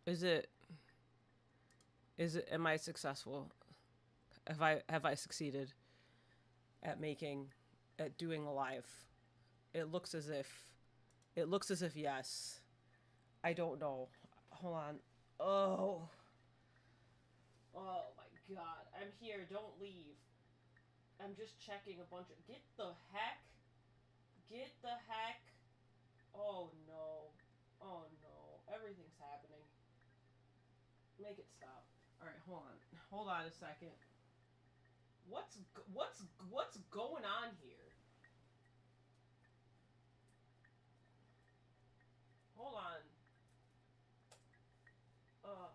Is it? Is it? Am I successful? Have I succeeded at making, at doing a live? It looks as if. It looks as if yes. I don't know. Hold on. Oh. Oh my god. I'm here. Don't leave. I'm just checking a bunch of. Get the heck. Get the heck. Oh no. Oh no. Everything's happening. Make it stop. All right, hold on. Hold on a second. What's going on here? Hold on. Uh,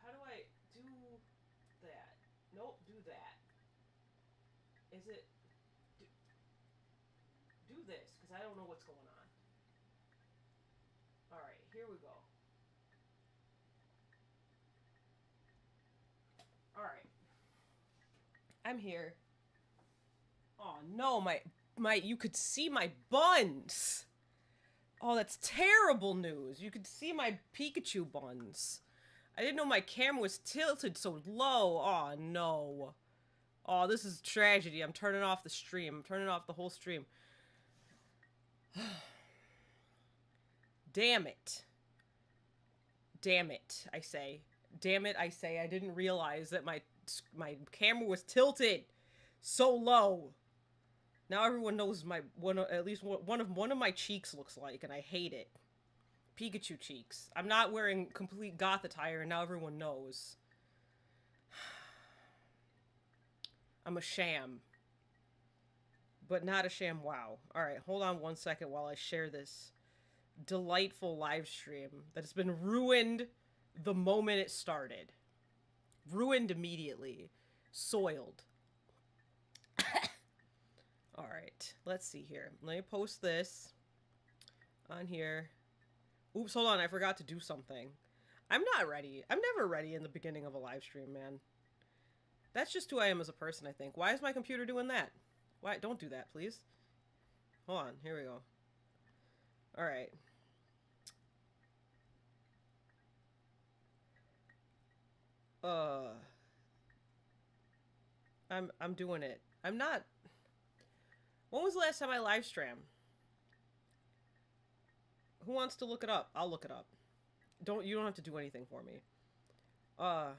how do I do that? Nope, do that. Is it do, do this because I don't know what's going on. All right, here we go. All right, I'm here. Oh no, my you could see my buns. Oh, that's terrible news. You could see my Pikachu buns. I didn't know my camera was tilted so low. Oh no. Oh, this is tragedy. I'm turning off the stream. I'm turning off the whole stream. Damn it. Damn it, I say. Damn it, I say. I didn't realize that my camera was tilted so low. Now everyone knows my one at least one of my cheeks looks like, and I hate it. Pikachu cheeks. I'm not wearing complete goth attire, and now everyone knows. I'm a sham. But not a sham wow. Alright, hold on one second while I share this delightful live stream that has been ruined the moment it started. Ruined immediately. Soiled. Alright, let's see here. Let me post this on here. Oops, hold on, I forgot to do something. I'm not ready. I'm never ready in the beginning of a live stream, man. That's just who I am as a person, I think. Why is my computer doing that? Why? Don't do that, please. Hold on, here we go. Alright. I'm doing it. I'm not. When was the last time I live streamed? Who wants to look it up? I'll look it up. You don't have to do anything for me. Uh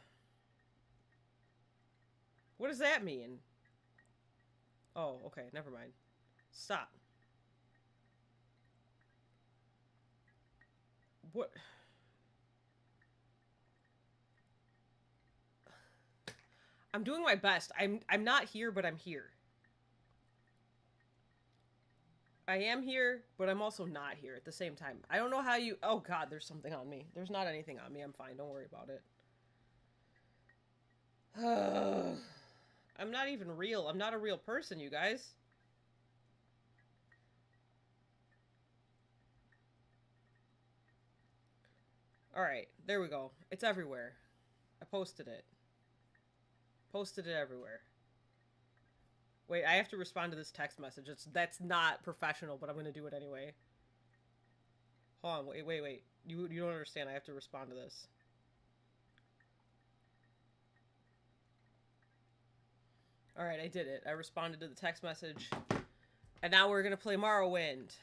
What does that mean? Oh, okay, never mind. Stop. What? I'm doing my best. I'm not here, but I'm here. I am here, but I'm also not here at the same time. I don't know how you... Oh god, there's something on me. There's not anything on me. I'm fine. Don't worry about it. I'm not even real. I'm not a real person, you guys. Alright, there we go. It's everywhere. I posted it. Posted it everywhere. Wait, I have to respond to this text message. That's not professional, but I'm gonna do it anyway. Hold on, wait. You don't understand. I have to respond to this. Alright, I did it. I responded to the text message. And now we're gonna play Morrowind.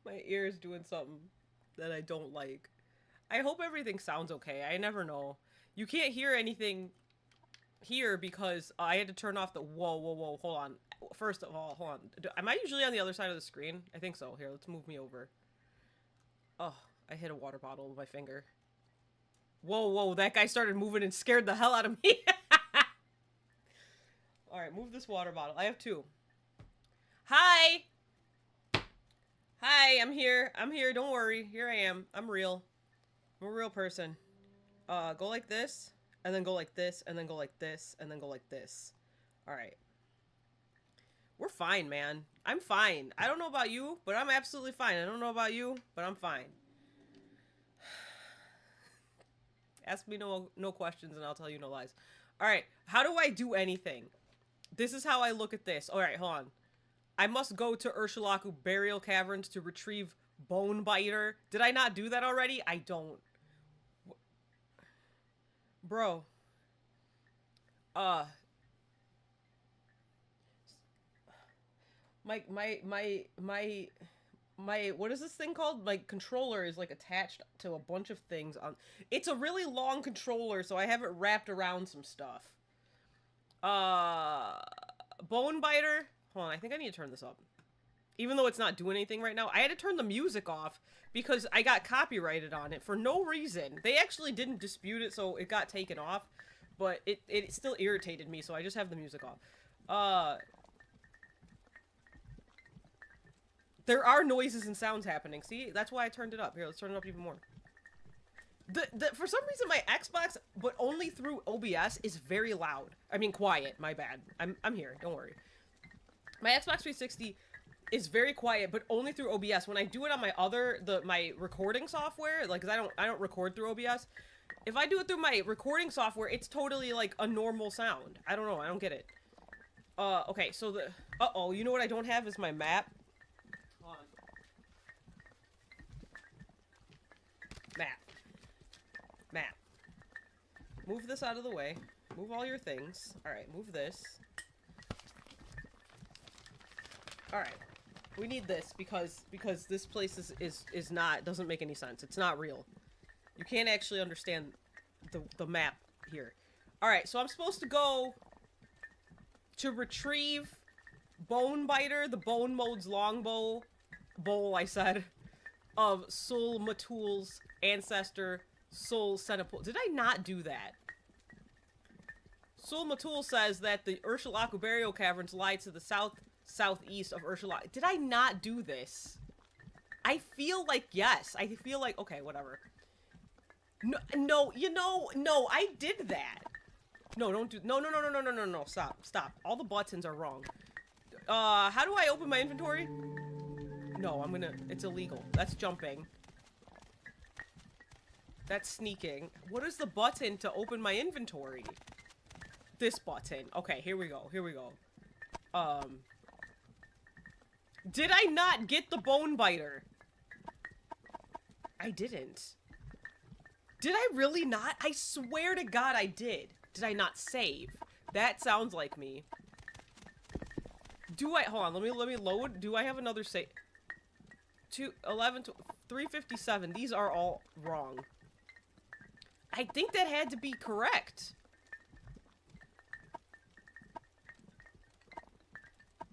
My ear is doing something that I don't like. I hope everything sounds okay. I never know. You can't hear anything here because I had to turn off the... Whoa, hold on. First of all, hold on. Am I usually on the other side of the screen? I think so. Here, let's move me over. Oh, I hit a water bottle with my finger. Whoa, that guy started moving and scared the hell out of me. Alright, move this water bottle. I have two. Hi! Hi, I'm here. I'm here, don't worry. Here I am. I'm real. I'm a real person. Go like this, and then go like this, and then go like this, and then go like this. Alright. We're fine, man. I'm fine. I don't know about you, but I'm absolutely fine. I don't know about you, but I'm fine. Ask me no questions, and I'll tell you no lies. Alright, how do I do anything? This is how I look at this. Alright, hold on. I must go to Urshulaku Burial Caverns to retrieve Bone biter. Did I not do that already? I don't. Bro. My what is this thing called? My controller is like attached to a bunch of things on. It's a really long controller, so I have it wrapped around some stuff. Bone biter. Hold on, I think I need to turn this up. Even though it's not doing anything right now, I had to turn the music off because I got copyrighted on it for no reason. They actually didn't dispute it, so it got taken off, but it still irritated me, so I just have the music off. There are noises and sounds happening. See, that's why I turned it up. Here, let's turn it up even more. For some reason, my Xbox, but only through OBS, is very loud. I mean, quiet. My bad. I'm here. Don't worry. My Xbox 360 is very quiet, but only through OBS. When I do it on my recording software, like, 'cause I don't record through OBS. If I do it through my recording software, it's totally like a normal sound. I don't know. I don't get it. Okay. So uh-oh. You know what I don't have is my map. Map. Move this out of the way. Move all your things. Alright, move this. Alright. We need this because this place is not, doesn't make any sense. It's not real. You can't actually understand the map here. Alright, so I'm supposed to go to retrieve Bone Biter, the Bone Mode's longbow bowl, I said, of Sul Matul's ancestor, Sul Senapul. Did I not do that? Sul Matul says that the Urshulaku burial caverns lie to the southeast of Urshulaku. Did I not do this? I feel like yes. I feel like okay, whatever. No, you know, no, I did that. No, don't do. No. Stop. All the buttons are wrong. How do I open my inventory? No, it's illegal. That's jumping. That's sneaking. What is the button to open my inventory? This button. Okay, here we go. Did I not get the Bone Biter? I didn't. Did I really not? I swear to God I did. Did I not save? That sounds like me. Do I? Hold on, let me load. Do I have another save? 211 to 357. These are all wrong. I think that had to be correct.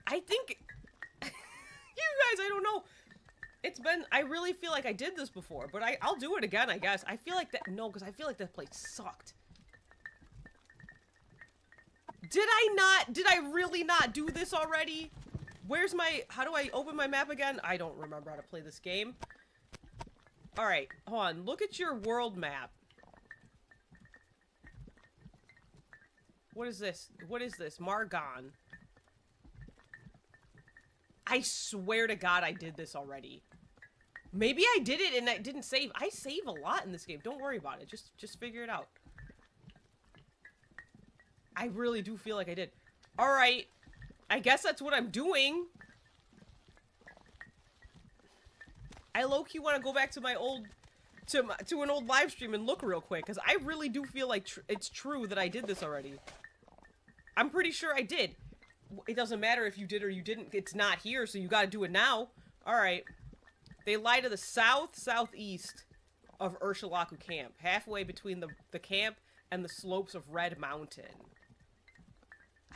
I think you guys, I don't know. It's been, I really feel like I did this before, but I'll do it again, I guess. I feel like that, no, because I feel like that place sucked. Did I really not do this already? Where's my, how do I open my map again? I don't remember how to play this game. Alright, hold on, look at your world map. What is this? What is this? Margon. I swear to God I did this already. Maybe I did it and I didn't save. I save a lot in this game. Don't worry about it. Just figure it out. I really do feel like I did. Alright. I guess that's what I'm doing. I low-key want to go back to my old... To an old live stream and look real quick. Because I really do feel like it's true that I did this already. I'm pretty sure I did. It doesn't matter if you did or you didn't. It's not here, so you gotta do it now. Alright. They lie to the southeast of Urshulaku Camp. Halfway between the camp and the slopes of Red Mountain.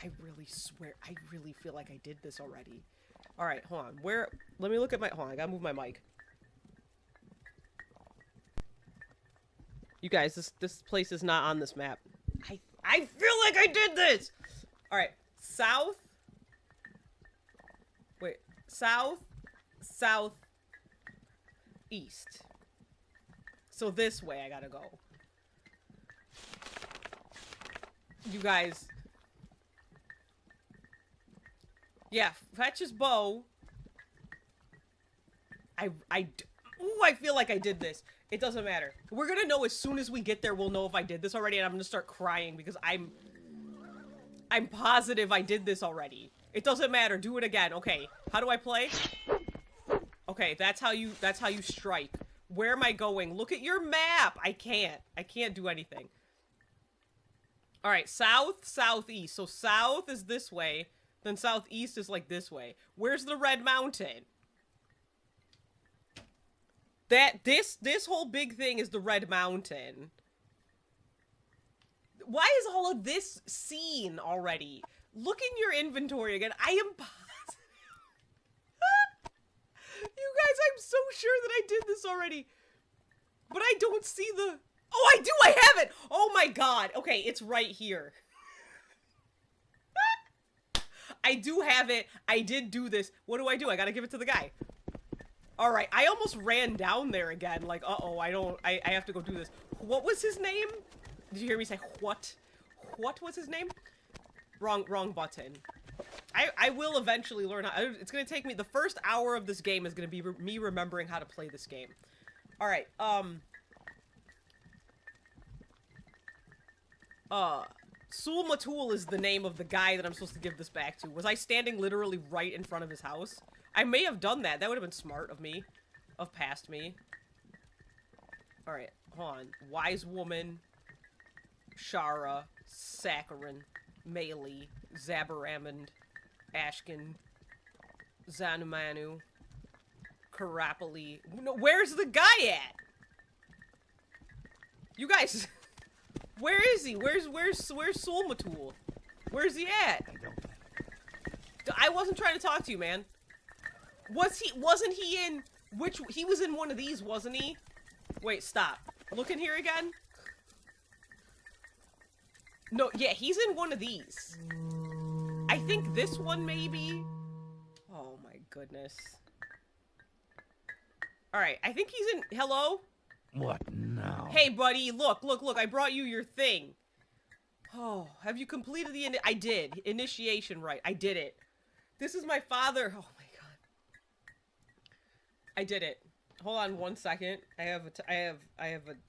I really swear, I really feel like I did this already. Alright, hold on. Where, let me look at my, hold on, I gotta move my mic. You guys, this place is not on this map. I feel like I did this! Alright, south. Wait, south, east. So this way I gotta go. You guys. Yeah, fetch his bow. Ooh, I feel like I did this. It doesn't matter. We're gonna know as soon as we get there, we'll know if I did this already, and I'm gonna start crying because I'm positive I did this already. It doesn't matter. Do it again. Okay. How do I play? Okay. Okay, that's how you strike. Where am I going? Look at your map. I can't do anything. All right, south, southeast. So south is this way, then southeast is like this way. Where's the red mountain? This whole big thing is the red mountain. Why is all of this seen already? Look in your inventory again. I am positive. You guys, I'm so sure that I did this already. But I don't see the... Oh, I do! I have it! Oh my god. Okay, it's right here. I do have it. I did do this. What do? I gotta give it to the guy. Alright, I almost ran down there again. Like, uh-oh, I have to go do this. What was his name? Did you hear me say what? What was his name? Wrong button. I will eventually learn how... It's gonna take me... The first hour of this game is gonna be me remembering how to play this game. Alright, Sul Matul is the name of the guy that I'm supposed to give this back to. Was I standing literally right in front of his house? I may have done that. That would have been smart of me. Past me. Alright, hold on. Wise Woman, Shara, Saccharin, Melee, Zabaramand, Ashkin, Zanumanu, Karapali. No, where's the guy at? You guys, where is he? Where's Sul Matul? Where's he at? I wasn't trying to talk to you, man. Wasn't he in he was in one of these, wasn't he? Wait, stop. Look in here again. No, yeah, he's in one of these. I think this one, maybe? Oh my goodness. Alright, I think he's in... Hello? What now? Hey, buddy, look, I brought you your thing. Oh, have you completed the... I did. Initiation right. I did it. This is my father. Oh my god. I did it. Hold on 1 second. I have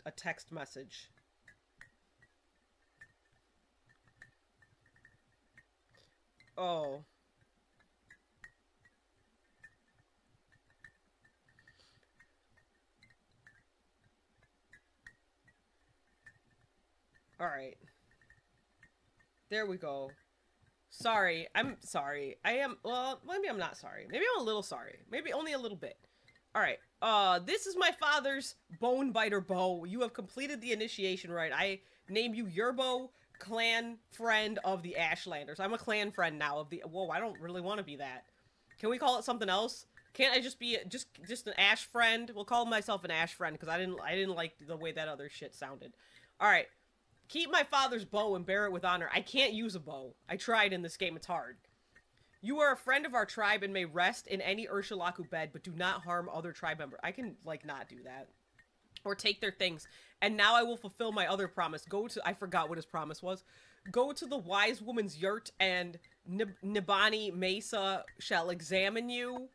a text message. Oh. Alright. There we go. Sorry. I'm sorry. I am... Well, maybe I'm not sorry. Maybe I'm a little sorry. Maybe only a little bit. Alright. This is my father's bone biter bow. You have completed the initiation rite. I name you Yerbo, clan friend of the Ashlanders. I'm a clan friend now of the... Whoa, I don't really want to be that. Can we call it something else? Can't I just be just an Ash friend? We'll call myself an Ash friend because I didn't like the way that other shit sounded. Alright. Keep my father's bow and bear it with honor. I can't use a bow. I tried in this game. It's hard. You are a friend of our tribe and may rest in any Urshulaku bed, but do not harm other tribe members. I can, like, not do that. Or take their things. And now I will fulfill my other promise. Go to... I forgot what his promise was. Go to the wise woman's yurt and Nibani Mesa shall examine you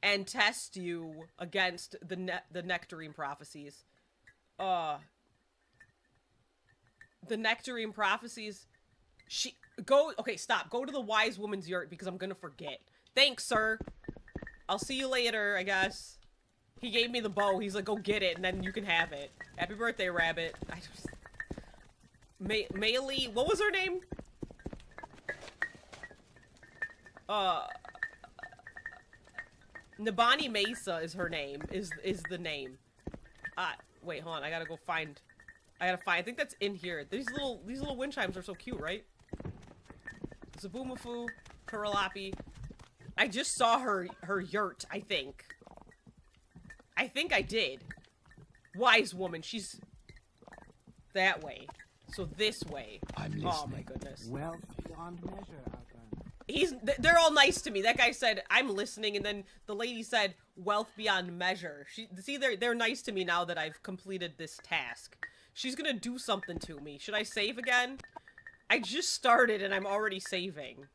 and test you against the Nectarine prophecies. The Nectarine prophecies... Okay, stop. Go to the wise woman's yurt because I'm gonna forget. Thanks, sir. I'll see you later, I guess. He gave me the bow. He's like, go get it, and then you can have it. Happy birthday, rabbit. I just... Melee... What was her name? Nibani Mesa is her name. Is the name. Wait, hold on. I gotta go find... I think that's in here. These little wind chimes are so cute, right? Zabumafu, Kuralapi. I just saw her yurt, I think. I think I did. Wise woman, she's that way. So this way. I'm listening. Oh my goodness. Wealth beyond measure, Outlander. They're all nice to me. That guy said, I'm listening, and then the lady said, wealth beyond measure. See, they're nice to me now that I've completed this task. She's gonna do something to me. Should I save again? I just started and I'm already saving.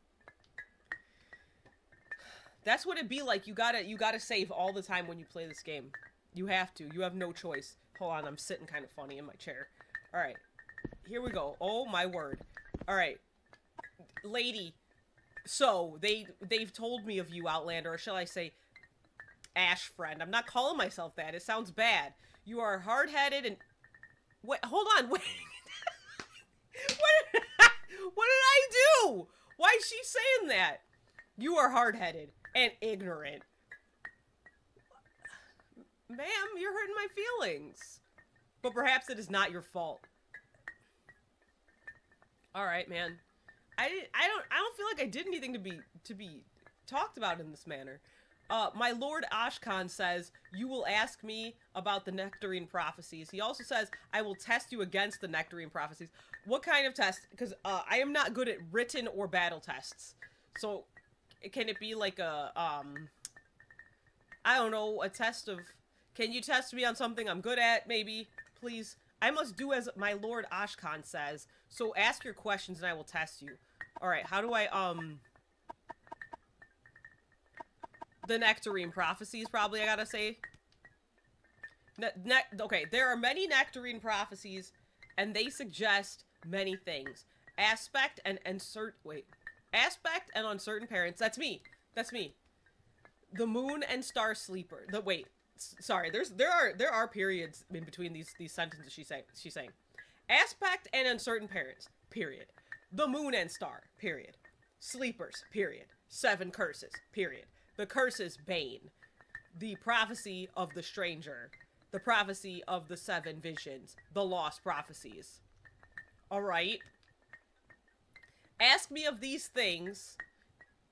That's what it'd be like. You gotta save all the time when you play this game. You have to. You have no choice. Hold on, I'm sitting kind of funny in my chair. Alright. Here we go. Oh my word. Alright. Lady. So, they've told me of you, Outlander, or shall I say... Ash friend. I'm not calling myself that. It sounds bad. You are hard-headed and... Wait, hold on, wait. What did I do? Why is she saying that? You are hard-headed and ignorant. Ma'am, you're hurting my feelings. But perhaps it is not your fault. All right, man. I don't feel like I did anything to be talked about in this manner. My Lord Ashkan says, you will ask me about the Nectarine prophecies. He also says, I will test you against the Nectarine prophecies. What kind of test? Because I am not good at written or battle tests. So, can it be like a, I don't know, a test of, can you test me on something I'm good at, maybe? Please. I must do as my Lord Ashkan says. So, ask your questions and I will test you. Alright, how do I, the Nectarine prophecies, probably, I gotta say. Okay, there are many Nectarine prophecies, and they suggest many things. Aspect and uncertain parents. That's me. That's me. The moon and star sleeper. Sorry. There are periods in between these sentences she's saying. Aspect and uncertain parents. Period. The moon and star. Period. Sleepers. Period. 7 curses. Period. The curses Bane. The prophecy of the stranger. The prophecy of the 7 visions. The lost prophecies. Alright. Ask me of these things.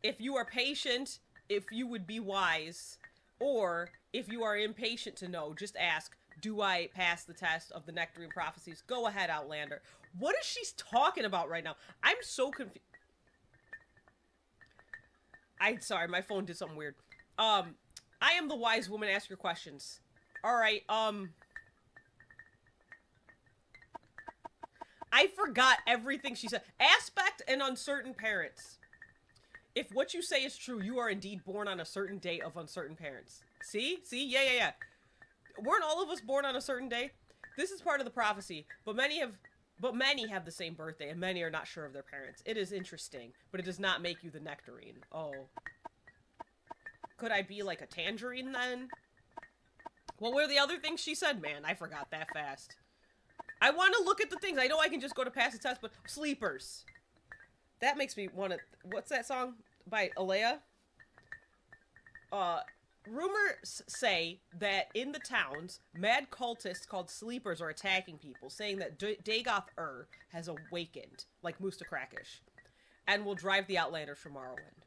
If you are patient, if you would be wise, or if you are impatient to know, just ask, do I pass the test of the Nectarine prophecies? Go ahead, Outlander. What is she talking about right now? I'm so confused. Sorry, my phone did something weird. I am the wise woman, ask your questions. Alright, I forgot everything she said. Aspect and uncertain parents. If what you say is true, you are indeed born on a certain day of uncertain parents. See? See? Yeah. Weren't all of us born on a certain day? This is part of the prophecy, but many have the same birthday, and many are not sure of their parents. It is interesting, but it does not make you the Nectarine. Oh. Could I be like a tangerine then? What were the other things she said? Man, I forgot that fast. I want to look at the things. I know I can just go to pass the test, but sleepers. That makes me want to... What's that song by Alea? Rumors say that in the towns, mad cultists called sleepers are attacking people, saying that Dagoth has awakened, like Mustakrakish, and will drive the Outlanders from Morrowind.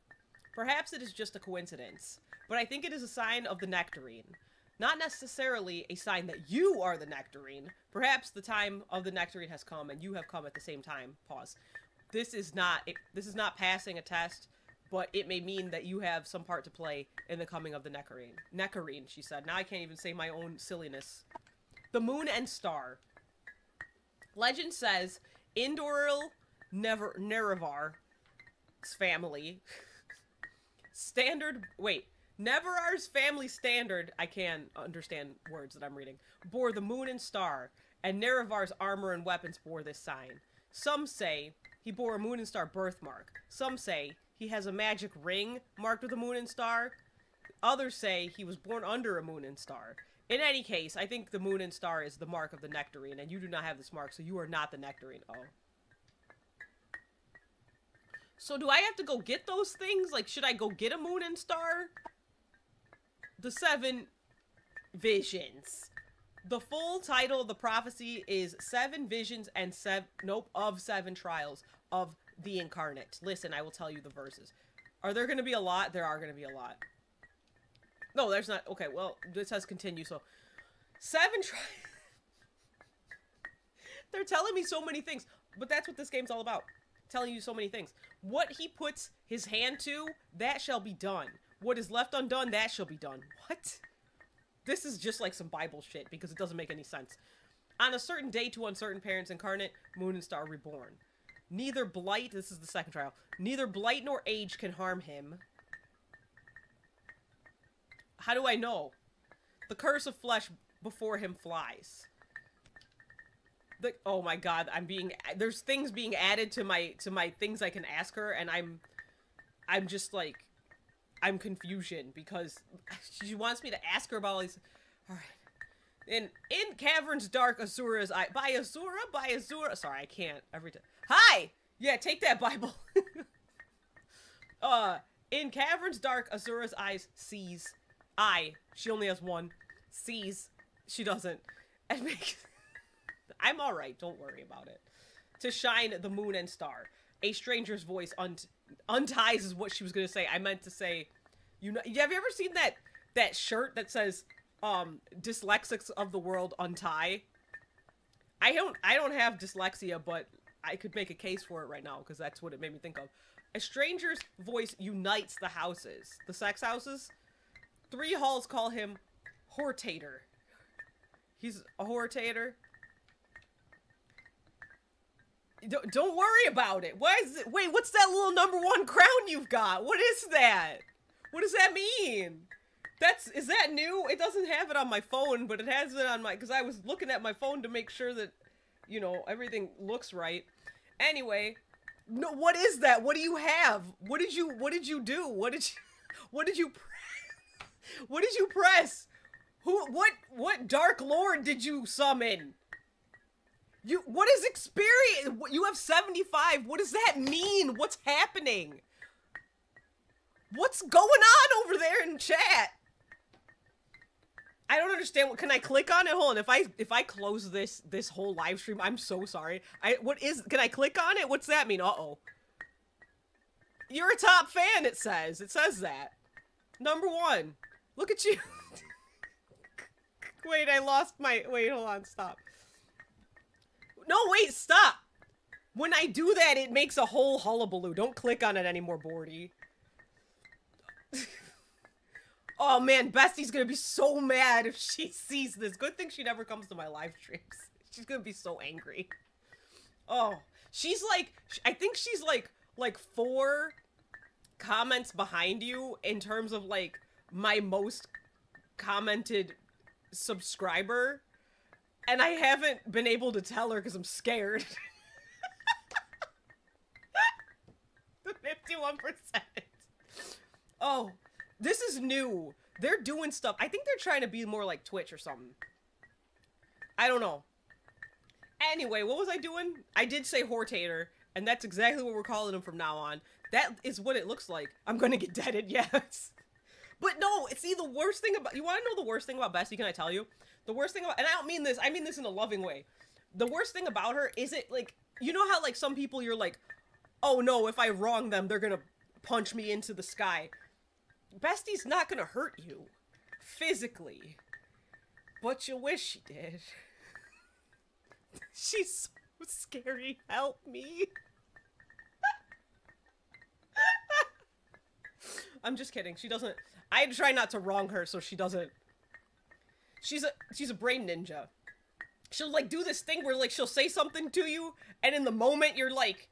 Perhaps it is just a coincidence, but I think it is a sign of the Nectarine. Not necessarily a sign that you are the Nectarine. Perhaps the time of the Nectarine has come, and you have come at the same time. Pause. This is not passing a test, but it may mean that you have some part to play in the coming of the Nectarine. Nectarine, she said. Now I can't even say my own silliness. The moon and star. Legend says, Indoril Nerevar's family... Neverar's family standard, I can understand words that I'm reading, bore the moon and star, and Nerevar's armor and weapons bore this sign. Some say he bore a moon and star birthmark. Some say he has a magic ring marked with a moon and star. Others say he was born under a moon and star. In any case, I think the moon and star is the mark of the Nectarine, and you do not have this mark, so you are not the Nectarine. Oh. So do I have to go get those things? Like, should I go get a moon and star? The 7 visions. The full title of the prophecy is 7 visions and of 7 trials of the incarnate. Listen, I will tell you the verses. Are there going to be a lot? There are going to be a lot. No, there's not. Okay, well, it says continue, so 7 trials. They're telling me so many things, but that's what this game's all about. Telling you so many things. What he puts his hand to, that shall be done. What is left undone, that shall be done. What? This is just like some Bible shit, because it doesn't make any sense. On a certain day to uncertain parents incarnate, moon and star reborn. Neither blight, this is the second trial, neither blight nor age can harm him. How do I know? The curse of flesh before him flies. Oh my god, there's things being added to my things I can ask her, and I'm just like, I'm confusion because she wants me to ask her about all these. All right. In caverns dark, Asura's eye. By Asura. Sorry, I can't every time. Hi! Yeah, take that, Bible. In caverns dark, Asura's eyes sees. She only has one. Sees. She doesn't. And makes... I'm alright, don't worry about it. To shine the moon and star. A stranger's voice unties is what she was gonna say. I meant to say, you know, have you ever seen that shirt that says, dyslexics of the world untie? I don't have dyslexia, but I could make a case for it right now, because that's what it made me think of. A stranger's voice unites the houses. The sex houses. 3 halls call him Hortator. He's a Hortator. Don't worry about it. Why is it? Wait, what's that little #1 crown you've got? What is that? What does that mean? Is that new? It doesn't have it on my phone, but it has it on my, because I was looking at my phone to make sure that, you know, everything looks right. Anyway, no, what is that? What do you have? What did you do? What did you press? What dark lord did you summon? What is experience? You have 75. What does that mean? What's happening? What's going on over there in chat? I don't understand. Can I click on it? Hold on. If I close this whole live stream, I'm so sorry. Can I click on it? What's that mean? Uh-oh. You're a top fan, it says. It says that. #1. Look at you. Wait, I lost my... Wait, hold on. Stop. No, wait, stop. When I do that, it makes a whole hullabaloo. Don't click on it anymore, Bordy. Oh, man, Bestie's gonna be so mad if she sees this. Good thing she never comes to my live streams. She's gonna be so angry. Oh, she's like... I think she's like 4 comments behind you in terms of, like, my most commented subscriber. And I haven't been able to tell her because I'm scared. 51%. Oh, this is new. They're doing stuff. I think they're trying to be more like Twitch or something. I don't know. Anyway, what was I doing? I did say Hortator, and that's exactly what we're calling him from now on. That is what it looks like. I'm gonna get deaded, yes. But no, see, the worst thing about... You want to know the worst thing about Bestie? Can I tell you? The worst thing about... And I don't mean this. I mean this in a loving way. The worst thing about her is it, like... You know how, like, some people you're like, oh, no, if I wrong them, they're gonna punch me into the sky. Bestie's not gonna hurt you. Physically. But you wish she did. She's so scary. Help me. I'm just kidding. She doesn't... I try not to wrong her so she doesn't... She's a brain ninja. She'll, like, do this thing where, like, she'll say something to you, and in the moment you're like...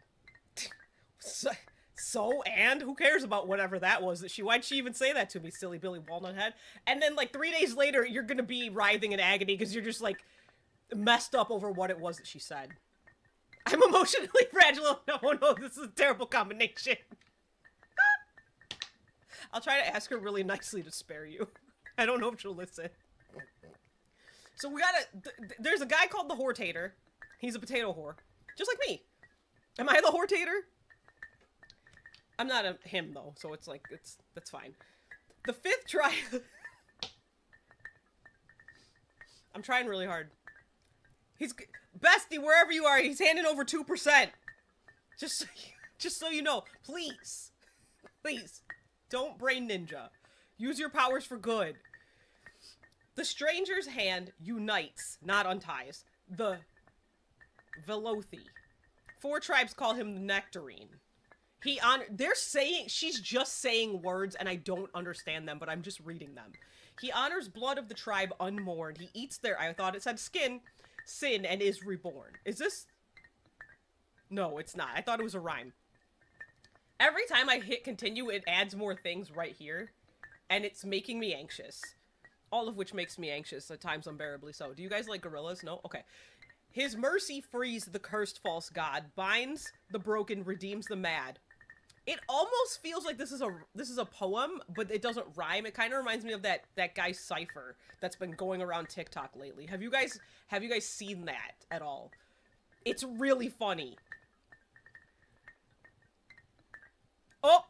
So, and? Who cares about whatever that was? Why'd she even say that to me, silly Billy Walnut Head? And then, like, 3 days later, you're gonna be writhing in agony because you're just, like, messed up over what it was that she said. I'm emotionally fragile. No, this is a terrible combination. I'll try to ask her really nicely to spare you. I don't know if she'll listen. So we gotta... There's a guy called the Hortator. He's a potato whore. Just like me. Am I the Hortator? I'm not him, though, so it's like... That's fine. The 5th try... I'm trying really hard. He's... Bestie, wherever you are, he's handing over 2%. Just so you know. Please. Please. Don't brain ninja. Use your powers for good. The stranger's hand unites, not unties, the Velothi. 4 tribes call him the Nectarine. They're saying, she's just saying words and I don't understand them, but I'm just reading them. He honors blood of the tribe unmourned. He eats their, I thought it said skin, sin, and is reborn. Is this? No, it's not. I thought it was a rhyme. Every time I hit continue, it adds more things right here, and it's making me anxious. All of which makes me anxious, at times unbearably so. Do you guys like gorillas? No? Okay. His mercy frees the cursed false god, binds the broken, redeems the mad. It almost feels like this is a poem, but it doesn't rhyme. It kind of reminds me of that guy Cypher that's been going around TikTok lately. Have you guys seen that at all? It's really funny. Oh,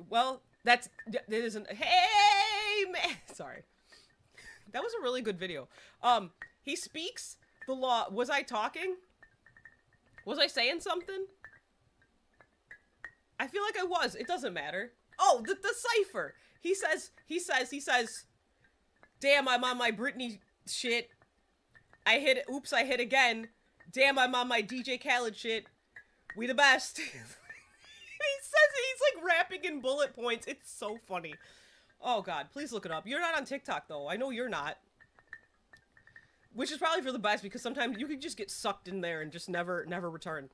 well, that isn't. Hey, man, sorry. That was a really good video. He speaks the law. Was I talking? Was I saying something? I feel like I was. It doesn't matter. Oh, the cipher. He says, damn, I'm on my Britney shit. Oops, I hit again. Damn, I'm on my DJ Khaled shit. We the best. He says, he's like rapping in bullet points. It's so funny. Oh God, please look it up. You're not on TikTok though. I know you're not. Which is probably for the best because sometimes you could just get sucked in there and just never return.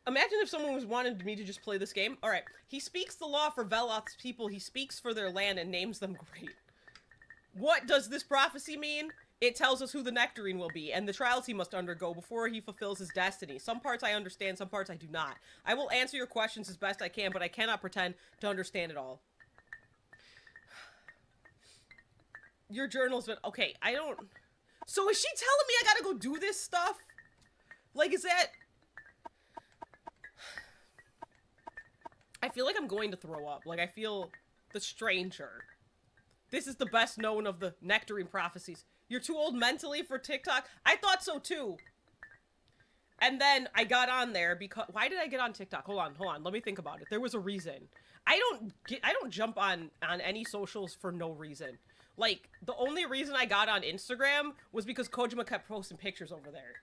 Imagine if someone was wanted me to just play this game. Alright. He speaks the law for Veloth's people. He speaks for their land and names them great. What does this prophecy mean? It tells us who the Nectarine will be and the trials he must undergo before he fulfills his destiny. Some parts I understand, some parts I do not. I will answer your questions as best I can, but I cannot pretend to understand it all. Your journal's been... Okay, I don't... So is she telling me I gotta go do this stuff? Like, is that... I feel like I'm going to throw up. Like, I feel the stranger. This is the best known of the Nectarine prophecies. You're too old mentally for TikTok? I thought so, too. And then I got on there because... Why did I get on TikTok? Hold on. Let me think about it. There was a reason. I don't jump on any socials for no reason. Like, the only reason I got on Instagram was because Kojima kept posting pictures over there.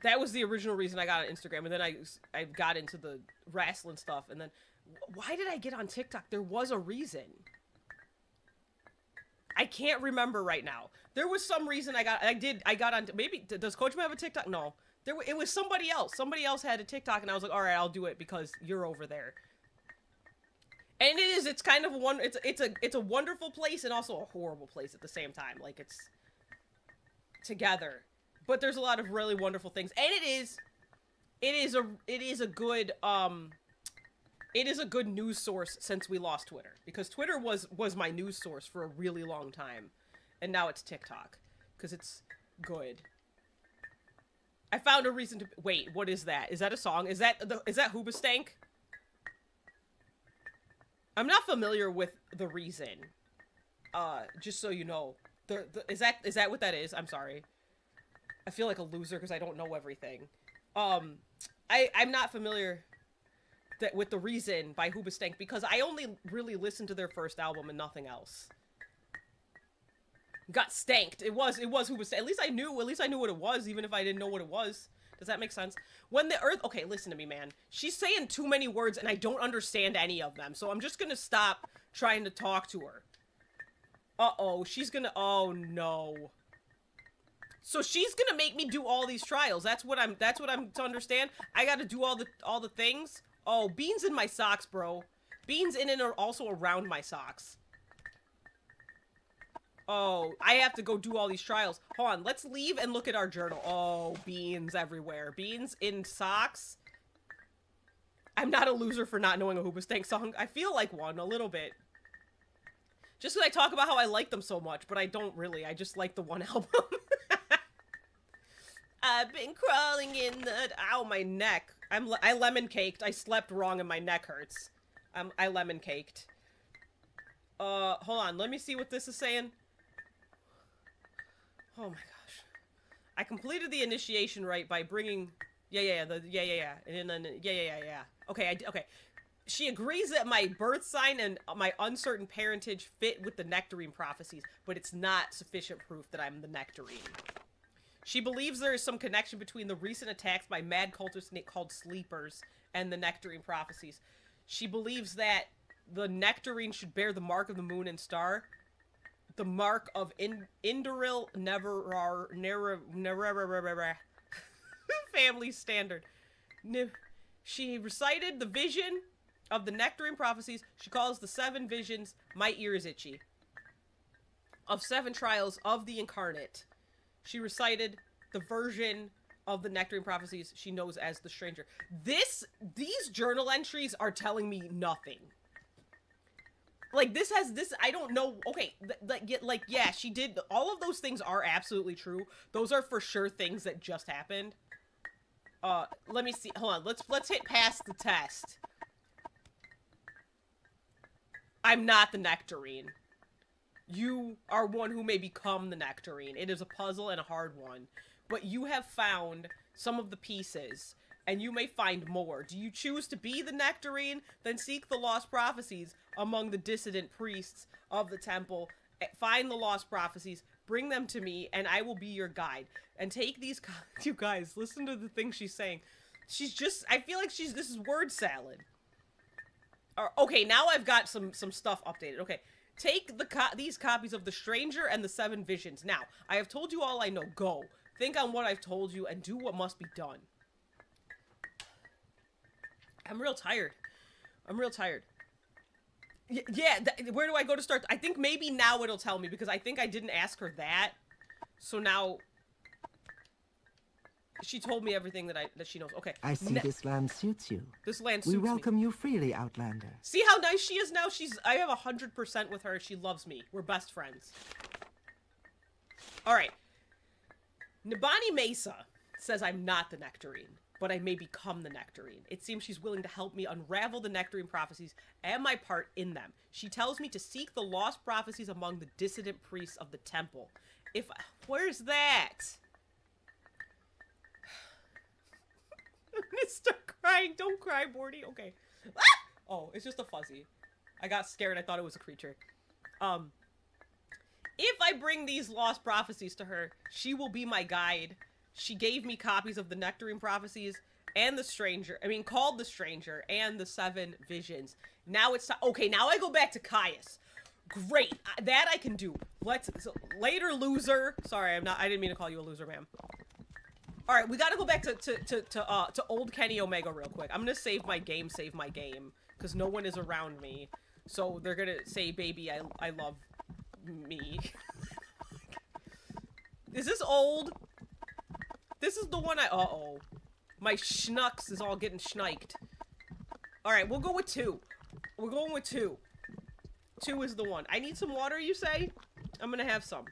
That was the original reason I got on Instagram, and then I got into the wrestling stuff, and then... Why did I get on TikTok? There was a reason. I can't remember right now. There was some reason I got on... Maybe... Does Kojima have a TikTok? No. It was somebody else. Somebody else had a TikTok, and I was like, alright, I'll do it because you're over there. And it's kind of it's a wonderful place and also a horrible place at the same time. Like, it's together. But there's a lot of really wonderful things. And it is a good news source since we lost Twitter. Because Twitter was my news source for a really long time. And now it's TikTok. Because it's good. I found a reason to... Wait, what is that? Is that a song? Is that Hoobastank? I'm not familiar with the reason. Just so you know. Is that what that is? I'm sorry. I feel like a loser because I don't know everything. I'm not familiar with the reason by Hoobastank because I only really listened to their first album and nothing else. Got stanked. It was Hoobastank. At least I knew what it was, even if I didn't know what it was. Does that make sense? When the Earth... Okay, listen to me, man. She's saying too many words, and I don't understand any of them, so I'm just gonna stop trying to talk to her. Uh-oh, she's gonna... Oh, no. So she's gonna make me do all these trials. That's what I'm to understand. I gotta do all the things. Oh, beans in my socks, bro. Beans in and are also around my socks. Oh, I have to go do all these trials. Hold on, let's leave and look at our journal. Oh, beans everywhere. Beans in socks. I'm not a loser for not knowing a Hoobastank song. I feel like one, a little bit. Just because I talk about how I like them so much, but I don't really. I just like the one album. I've been crawling in the... Ow, my neck. I lemon caked. I slept wrong and my neck hurts. I lemon caked. Hold on. Let me see what this is saying. Oh my gosh. I completed the initiation rite by bringing... Yeah. And then, yeah. Okay, okay. She agrees that my birth sign and my uncertain parentage fit with the Nectarine prophecies, but it's not sufficient proof that I'm the Nectarine. She believes there is some connection between the recent attacks by mad cultists called Sleepers and the Nectarine prophecies. She believes that the Nectarine should bear the mark of the moon and star, the mark of Indoril family standard. She recited the vision of the Nectarine prophecies. She calls the 7 visions, my ear is itchy, of 7 trials of the incarnate. She recited the version of the Nectarine prophecies she knows as the Stranger. These journal entries are telling me nothing. Like, this, I don't know, okay, yeah, she did, all of those things are absolutely true. Those are for sure things that just happened. Let me see, hold on, let's hit pass the test. I'm not the Nectarine. You are one who may become the Nectarine. It is a puzzle and a hard one. But you have found some of the pieces, and you may find more. Do you choose to be the Nectarine? Then seek the lost prophecies among the dissident priests of the temple. Find the lost prophecies, bring them to me, and I will be your guide. And take these... You guys, listen to the things she's saying. She's just... I feel like this is word salad. Okay, now I've got some stuff updated. Okay, take these copies of The Stranger and the 7 Visions. Now, I have told you all I know. Go. Think on what I've told you and do what must be done. I'm real tired. Yeah, where do I go to start? I think maybe now it'll tell me, because I think I didn't ask her that. So now... She told me everything that she knows. Okay. I see this land suits you. This land suits me. We welcome you freely, Outlander. See how nice she is now? I have 100% with her. She loves me. We're best friends. Alright. Nibani Mesa says I'm not the Nectarine, but I may become the Nectarine. It seems she's willing to help me unravel the Nectarine prophecies and my part in them. She tells me to seek the lost prophecies among the dissident priests of the temple. Where's that? I'm gonna start crying. Don't cry, Bordy. Okay. Ah! Oh, it's just a fuzzy. I got scared. I thought it was a creature. If I bring these lost prophecies to her, she will be my guide. She gave me copies of the Nectarine prophecies and the Stranger. Called the Stranger and the 7 Visions. Now it's okay. Now I go back to Caius. Great. That I can do. Later, loser. Sorry, I didn't mean to call you a loser, ma'am. All right, we gotta go back to old Kenny Omega real quick. I'm gonna save my game, because no one is around me. So they're gonna say, baby, I love me. Is this old? This is the one uh-oh. My schnucks is all getting schniked. All right, we'll go with 2. We're going with 2. 2 is the one. I need some water, you say? I'm gonna have some.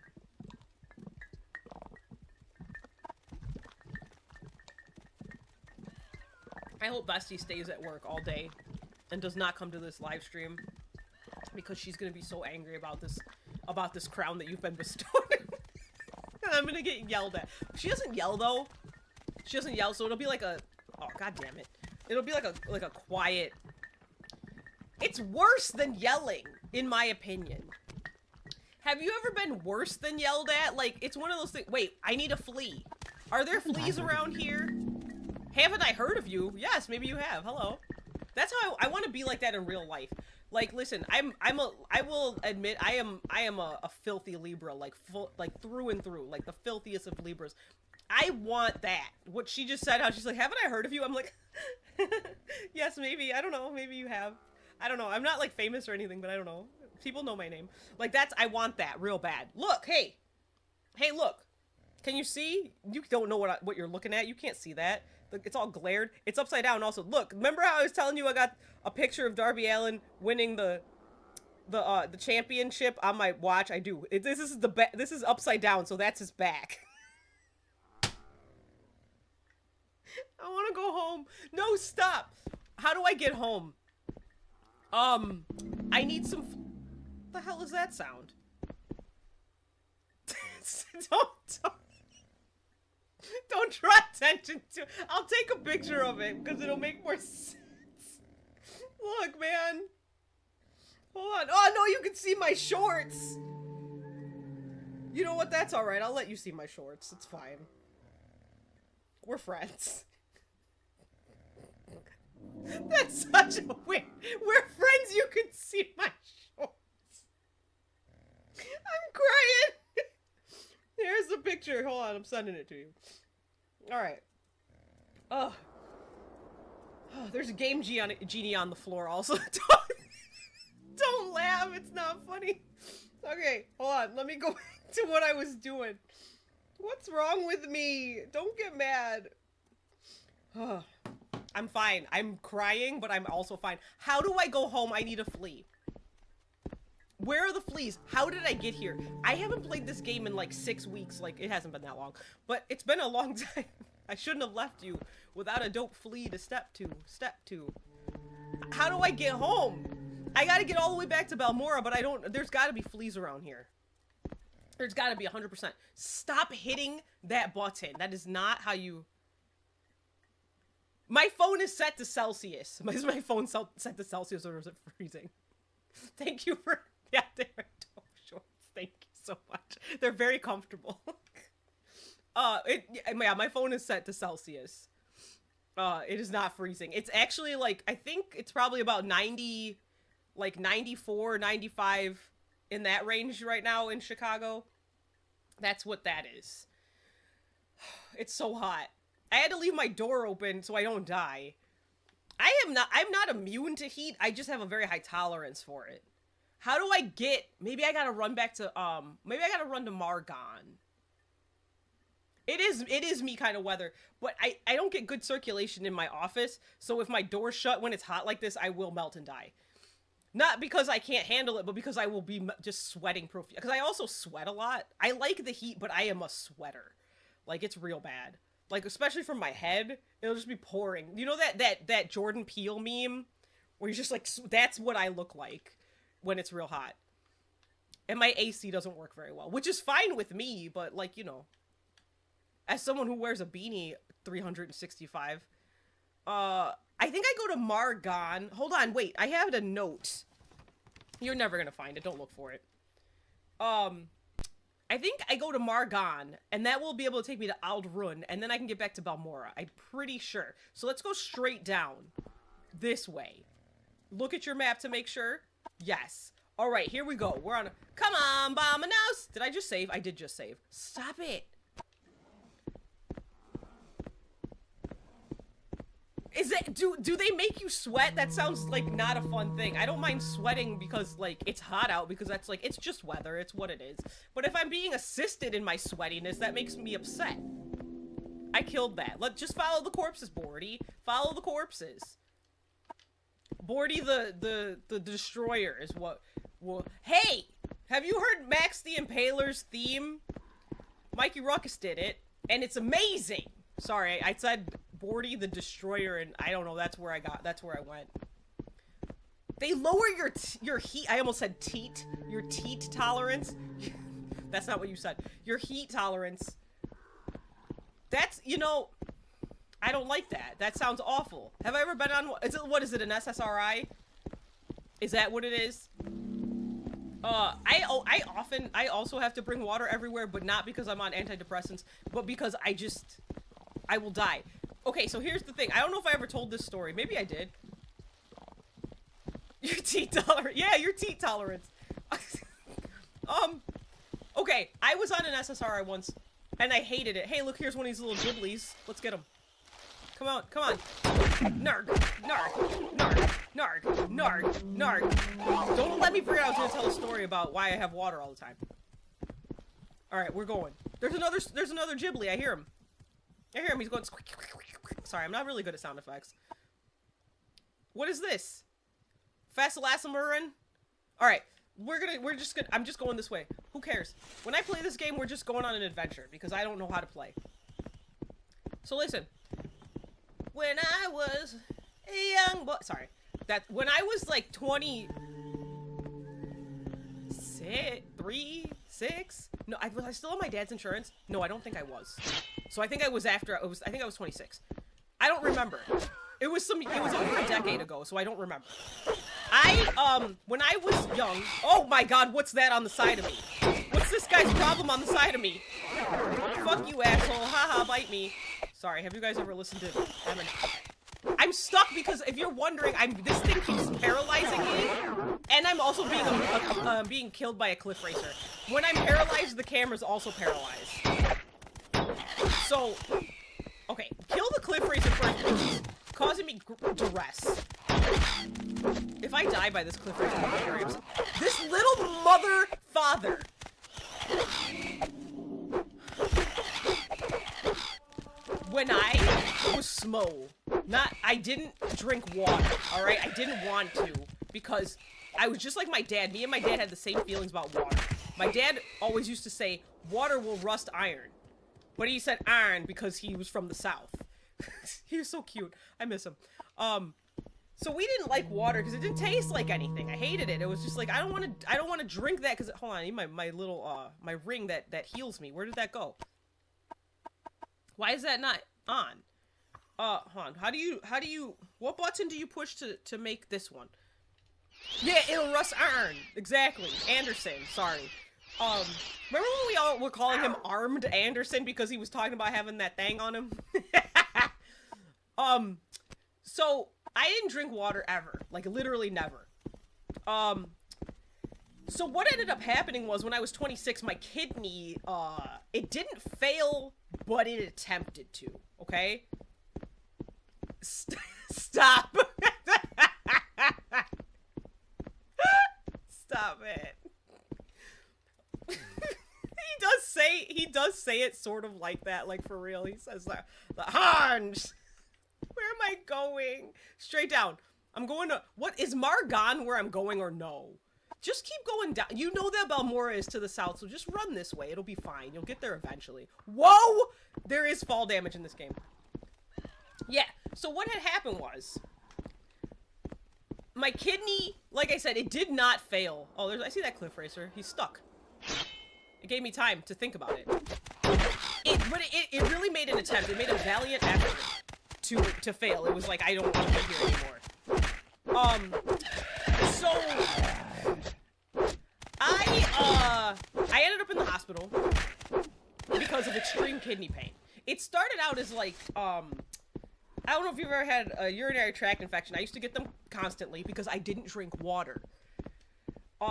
I hope Bestie stays at work all day and does not come to this live stream, because she's gonna be so angry about this crown that you've been bestowed. And I'm gonna get yelled at. She doesn't yell though. She doesn't yell, so it'll be like a... Oh, god damn it. It'll be like a quiet... It's worse than yelling, in my opinion. Have you ever been worse than yelled at? Like, it's one of those things... Wait, I need a flea. Are there fleas around here? Haven't I heard of you? Yes, maybe you have. Hello. That's how I want to be like that in real life. Like, listen, I will admit I am a filthy Libra, like through and through, like the filthiest of Libras. I want that. What she just said, how she's like, haven't I heard of you? I'm like, yes, maybe. I don't know. Maybe you have. I don't know. I'm not like famous or anything, but I don't know. People know my name. Like, I want that real bad. Look, hey, look. Can you see? You don't know what you're looking at. You can't see that. It's all glared. It's upside down also. Look, remember how I was telling you I got a picture of Darby Allin winning the championship on my watch? I do. This is upside down, so that's his back. I want to go home. No, stop. How do I get home? I need some... What the hell is that sound? Don't draw attention to it. I'll take a picture of it, because it'll make more sense. Look, man. Hold on. Oh, no, you can see my shorts. You know what? That's alright. I'll let you see my shorts. It's fine. We're friends. That's such a weird... We're friends, you can see my shorts. I'm crying. Here's the picture. Hold on, I'm sending it to you. Alright. Oh, there's a game genie on the floor also. Don't laugh, it's not funny. Okay, hold on, let me go back to what I was doing. What's wrong with me? Don't get mad. I'm fine. I'm crying, but I'm also fine. How do I go home? I need a flea. Where are the fleas? How did I get here? I haven't played this game in like 6 weeks. Like, it hasn't been that long. But it's been a long time. I shouldn't have left you without a dope flea to step to. How do I get home? I gotta get all the way back to Balmora, but I don't... There's gotta be fleas around here. There's gotta be 100%. Stop hitting that button. That is not how you... My phone is set to Celsius. Is my phone set to Celsius or is it freezing? Thank you for... Yeah, they're dope shorts. Thank you so much. They're very comfortable. Yeah, my phone is set to Celsius. It is not freezing. It's actually like, I think it's probably about 90, like 94, 95 in that range right now in Chicago. That's what that is. It's so hot. I had to leave my door open so I don't die. I'm not immune to heat. I just have a very high tolerance for it. How do I get, maybe I gotta run back to, maybe I gotta run to Margon. It is me kind of weather, but I don't get good circulation in my office, so if my door's shut when it's hot like this, I will melt and die. Not because I can't handle it, but because I will be just sweating profusely. Because I also sweat a lot. I like the heat, but I am a sweater. Like, it's real bad. Like, especially from my head, it'll just be pouring. You know that Jordan Peele meme? Where you're just like, that's what I look like when it's real hot. And my AC doesn't work very well, which is fine with me, but, like, you know. As someone who wears a beanie 365, I think I go to Margon. Hold on, wait. I have a note. You're never gonna find it. Don't look for it. I think I go to Margon, and that will be able to take me to Aldrun, and then I can get back to Balmora. I'm pretty sure. So let's go straight down. This way. Look at your map to make sure. Yes. All right, here we go. We're on a... Come on, Bominos! Did I just save? I did just save. Stop it. Is it, do they make you sweat? That sounds like not a fun thing. I don't mind sweating because like it's hot out because that's like, it's just weather. It's what it is. But if I'm being assisted in my sweatiness, that makes me upset. I killed that. Let's just follow the corpses, Bordy. Follow the corpses. Bordy the Destroyer is what, hey! Have you heard Max the Impaler's theme? Mikey Ruckus did it, and it's amazing! Sorry, I said Bordy the Destroyer, and I don't know, that's where I went. They lower your heat, I almost said teat, your teat tolerance. That's not what you said. Your heat tolerance. That's, you know, I don't like that. That sounds awful. Have I ever been on, what is it, an SSRI? Is that what it is? I also have to bring water everywhere, but not because I'm on antidepressants, but because I will die. Okay, so here's the thing. I don't know if I ever told this story. Maybe I did. Your teat tolerance. Yeah, your teat tolerance. Okay, I was on an SSRI once, and I hated it. Hey, look, here's one of these little giblies. Let's get them. Come on, come on. Narg, narg, narg, narg, narg, narg. Don't let me forget I was gonna tell a story about why I have water all the time. Alright, we're going. There's another Ghibli. I hear him. He's going squeak, squeak, squeak, squeak. Sorry, I'm not really good at sound effects. What is this? Facilasamurin? Alright, I'm just going this way. Who cares? When I play this game, we're just going on an adventure because I don't know how to play. So listen. When I was a young boy, when I was like 26, no, was I still on my dad's insurance? No, I don't think I was. So I think I was I think I was 26. I don't remember. It was over a decade ago, so I don't remember. When I was young, oh my god, what's that on the side of me? What's this guy's problem on the side of me? Fuck you, asshole, haha, bite me. Sorry, have you guys ever listened to Eminem? I'm stuck because if you're wondering, this thing keeps paralyzing me, and I'm also being killed by a cliff racer. When I'm paralyzed, the camera's also paralyzed. So, okay, kill the cliff racer first because he's causing me duress. If I die by this cliff racer, I'm very upset. This little mother father. when I was small, I didn't drink water, alright? I didn't want to, because I was just like my dad. Me and my dad had the same feelings about water. My dad always used to say, water will rust iron. But he said iron because he was from the South. He was so cute. I miss him. So we didn't like water because it didn't taste like anything. I hated it. It was just like, I don't want to drink that because, hold on, I need my little, my ring that heals me. Where did that go? Why is that not on? Hold on. How do you, what button do you push to make this one? Yeah, it'll rust iron. Exactly. Anderson, sorry. Remember when we all were calling him Armed Anderson because he was talking about having that thing on him? So I didn't drink water ever. Like, literally never. So what ended up happening was when I was 26, my kidney, it didn't fail, but it attempted to, okay? Stop. Stop it. He does say it sort of like that, like for real. He says that, the Hans. Where am I going? Straight down. I'm going to, what, is Mar gone where I'm going or no? Just keep going down. You know that Balmora is to the south, so just run this way. It'll be fine. You'll get there eventually. Whoa! There is fall damage in this game. Yeah, so what had happened was, my kidney, like I said, it did not fail. Oh, I see that cliff racer. He's stuck. It gave me time to think about it. But it really made an attempt. It made a valiant effort to fail. It was like, I don't want to be here anymore. So I ended up in the hospital because of extreme kidney pain. It started out as like, I don't know if you've ever had a urinary tract infection. I used to get them constantly because I didn't drink water. We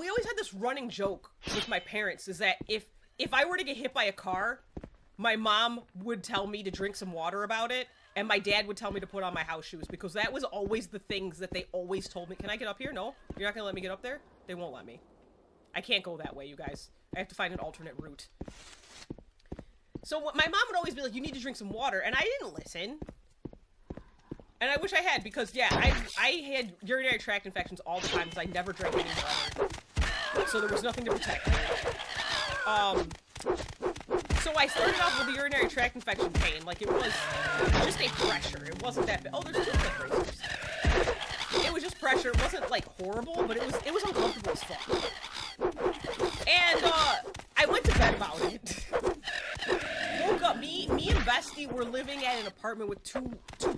always had this running joke with my parents is that if I were to get hit by a car, my mom would tell me to drink some water about it, and my dad would tell me to put on my house shoes, because that was always the things that they always told me. Can I get up here? No? You're not gonna let me get up there? They won't let me. I can't go that way, you guys. I have to find an alternate route. So my mom would always be like, you need to drink some water, and I didn't listen. And I wish I had, because, yeah, I had urinary tract infections all the time, because I never drank any water. So there was nothing to protect me. So I started off with the urinary tract infection pain, like it was just a pressure. It wasn't that bad. Oh, there's two cliff racers. It was just pressure. It wasn't, like, horrible, but it was uncomfortable as fuck. And, I went to bed about it. Woke up, me and Bestie were living at an apartment with two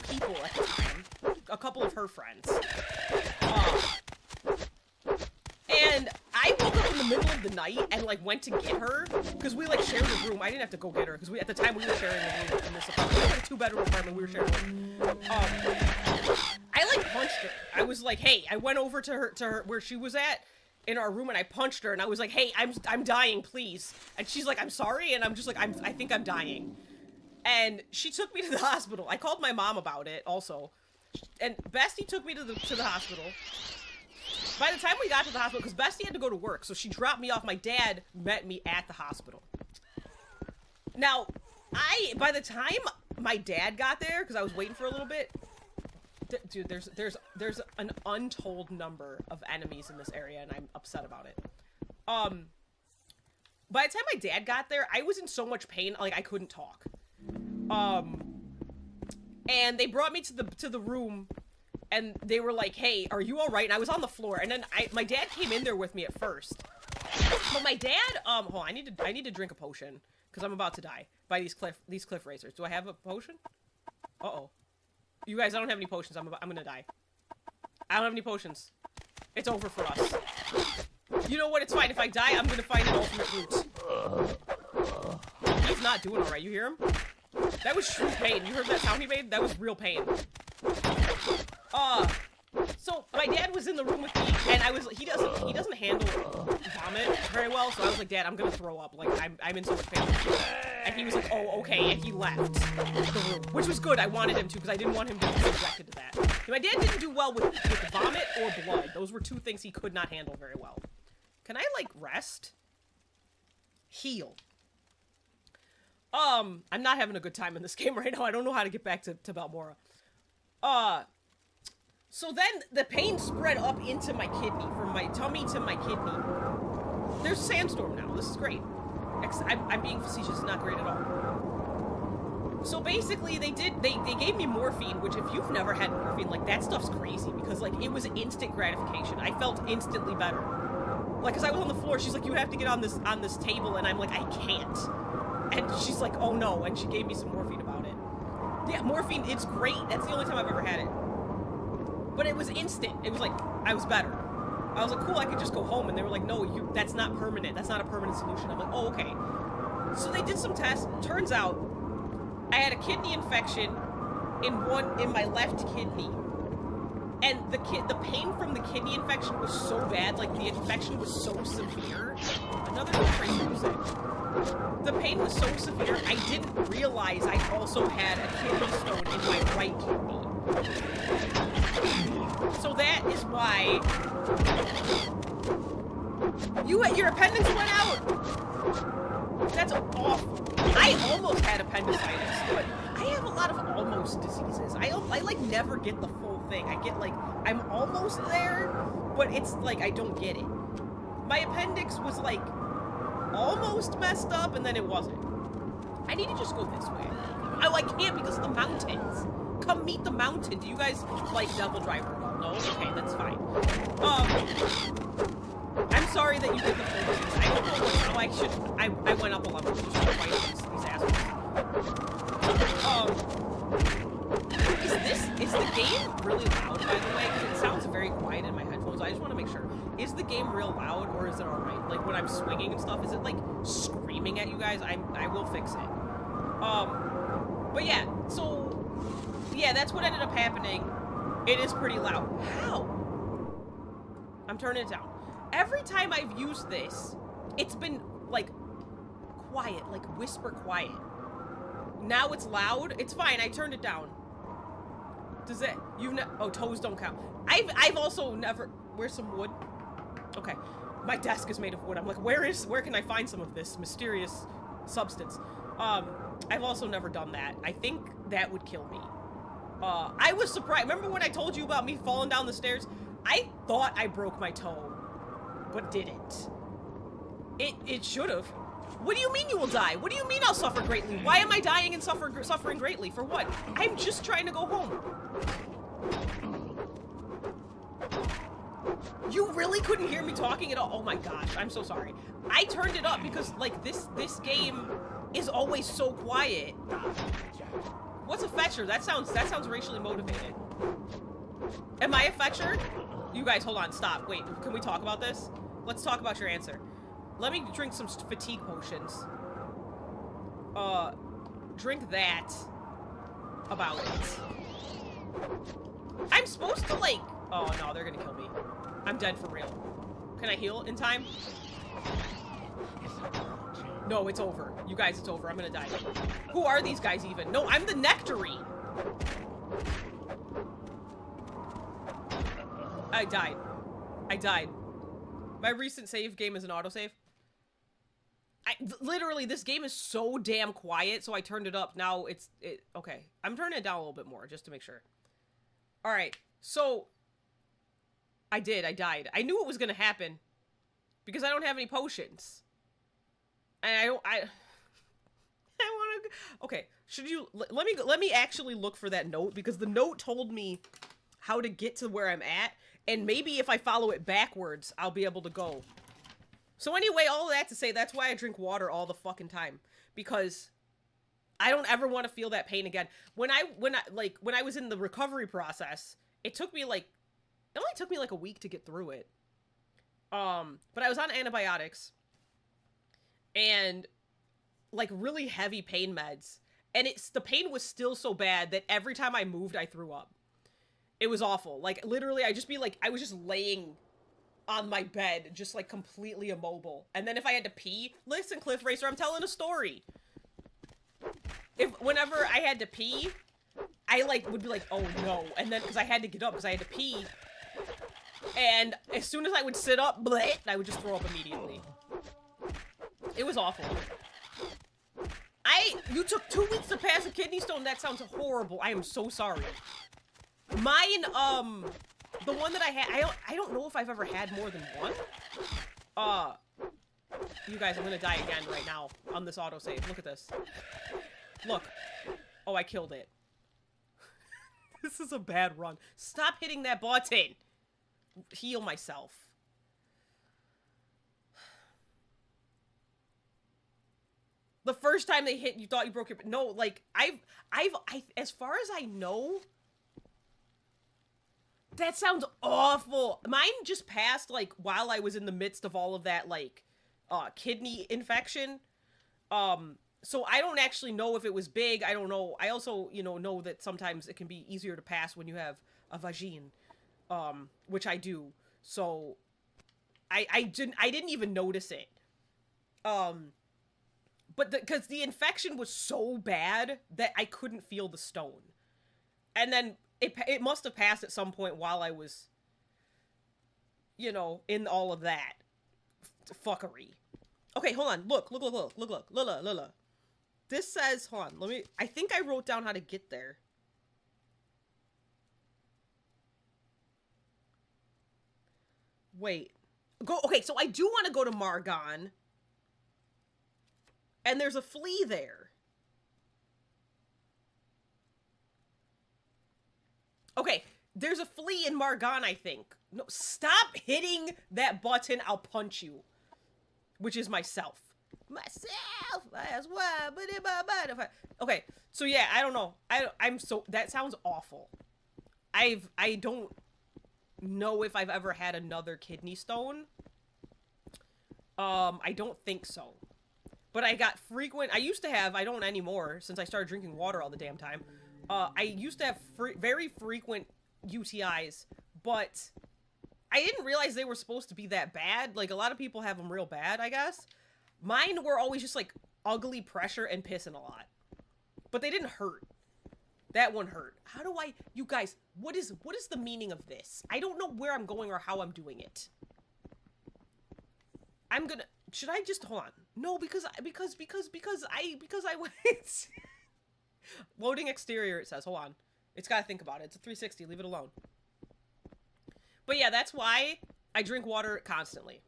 people at the time. A couple of her friends. And I woke up in the middle of the night and, like, went to get her, because we, like, shared a room. I didn't have to go get her, because at the time we were sharing a room in this apartment. We had a 2-bedroom apartment, we were sharing a room. I, like, punched her. I was like, hey, I went over to her where she was at in our room, and I punched her, and I was like, hey, I'm dying, please. And she's like, I'm sorry, and I'm just like, I think I'm dying. And she took me to the hospital. I called my mom about it, also. And Bestie took me to the hospital. By the time we got to the hospital, because Bestie had to go to work, so she dropped me off. My dad met me at the hospital. Now, by the time my dad got there, because I was waiting for a little bit, dude, there's an untold number of enemies in this area, and I'm upset about it. By the time my dad got there, I was in so much pain, like, I couldn't talk. And they brought me to the room, and they were like, hey, are you all right? And I was on the floor, and then my dad came in there with me at first. But my dad, hold on, I need to drink a potion, because I'm about to die by these cliff racers. Do I have a potion? Uh-oh. You guys, I don't have any potions. I'm gonna die. I don't have any potions. It's over for us. You know what? It's fine. If I die, I'm gonna find an alternate route. He's not doing alright. You hear him? That was true pain. You heard that sound he made? That was real pain. So my dad was in the room with me, and he doesn't handle vomit very well, so I was like, Dad, I'm gonna throw up. Like, I'm in so much pain. And he was like, oh, okay, and he left the room, which was good. I wanted him to, because I didn't want him to be subjected to that. And my dad didn't do well with vomit or blood. Those were two things he could not handle very well. Can I, like, rest? Heal. I'm not having a good time in this game right now. I don't know how to get back to Balmora. So then the pain spread up into my kidney, from my tummy to my kidney. There's a sandstorm now. This is great. I'm being facetious. It's not great at all. So basically, they gave me morphine, which if you've never had morphine, like, that stuff's crazy, because, like, it was instant gratification. I felt instantly better. Like, because I was on the floor, she's like, you have to get on this table, and I'm like, I can't. And she's like, oh no, and she gave me some morphine about it. Yeah, morphine, it's great. That's the only time I've ever had it. But it was instant. It was like, I was better. I was like, cool, I could just go home. And they were like, no, that's not permanent. That's not a permanent solution. I'm like, oh, okay. So they did some tests. Turns out, I had a kidney infection in my left kidney. And the pain from the kidney infection was so bad, like, the infection was so severe. Another tracer music. The pain was so severe, I didn't realize I also had a kidney stone in my right kidney. So that is why your appendix went out. That's awful. I almost had appendicitis, but I have a lot of almost diseases. I like never get the full thing. I get like I'm almost there, but it's like I don't get it. My appendix was like almost messed up, and then it wasn't. I need to just go this way. Oh, I can't because of the mountains. Come meet the mountain. Do you guys like Devil Driver at all? No? Okay, that's fine. I'm sorry that you did the full disease. I don't know how I should. I went up a level just to fight these assholes. Is the game really loud, by the way? Because it sounds very quiet in my headphones. I just want to make sure. Is the game real loud, or is it alright? Like, when I'm swinging and stuff, is it, like, screaming at you guys? I will fix it. But yeah, so, yeah, that's what ended up happening. It is pretty loud. How? I'm turning it down. Every time I've used this, it's been, like, quiet, like, whisper quiet. Now it's loud. It's fine, I turned it down. Does it? Oh, toes don't count. I've also never. Where's some wood? Okay, my desk is made of wood. I'm like, where can I find some of this mysterious substance? I've also never done that. I think that would kill me. I was surprised. Remember when I told you about me falling down the stairs? I thought I broke my toe, but didn't. It should have. What do you mean you will die? What do you mean I'll suffer greatly? Why am I dying and suffering greatly? For what? I'm just trying to go home. You really couldn't hear me talking at all? Oh my gosh, I'm so sorry. I turned it up because, like, this game is always so quiet. What's a fetcher? That sounds racially motivated. Am I a fetcher? You guys, hold on, stop. Wait, can we talk about this? Let's talk about your answer. Let me drink some fatigue potions. Drink that. About it. I'm supposed to, like... Oh, no, they're gonna kill me. I'm dead for real. Can I heal in time? No, it's over. You guys, it's over. I'm gonna die. Who are these guys even? No, I'm the Nectarine. I died. I died. My recent save game is an autosave. Literally, this game is so damn quiet, so I turned it up. Now okay. I'm turning it down a little bit more, just to make sure. Alright, so... I died. I knew it was gonna happen. Because I don't have any potions. And I wanna... Okay, should you... Let me actually look for that note, because the note told me how to get to where I'm at, and maybe if I follow it backwards, I'll be able to go. So anyway, all of that to say, that's why I drink water all the fucking time. Because I don't ever want to feel that pain again. When I was in the recovery process, it only took me like a week to get through it. But I was on antibiotics and like really heavy pain meds, and the pain was still so bad that every time I moved, I threw up. It was awful. Like literally, I was just laying on my bed, just like completely immobile. And then if I had to pee, listen, Cliff Racer, I'm telling a story. Whenever I had to pee, I like would be like, oh no, and then because I had to get up because I had to pee, and as soon as I would sit up, bleh, I would just throw up immediately. It was awful. I You took 2 weeks to pass a kidney stone? That sounds horrible. I am so sorry. Mine, the one that I had, I don't know if I've ever had more than one. You guys, I'm gonna die again right now on this autosave. Look at this. Look. Oh, I killed it. This is a bad run. Stop hitting that button. Heal myself. The first time they hit, you thought you broke your... No, like, as far as I know... That sounds awful. Mine just passed, like, while I was in the midst of all of that, like, kidney infection. So I don't actually know if it was big. I don't know. I also, know that sometimes it can be easier to pass when you have a vagine, which I do. So I didn't even notice it. But because the infection was so bad that I couldn't feel the stone. And then it must have passed at some point while I was, in all of that fuckery. Okay, hold on. Look. This says, hold on, I think I wrote down how to get there. Wait. Okay, so I do want to go to Margon. And there's a flea there. Okay, there's a flea in Margon, I think. No, stop hitting that button, I'll punch you. Which is myself. Myself! That's why, but in my mind. Okay, so yeah, I don't know. That sounds awful. I don't know if I've ever had another kidney stone. I don't think so. But I got I used to have, I don't anymore, since I started drinking water all the damn time. I used to have very frequent UTIs, but I didn't realize they were supposed to be that bad. Like, a lot of people have them real bad, I guess. Mine were always just, like, ugly pressure and pissing a lot. But they didn't hurt. That one hurt. How do you guys, what is the meaning of this? I don't know where I'm going or how I'm doing it. Should I just, hold on. No, because I went. Loading exterior, it says. Hold on. It's gotta think about it. It's a 360. Leave it alone. But yeah, that's why I drink water constantly.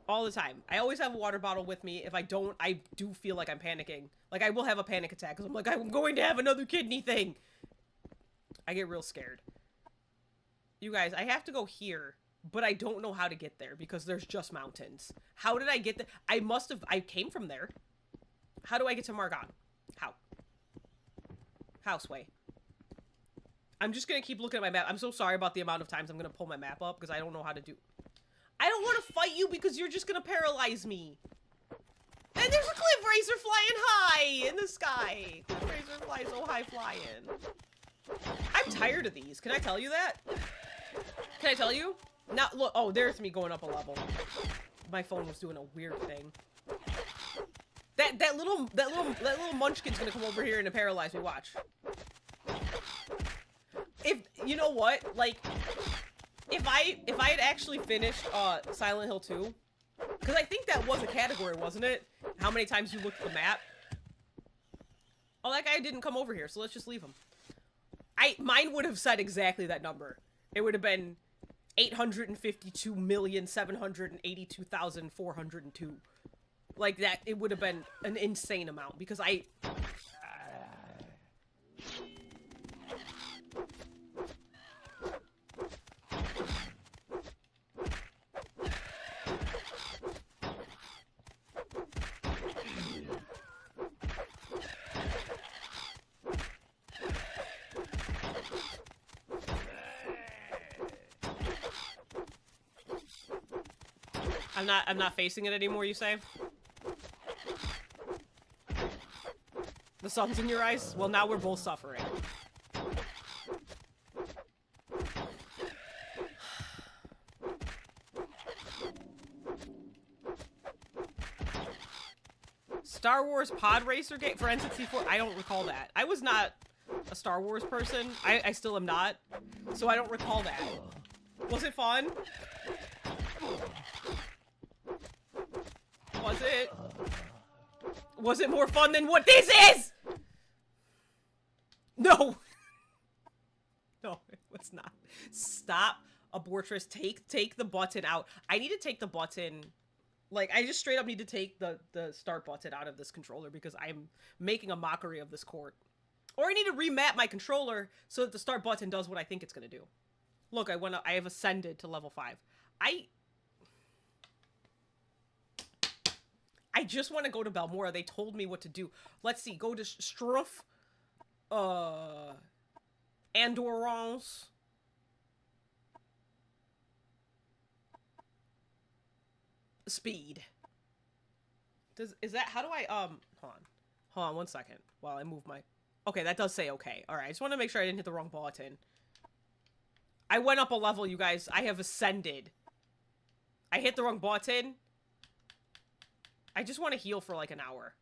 All the time. I always have a water bottle with me. If I don't, I do feel like I'm panicking. Like, I will have a panic attack because I'm like, I'm going to have another kidney thing. I get real scared. You guys, I have to go here. But I don't know how to get there because there's just mountains. How did I get there? I came from there. How do I get to Margon? How? Houseway. I'm just going to keep looking at my map. I'm so sorry about the amount of times I'm going to pull my map up because I don't know how to do... I don't want to fight you because you're just going to paralyze me. And there's a cliff racer flying high in the sky. Cliff racer flies so high flying. I'm tired of these. Can I tell you that? Can I tell you? Now, look, oh, there's me going up a level. My phone was doing a weird thing. That little munchkin's gonna come over here and paralyze me, watch. You know what, like, if I had actually finished, Silent Hill 2, because I think that was a category, wasn't it? How many times you looked at the map? Oh, that guy didn't come over here, so let's just leave him. Mine would have said exactly that number. It would have been 852,782,402. Like that, it would have been an insane amount because I'm not facing it anymore, you say? The sun's in your eyes? Well, now we're both suffering. Star Wars Pod Racer game for N64? I don't recall that. I was not a Star Wars person. I still am not. So I don't recall that. Was it fun? Was it? Was it more fun than what this is? No. No, it was not. Stop, Abortress. Take the button out. I need to take the button. Like, I just straight up need to take the start button out of this controller because I'm making a mockery of this court. Or I need to remap my controller so that the start button does what I think it's gonna do. Look, I have ascended to level 5. I just want to go to Balmora. They told me what to do. Let's see. Go to Struff. Andorrance. Speed. Is that, how do I, hold on 1 second while I move my, okay, that does say okay. Alright, I just want to make sure I didn't hit the wrong button. I went up a level, you guys. I have ascended. I hit the wrong button. I just want to heal for like an hour.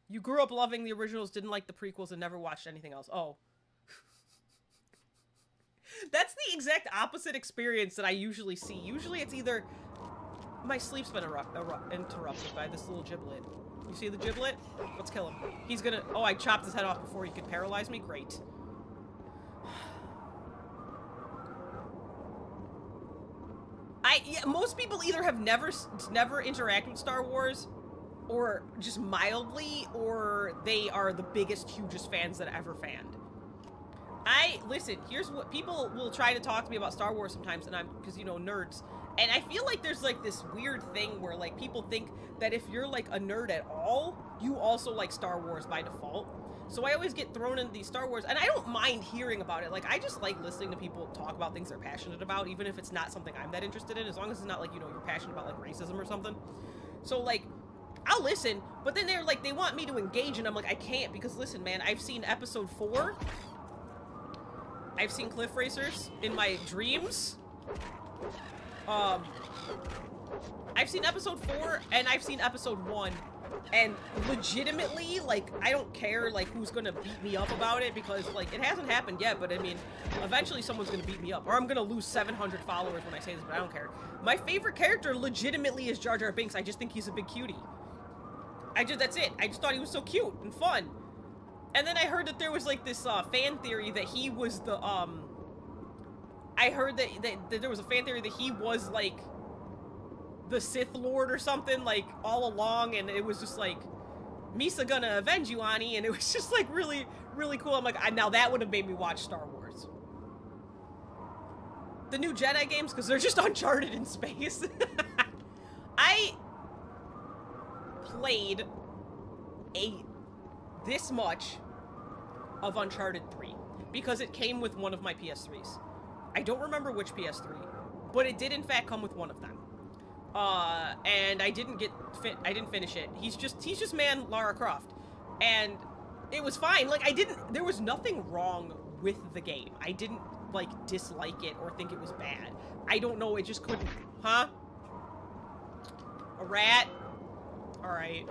You grew up loving the originals, didn't like the prequels, and never watched anything else. Oh. That's the exact opposite experience that I usually see. Usually it's either... My sleep's been interrupted by this little giblet. You see the giblet? Let's kill him. He's gonna... Oh, I chopped his head off before he could paralyze me? Great. Yeah, most people either have never interacted with Star Wars, or just mildly, or they are the biggest, hugest fans that I ever fanned. Listen, here's what people will try to talk to me about Star Wars sometimes, and because, you know, nerds. And I feel like there's, like, this weird thing where, like, people think that if you're, like, a nerd at all, you also like Star Wars by default. So I always get thrown into these Star Wars, and I don't mind hearing about it. Like, I just like listening to people talk about things they're passionate about, even if it's not something I'm that interested in, as long as it's not, like, you know, you're passionate about, like, racism or something. So, like, I'll listen, but then they're like, they want me to engage, and I'm like, I can't, because listen, man, I've seen episode 4. I've seen Cliff Racers in my dreams. I've seen episode 4, and I've seen episode 1, and legitimately, like, I don't care, like, who's gonna beat me up about it, because, like, it hasn't happened yet, but I mean, eventually someone's gonna beat me up, or I'm gonna lose 700 followers when I say this, but I don't care. My favorite character legitimately is Jar Jar Binks. I just think he's a big cutie. That's it. I just thought he was so cute and fun. And then I heard that there was, like, this, fan theory that he was the, I heard that there was a fan theory that he was, like, the Sith Lord or something, like, all along, and it was just, like, Misa gonna avenge you, Ani, and it was just, like, really, really cool. I'm like, now that would have made me watch Star Wars. The new Jedi games, because they're just Uncharted in space. I played this much of Uncharted 3 because it came with one of my PS3s. I don't remember which PS3, but it did in fact come with one of them. And I didn't finish it. He's just man Lara Croft. And it was fine. Like, there was nothing wrong with the game. I didn't, like, dislike it or think it was bad. I don't know, it just couldn't, huh? A rat? Alright.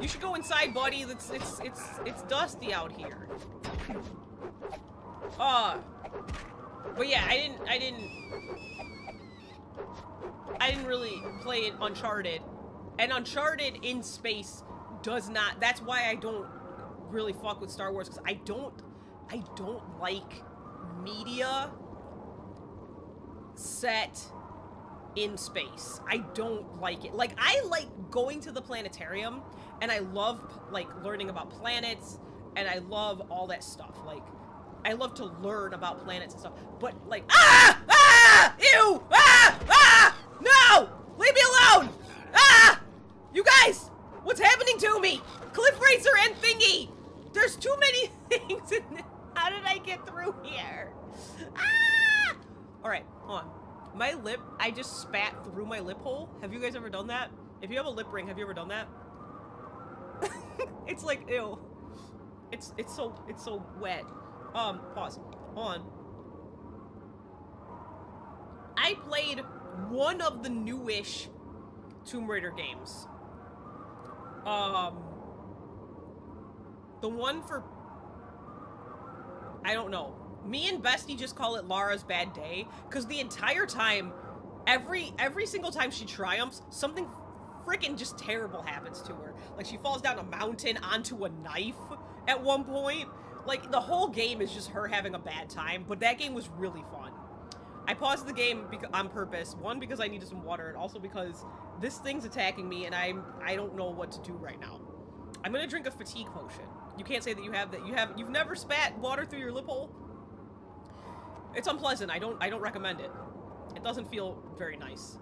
You should go inside, buddy. It's dusty out here. But yeah, I didn't really play Uncharted. And Uncharted in space does not, that's why I don't really fuck with Star Wars, because I don't like media set in space. I don't like it. Like, I like going to the planetarium, and I love, like, learning about planets, and I love all that stuff. Like, I love to learn about planets and stuff, but, like, ew, no, leave me alone, you guys, what's happening to me? Cliff Racer and Thingy, there's too many things in this. How did I get through here? All right, hold on. My lip, I just spat through my lip hole. Have you guys ever done that? If you have a lip ring, have you ever done that? It's like, ew. It's so wet. Pause. Hold on. I played one of the newish Tomb Raider games. The one for, I don't know. Me and Bestie just call it Lara's Bad Day, because the entire time, every single time she triumphs, something freaking just terrible happens to her. Like, she falls down a mountain onto a knife at one point. Like, the whole game is just her having a bad time, but that game was really fun. I paused the game on purpose. One, because I needed some water, and also because this thing's attacking me, and I don't know what to do right now. I'm gonna drink a fatigue potion. You can't say that you have that. You've never spat water through your lip hole? It's unpleasant. I don't recommend it. It doesn't feel very nice.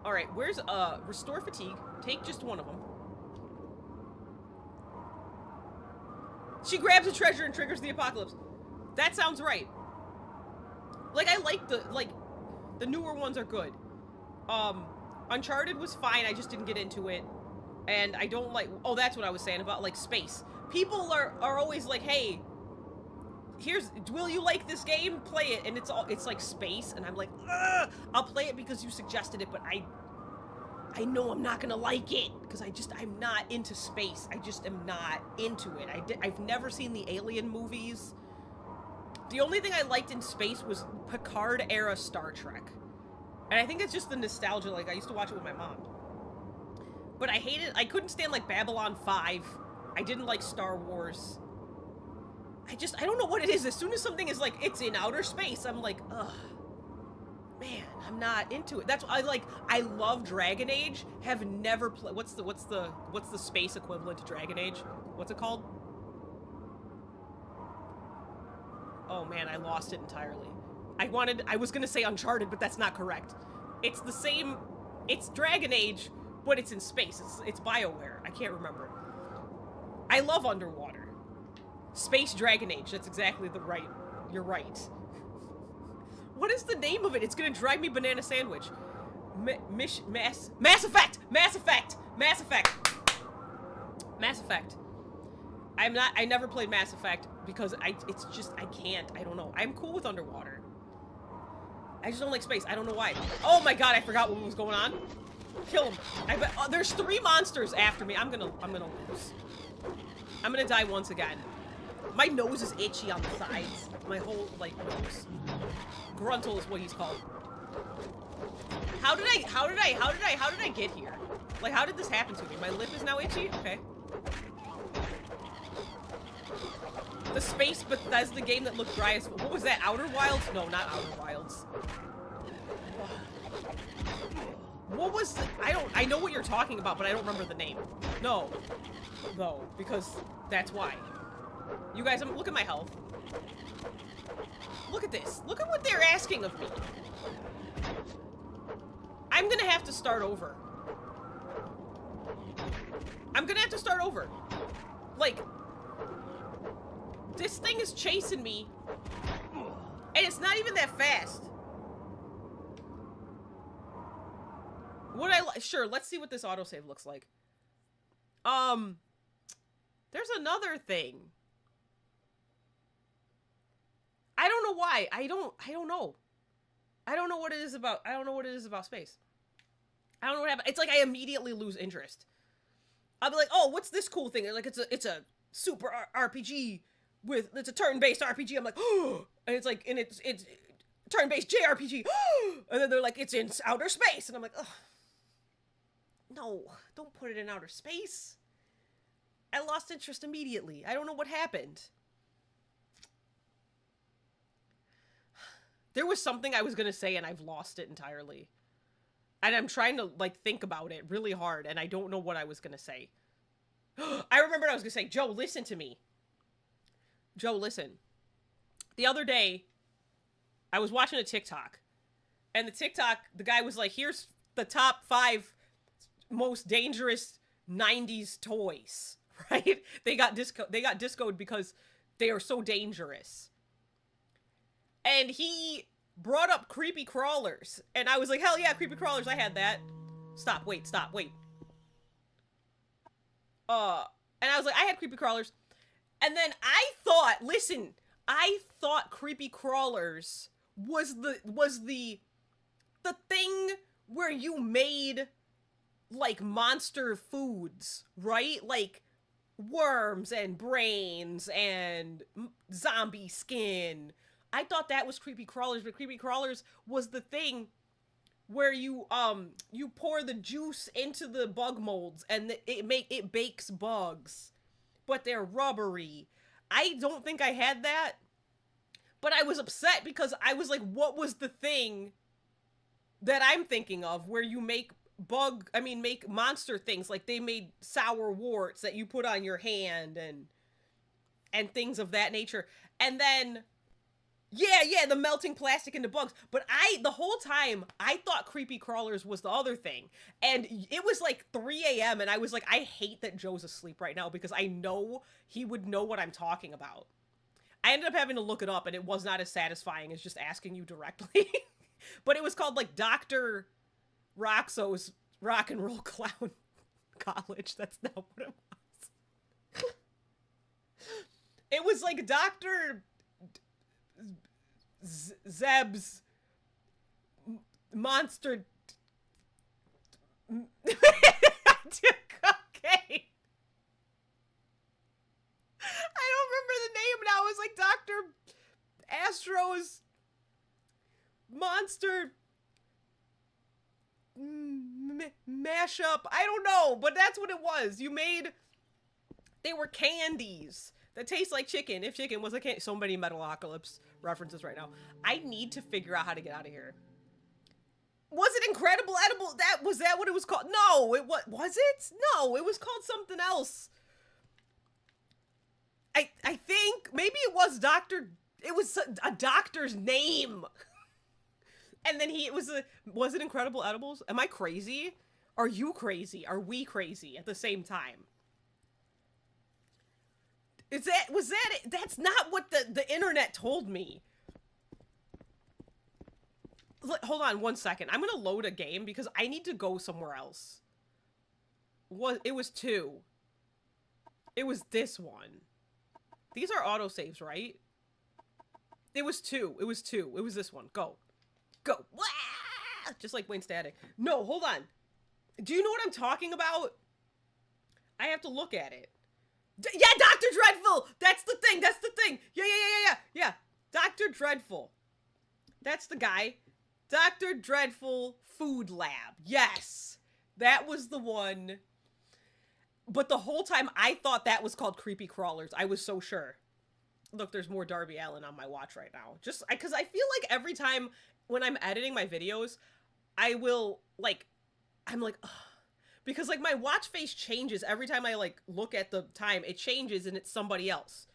All right, where's restore fatigue? Take just one of them. She grabs a treasure and triggers the apocalypse. That sounds right. Like, I like the newer ones are good. Uncharted was fine, I just didn't get into it. And I don't like, oh, that's what I was saying about, like, space. People are always like, hey, will you like this game? Play it. And it's like space, and I'm like, ugh, I'll play it because you suggested it, but I know I'm not gonna like it, because I'm not into space. I just am not into it. I've never seen the Alien movies. The only thing I liked in space was Picard-era Star Trek. And I think it's just the nostalgia, like, I used to watch it with my mom. But I couldn't stand, like, Babylon 5. I didn't like Star Wars. I don't know what it is. As soon as something is, like, it's in outer space, I'm like, ugh. Man, I'm not into it. That's why I love Dragon Age. Have never played. What's the space equivalent to Dragon Age? What's it called? Oh man, I lost it entirely. I was gonna say Uncharted, but that's not correct. It's the same, it's Dragon Age, but it's in space. It's BioWare. I can't remember. I love underwater. Space Dragon Age, that's exactly you're right. What is the name of it? It's gonna drive me banana sandwich. Mass Effect! Mass Effect! Mass Effect! Mass Effect. I never played Mass Effect because I can't. I don't know. I'm cool with underwater. I just don't like space. I don't know why. Oh my god, I forgot what was going on. Kill him. There's 3 monsters after me. I'm gonna lose. I'm gonna die once again. My nose is itchy on the sides. My whole, like, nose. Gruntle is what he's called. How did I get here? Like, how did this happen to me? My lip is now itchy? Okay. The space Bethesda game that looked dry as... What was that? Outer Wilds? No, not Outer Wilds. What was... I know what you're talking about, but I don't remember the name. No. No, because that's why. You guys, look at my health. Look at this. Look at what they're asking of me. I'm gonna have to start over. I'm gonna have to start over. Like... This thing is chasing me, and it's not even that fast. Sure, let's see what this autosave looks like. There's another thing. I don't know why. I don't know. I don't know what it is about. I don't know what it is about space. I don't know what happened. It's like I immediately lose interest. I'll be like, oh, what's this cool thing? Like, it's a super RPG. It's a turn-based RPG. I'm like, oh, and it's like, and it's turn-based JRPG. And then they're like, it's in outer space, and I'm like, oh, no, don't put it in outer space. I lost interest immediately. I don't know what happened. There was something I was gonna say, and I've lost it entirely. And I'm trying to, like, think about it really hard, and I don't know what I was gonna say. I remember what I was gonna say. Joe, listen to me. Joe, listen. The other day, I was watching a TikTok, and the guy was like, here's the top 5 most dangerous 90s toys, right? They got discoed because they are so dangerous. And he brought up creepy crawlers, and I was like, hell yeah, creepy crawlers, I had that. Stop, wait. And I was like, I had creepy crawlers. And then I thought creepy crawlers was the thing where you made, like, monster foods, right? Like worms and brains and zombie skin. I thought that was creepy crawlers, but creepy crawlers was the thing where you pour the juice into the bug molds and it bakes bugs, but they're rubbery. I don't think I had that, but I was upset because I was like, what was the thing that I'm thinking of where you make make monster things? Like they made sour warts that you put on your hand and things of that nature. And then yeah, the melting plastic into bugs. But the whole time, I thought creepy crawlers was the other thing. And it was like 3 a.m. and I was like, I hate that Joe's asleep right now because I know he would know what I'm talking about. I ended up having to look it up and it was not as satisfying as just asking you directly. But it was called like Dr. Roxo's Rock and Roll Clown College. That's not what it was. It was like Dr. Zeb's monster cocaine. I don't remember the name now. It was like Dr. Astro's monster mashup. I don't know, but that's what it was. They were candies that taste like chicken. If chicken was a candy. So many Metalocalypse references right now. I need to figure out how to get out of here. Was it Incredible Edible? Was that what it was called? No, was it? No, it was called something else. I think maybe it was it was a doctor's name. And then was it Incredible Edibles? Am I crazy? Are you crazy? Are we crazy at the same time? Was that it? That's not what the internet told me. Hold on 1 second. I'm gonna load a game because I need to go somewhere else. It was 2. It was this one. These are autosaves, right? It was 2. It was 2. It was this one. Go. Go. Wah! Just like Wayne Static. No, hold on. Do you know what I'm talking about? I have to look at it. Yeah, Dr. Dreadful! That's the thing! That's the thing! Yeah. Dr. Dreadful. That's the guy. Dr. Dreadful Food Lab. Yes! That was the one. But the whole time, I thought that was called Creepy Crawlers. I was so sure. Look, there's more Darby Allin on my watch right now. Just because I feel like every time when I'm editing my videos, I will, like, I'm like, ugh. Because, like, my watch face changes every time I, like, look at the time. It changes and it's somebody else.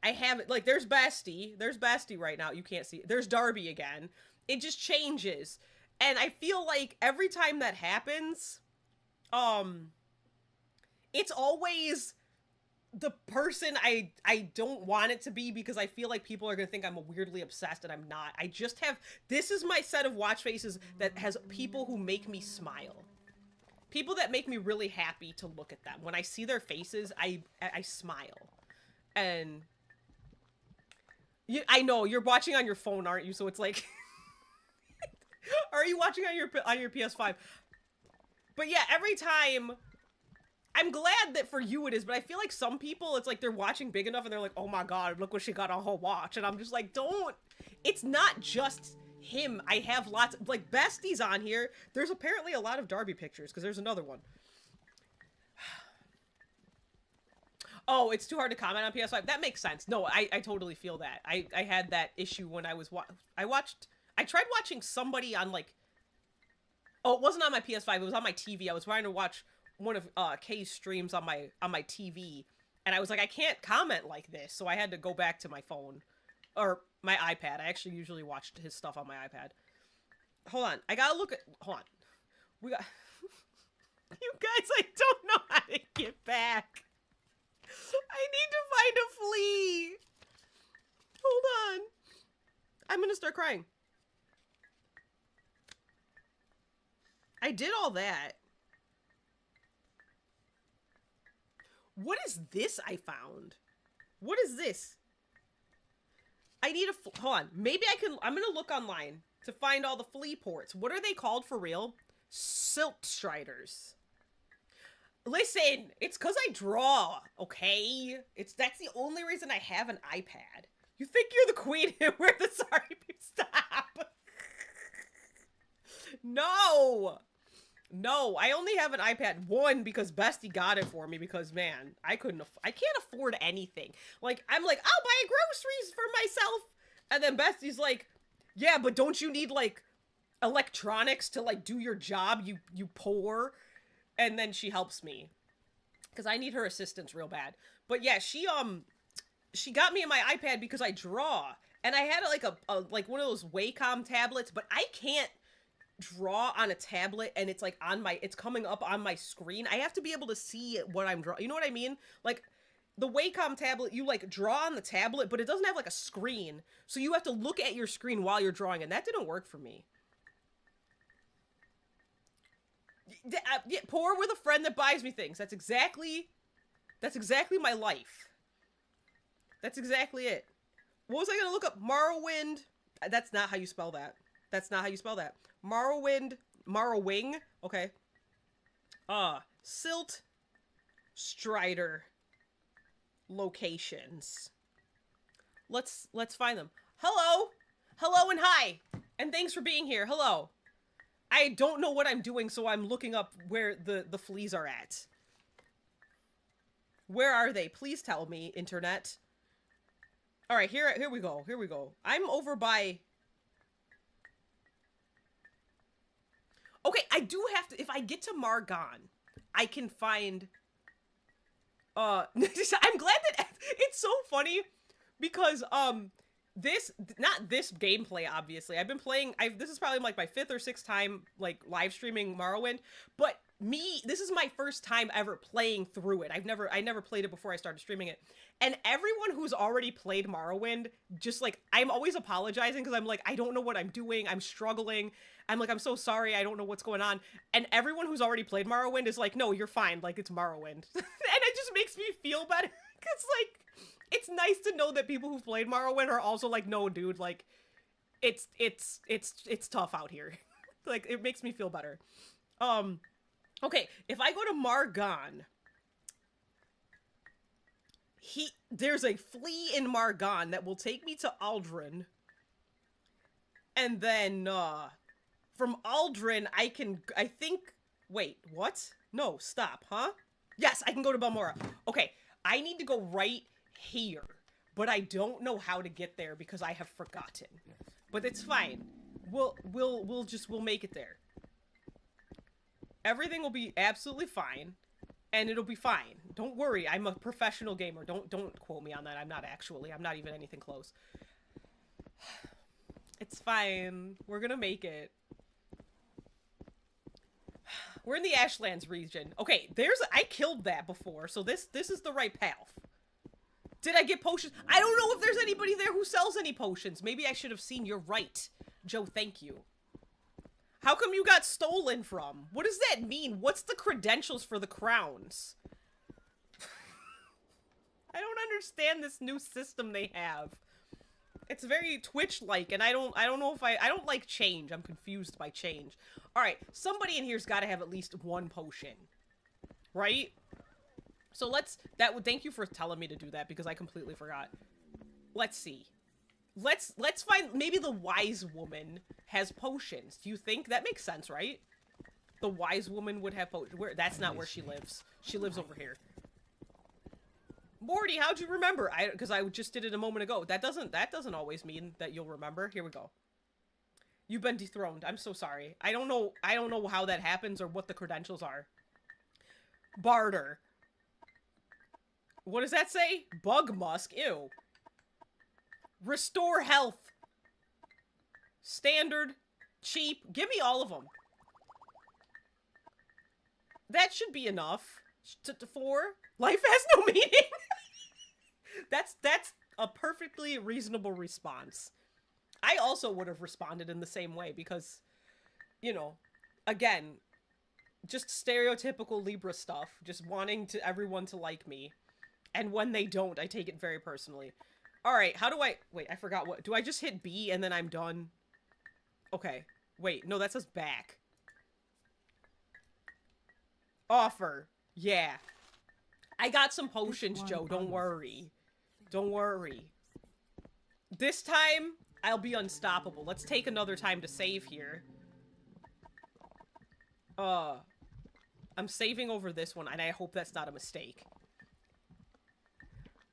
I have it, like, there's Basti. There's Basti right now. You can't see it. There's Darby again. It just changes. And I feel like every time that happens, it's always the person I don't want it to be because I feel like people are going to think I'm weirdly obsessed and I'm not. This is my set of watch faces that has people who make me smile. People that make me really happy to look at them. When I see their faces, I smile. And I know you're watching on your phone, aren't you? So it's like, are you watching on your PS5? But yeah, every time, I'm glad that for you it is, but I feel like some people, it's like they're watching big enough and they're like, oh my god, look what she got on her watch. And I'm just like, it's not just him. I have lots, like, Bestie's on here. There's apparently a lot of Darby pictures, because there's another one. Oh, it's too hard to comment on PS5. That makes sense. No, I totally feel that. I had that issue when I was, I tried watching somebody on, like, oh, it wasn't on my PS5, it was on my TV. I was trying to watch one of Kay's streams on my TV, and I was like, I can't comment like this, so I had to go back to my phone. Or my iPad. I actually usually watched his stuff on my iPad. Hold on. I gotta look at... Hold on. We got... You guys, I don't know how to get back. I need to find a flea. Hold on. I'm gonna start crying. I did all that. What is this I found? What is this? I need hold on. Maybe I'm gonna look online to find all the flea ports. What are they called for real? Silk Striders. Listen, it's because I draw, okay? That's the only reason I have an iPad. You think you're the queen and we're the sorry people. Stop. No! No, I only have an iPad 1 because Bestie got it for me because, man, I can't afford anything. Like, I'm like, I'll buy groceries for myself. And then Bestie's like, yeah, but don't you need, like, electronics to, like, do your job, you poor? And then she helps me. Because I need her assistance real bad. But yeah, she got me my iPad because I draw. And I had, like, like, one of those Wacom tablets, but I can't draw on a tablet and it's like it's coming up on my screen. I have to be able to see what I'm drawing. You know what I mean? Like the Wacom tablet, you like draw on the tablet, but it doesn't have like a screen. So you have to look at your screen while you're drawing, and that didn't work for me. Yeah, poor with a friend that buys me things. That's exactly my life. That's exactly it. What was I gonna look up? Morrowind. That's not how you spell that. That's not how you spell that. Morrowing. Okay. Silt Strider locations. Let's find them. Hello. Hello and hi. And thanks for being here. Hello. I don't know what I'm doing, so I'm looking up where the fleas are at. Where are they? Please tell me, internet. All right, here we go. Here we go. I'm over by... Okay, I do have to, if I get to Margon, I can find, I'm glad that, it's so funny, because, not this gameplay, obviously, I've been playing, this is probably, like, my 5th or 6th time, like, live streaming Morrowind, but this is my first time ever playing through it. I never played it before I started streaming it, and everyone who's already played Morrowind, just, like, I'm always apologizing, because I'm like, I don't know what I'm doing, I'm struggling, I'm like, I'm so sorry, I don't know what's going on. And everyone who's already played Morrowind is like, no, you're fine, like, it's Morrowind. And it just makes me feel better. Because, like, it's nice to know that people who've played Morrowind are also like, no, dude, like, it's tough out here. Like, it makes me feel better. Okay, if I go to Margon, there's a flea in Margon that will take me to Aldrin. And then, from Aldrin, I think, wait, what? No, stop, huh? Yes, I can go to Balmora. Okay, I need to go right here, but I don't know how to get there because I have forgotten. But it's fine. We'll make it there. Everything will be absolutely fine, and it'll be fine. Don't worry, I'm a professional gamer. Don't quote me on that. I'm not actually. I'm not even anything close. It's fine. We're gonna make it. We're in the Ashlands region. Okay, I killed that before, so this is the right path. Did I get potions? I don't know if there's anybody there who sells any potions. Maybe I should have seen. You're right. Joe, thank you. How come you got stolen from? What does that mean? What's the credentials for the crowns? I don't understand this new system they have. It's very Twitch-like, and I don't know if I don't like change. I'm confused by change. Alright, somebody in here's gotta have at least one potion. Right? So thank you for telling me to do that, because I completely forgot. Let's see. Let's find, maybe the wise woman has potions. Do you think? That makes sense, right? The wise woman would have potions. That's not where she lives. She lives over here. Morty, how'd you remember? Because I just did it a moment ago. That doesn't always mean that you'll remember. Here we go. You've been dethroned. I'm so sorry. I don't know how that happens or what the credentials are. Barter. What does that say? Bug musk. Ew. Restore health. Standard. Cheap. Give me all of them. That should be enough. 4. Life has no meaning. That's a perfectly reasonable response. I also would have responded in the same way because, you know, again, just stereotypical Libra stuff. Just wanting everyone to like me. And when they don't, I take it very personally. Alright, how do I... Wait, I forgot what... Do I just hit B and then I'm done? Okay. Wait, no, that says back. Offer. Yeah. I got some potions, Joe. Don't worry. Don't worry. This time, I'll be unstoppable. Let's take another time to save here. I'm saving over this one, and I hope that's not a mistake.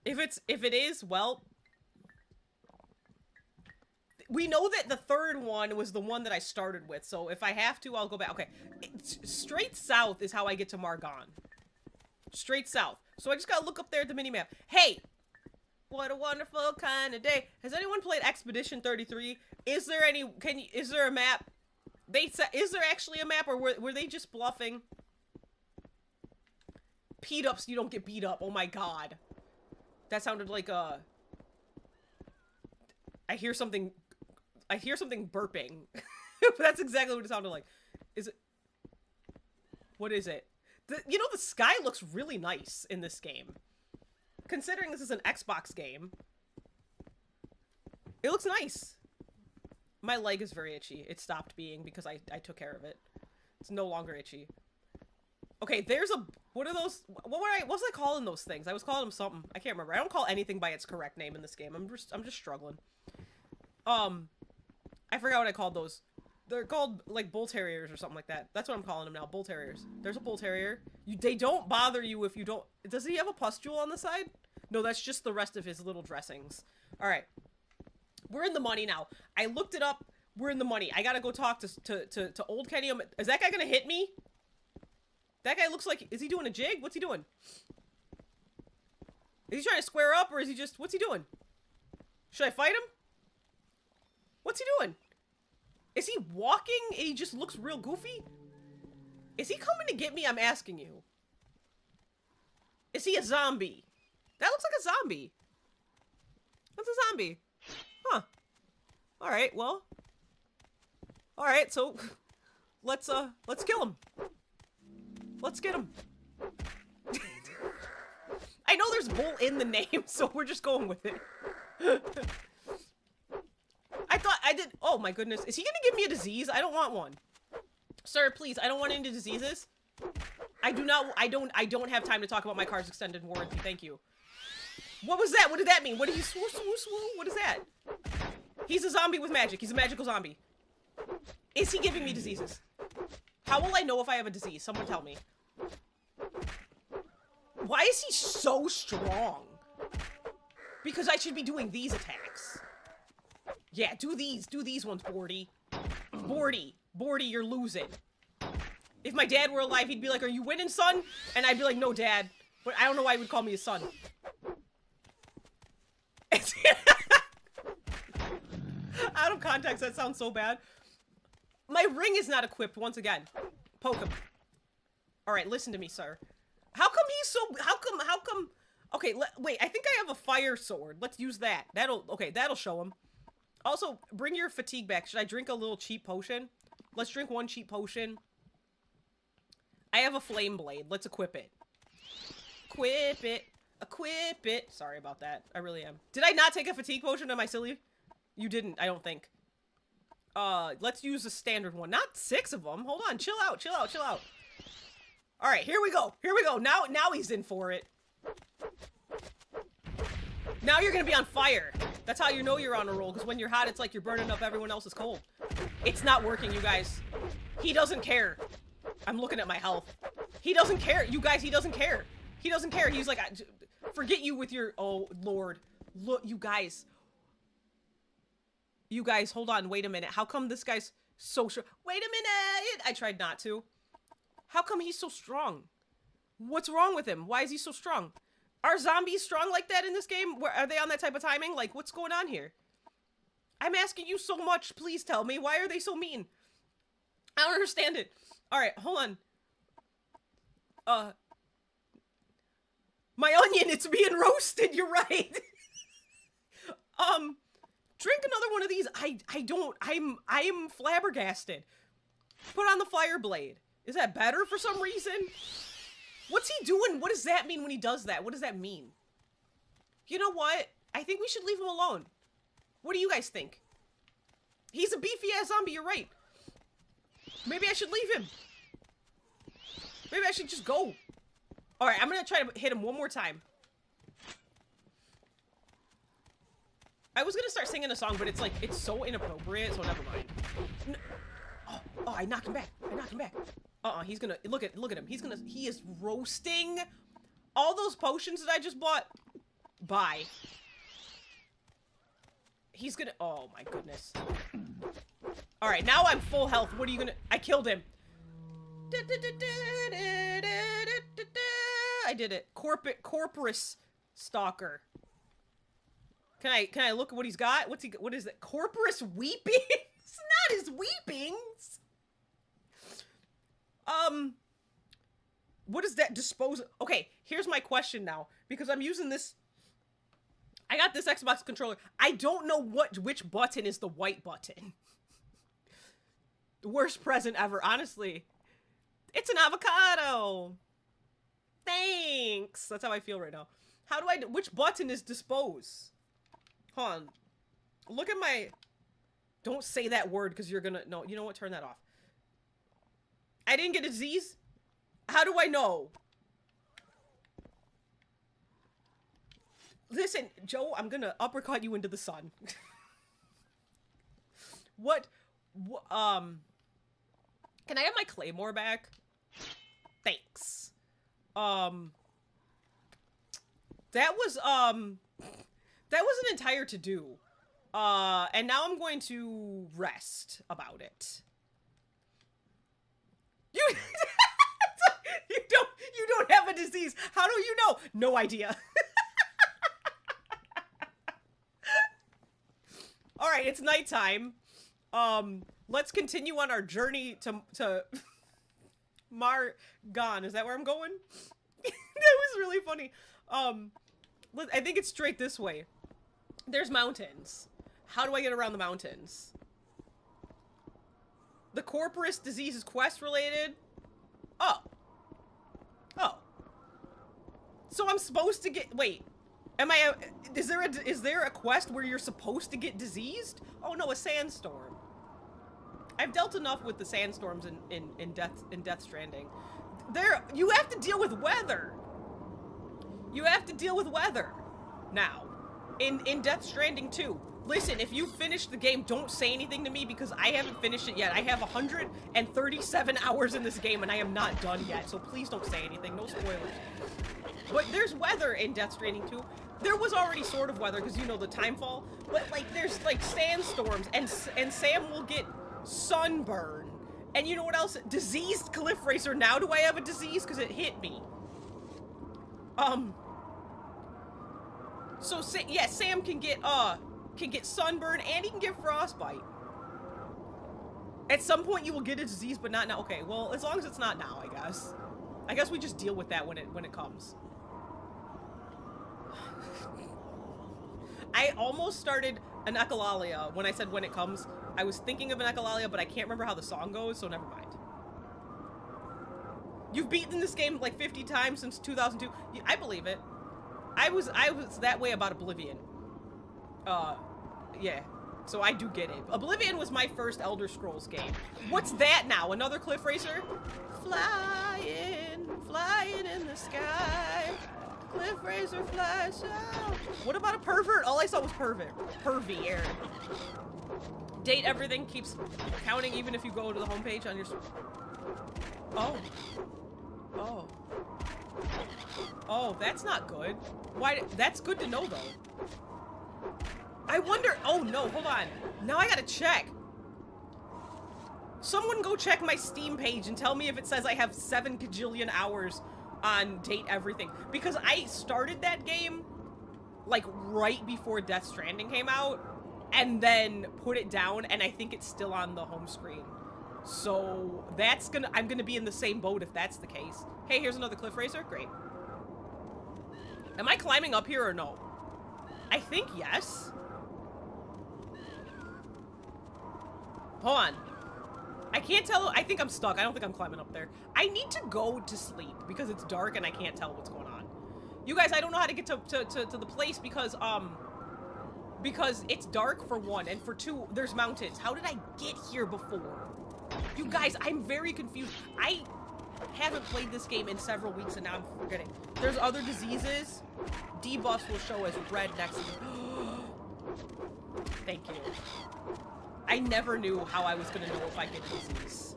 If it is, well, we know that the third one was the one that I started with, so if I have to, I'll go back. Okay, straight south is how I get to Margon. Straight south. So I just gotta look up there at the minimap. Hey! What a wonderful kind of day. Has anyone played Expedition 33? Is there any, is there a map? Is there actually a map, or were they just bluffing? Beat up so you don't get beat up. Oh my god. That sounded like I hear something burping. That's exactly what it sounded like. Is it? What is it? You know, the sky looks really nice in this game. Considering this is an Xbox game. It looks nice. My leg is very itchy. It stopped being because I took care of it. It's no longer itchy. Okay, there's a... What are those... What was I calling those things? I was calling them something. I can't remember. I don't call anything by its correct name in this game. I'm just struggling. I forgot what I called those. They're called, like, bull terriers or something like that. That's what I'm calling them now. Bull terriers. There's a bull terrier. They don't bother you if you don't... Does he have a pustule on the side? No, that's just the rest of his little dressings. Alright. We're in the money now. I looked it up. We're in the money. I gotta go talk to old Kenny. Is that guy gonna hit me? That guy looks like... Is he doing a jig? What's he doing? Is he trying to square up, or is he just... What's he doing? Should I fight him? What's he doing? Is he walking and he just looks real goofy? Is he coming to get me? I'm asking you. Is he a zombie? That looks like a zombie. That's a zombie. Huh. Alright, well. Alright, so... Let's kill him. Let's get him. I know there's bull in the name, so we're just going with it. I thought I did... Oh my goodness. Is he gonna give me a disease? I don't want one. Sir, please, I don't want any diseases. I don't have time to talk about my car's extended warranty. Thank you. What was that? What did that mean? What did he swoo? What is that? He's a zombie with magic. He's a magical zombie. Is he giving me diseases? How will I know if I have a disease? Someone tell me. Why is he so strong? Because I should be doing these attacks. Yeah, do these ones, Bordy. Bordy, you're losing. If my dad were alive, he'd be like, are you winning, son? And I'd be like, no, dad. But I don't know why he would call me his son. Out of context, that sounds so bad. My ring is not equipped once again. Poke him. Alright, listen to me, sir. How come he's so... How come... Okay, wait, I think I have a fire sword. Let's use that. That'll show him. Also, bring your fatigue back. Should I drink a little cheap potion? Let's drink one cheap potion. I have a flame blade. Let's equip it. Equip it. Equip it. Sorry about that. I really am. Did I not take a fatigue potion? Am I silly? You didn't, I don't think. Let's use the standard one. Not 6 of them. Hold on. Chill out. Alright, here we go. Now he's in for it. Now you're gonna be on fire. That's how you know you're on a roll, because when you're hot, it's like you're burning up everyone else's cold. It's not working, you guys. He doesn't care. I'm looking at my health. He doesn't care. You guys, he doesn't care. He doesn't care. He's like, forget you with your... Oh, Lord. Look, you guys. You guys, hold on. Wait a minute. How come this guy's so strong? Wait a minute. I tried not to. How come he's so strong? What's wrong with him? Why is he so strong? Are zombies strong like that in this game? Are they on that type of timing? Like, what's going on here? I'm asking you so much. Please tell me. Why are they so mean? I don't understand it. All right, hold on. My onion, it's being roasted. You're right. Drink another one of these. I'm flabbergasted. Put on the fire blade. Is that better for some reason? What's he doing? What does that mean when he does that? What does that mean? You know what? I think we should leave him alone. What do you guys think? He's a beefy-ass zombie, you're right. Maybe I should leave him. Maybe I should just go. Alright, I'm gonna try to hit him one more time. I was gonna start singing a song, but it's like, it's so inappropriate, so never mind. No. Oh, I knocked him back. He's gonna look at him. He is roasting all those potions that I just bought. Bye. He's gonna, oh my goodness. All right, now I'm full health. What are you gonna, I killed him. I did it. Corporus stalker. Can I look at what he's got? What is it? Corporus weepings? It's not his weepings. What is that dispose? Okay, here's my question now, because I'm using this. I got this Xbox controller. I don't know which button is the white button. The worst present ever, honestly. It's an avocado. Thanks. That's how I feel right now. How do I, which button is dispose? Hold on. Look at my, don't say that word because you're gonna, no, you know what? Turn that off. I didn't get a disease? How do I know? Listen, Joe, I'm gonna uppercut you into the sun. What? Can I have my claymore back? Thanks. That was an entire to-do. And now I'm going to rest about it. You don't have a disease. How do you know? No idea. All right, it's nighttime. Let's continue on our journey to Margon. Is that where I'm going? That was really funny. I think it's straight this way. There's mountains. How do I get around the mountains? The Corporus disease is quest related. Oh. So I'm supposed to get, wait. Is there a quest where you're supposed to get diseased? Oh no, a sandstorm. I've dealt enough with the sandstorms in Death Stranding. You have to deal with weather. You have to deal with weather now. In Death Stranding 2. Listen, if you finish the game, don't say anything to me because I haven't finished it yet. I have 137 hours in this game and I am not done yet. So please don't say anything. No spoilers. But there's weather in Death Stranding 2. There was already sort of weather because, you know, the timefall. But, like, there's, like, sandstorms and Sam will get sunburn. And you know what else? Diseased Cliff Racer. Now do I have a disease? Because it hit me. So, yeah, Sam can get sunburn and he can get frostbite. At some point you will get a disease, but not now. Okay, well, as long as it's not now, I guess. I guess we just deal with that when it comes. I almost started an echolalia when I said when it comes. I was thinking of an echolalia, but I can't remember how the song goes, so never mind. You've beaten this game like 50 times since 2002. I believe it. I was that way about Oblivion. Yeah. So I do get it. Oblivion was my first Elder Scrolls game. What's that now? Another Cliff Racer? Flying in the sky. Cliff Racer flies out. What about a pervert? All I saw was pervert. Pervy, Aaron. Date everything keeps counting even if you go to the homepage on your... Oh, that's not good. Why? That's good to know, though. I wonder... Oh, no, hold on. Now I gotta check. Someone go check my Steam page and tell me if it says I have 7 gajillion hours on Date Everything. Because I started that game, like, right before Death Stranding came out, and then put it down, and I think it's still on the home screen. So, I'm gonna be in the same boat if that's the case. Hey, here's another Cliff Racer. Great. Am I climbing up here or no? I think yes. Hold on. I can't tell. I think I'm stuck. I don't think I'm climbing up there. I need to go to sleep because it's dark and I can't tell what's going on. You guys, I don't know how to get to the place because it's dark for one, and for two, there's mountains. How did I get here before? You guys, I'm very confused. I haven't played this game in several weeks and now I'm forgetting. There's other diseases. Debuffs will show as red next to them. Thank you. I never knew how I was gonna know if I get a disease.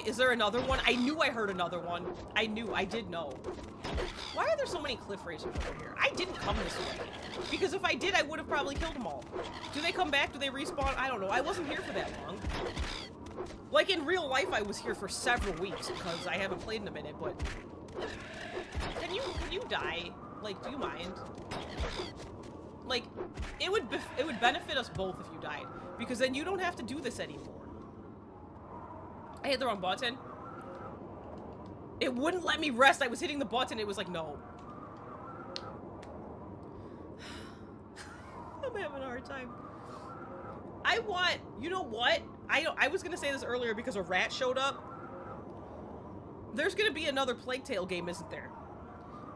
Is there another one? I knew I heard another one. I did know. Why are there so many cliff racers over here? I didn't come this way. Because if I did, I would have probably killed them all. Do they come back? Do they respawn? I don't know. I wasn't here for that long. Like, in real life, I was here for several weeks because I haven't played in a minute, but... Can you die? Like, do you mind? Like, it would benefit us both if you died. Because then you don't have to do this anymore. I hit the wrong button. It wouldn't let me rest. I was hitting the button. It was like, no. I'm having a hard time. I want, you know what? I was gonna say this earlier because a rat showed up. There's gonna be another Plague Tale game, isn't there?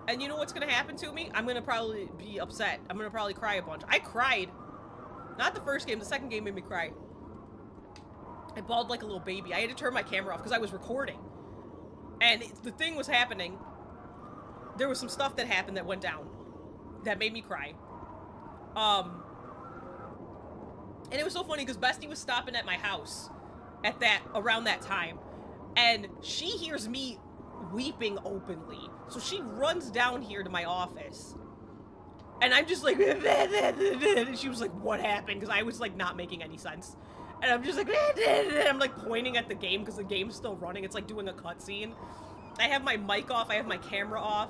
And you know what's gonna happen to me? I'm gonna probably be upset. I'm gonna probably cry a bunch. I cried. Not the first game. The second game made me cry. I bawled like a little baby. I had to turn my camera off because I was recording. And the thing was happening. There was some stuff that happened that went down. That made me cry. And it was so funny because Bestie was stopping at my house around that time. And she hears me weeping openly. So she runs down here to my office. And I'm just like, and she was like, what happened? Because I was like not making any sense. And I'm just like, I'm like pointing at the game because the game's still running. It's like doing a cutscene. I have my mic off. I have my camera off.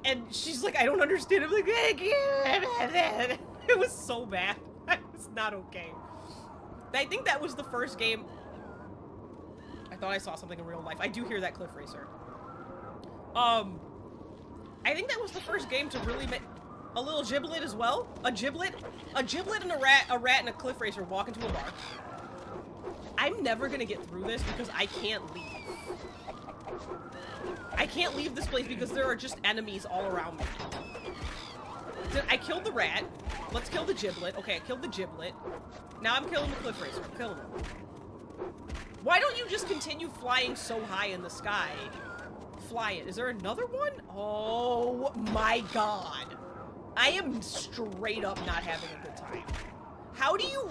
And she's like, I don't understand. I'm like, it was so bad. It was not okay. I think that was the first game. I thought I saw something in real life. I do hear that cliff racer. I think that was the first game to really make a little giblet as well. A giblet and a rat and a cliff racer walk into a bar. I'm never gonna get through this because I can't leave. I can't leave this place because there are just enemies all around me. I killed the rat. Let's kill the giblet. Okay, I killed the giblet. Now I'm killing the cliff racer. I'm killing him. Why don't you just continue flying so high in the sky? Fly it. Is there another one? Oh my god. I am straight up not having a good time. How do you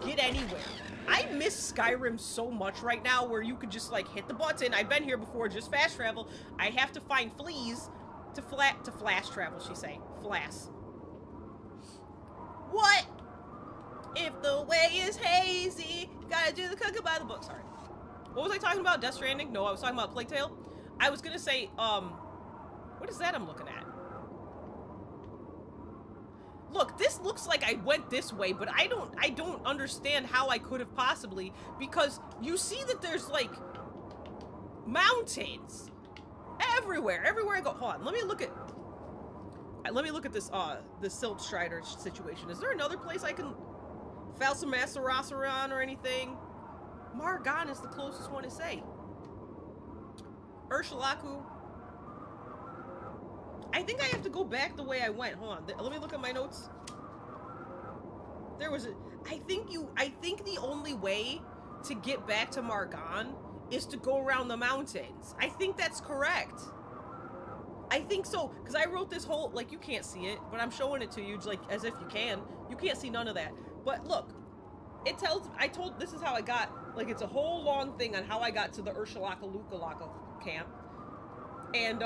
get anywhere? I miss Skyrim so much right now where you could just like hit the button. I've been here before, just fast travel. I have to find fleas to flash travel, she say. Flash. What? If the way is hazy, gotta do the cooking by the book. Sorry. What was I talking about? Death Stranding? No, I was talking about Plague Tale. I was gonna say, what is that I'm looking at? Look, this looks like I went this way, but I don't understand how I could have possibly, because you see that there's like mountains everywhere I go. Hold on, let me look at this the Silt Strider situation. Is there another place I can Falsamasarosaron or anything? Margon is the closest one to say. Urshalaku. I think I have to go back the way I went. Hold on. Let me look at my notes. There was I think the only way to get back to Margon is to go around the mountains. I think that's correct. I think so, because I wrote this whole, like, you can't see it, but I'm showing it to you, like, as if you can. You can't see none of that. But look, this is how I got, like, it's a whole long thing on how I got to the Urshalaka camp. And,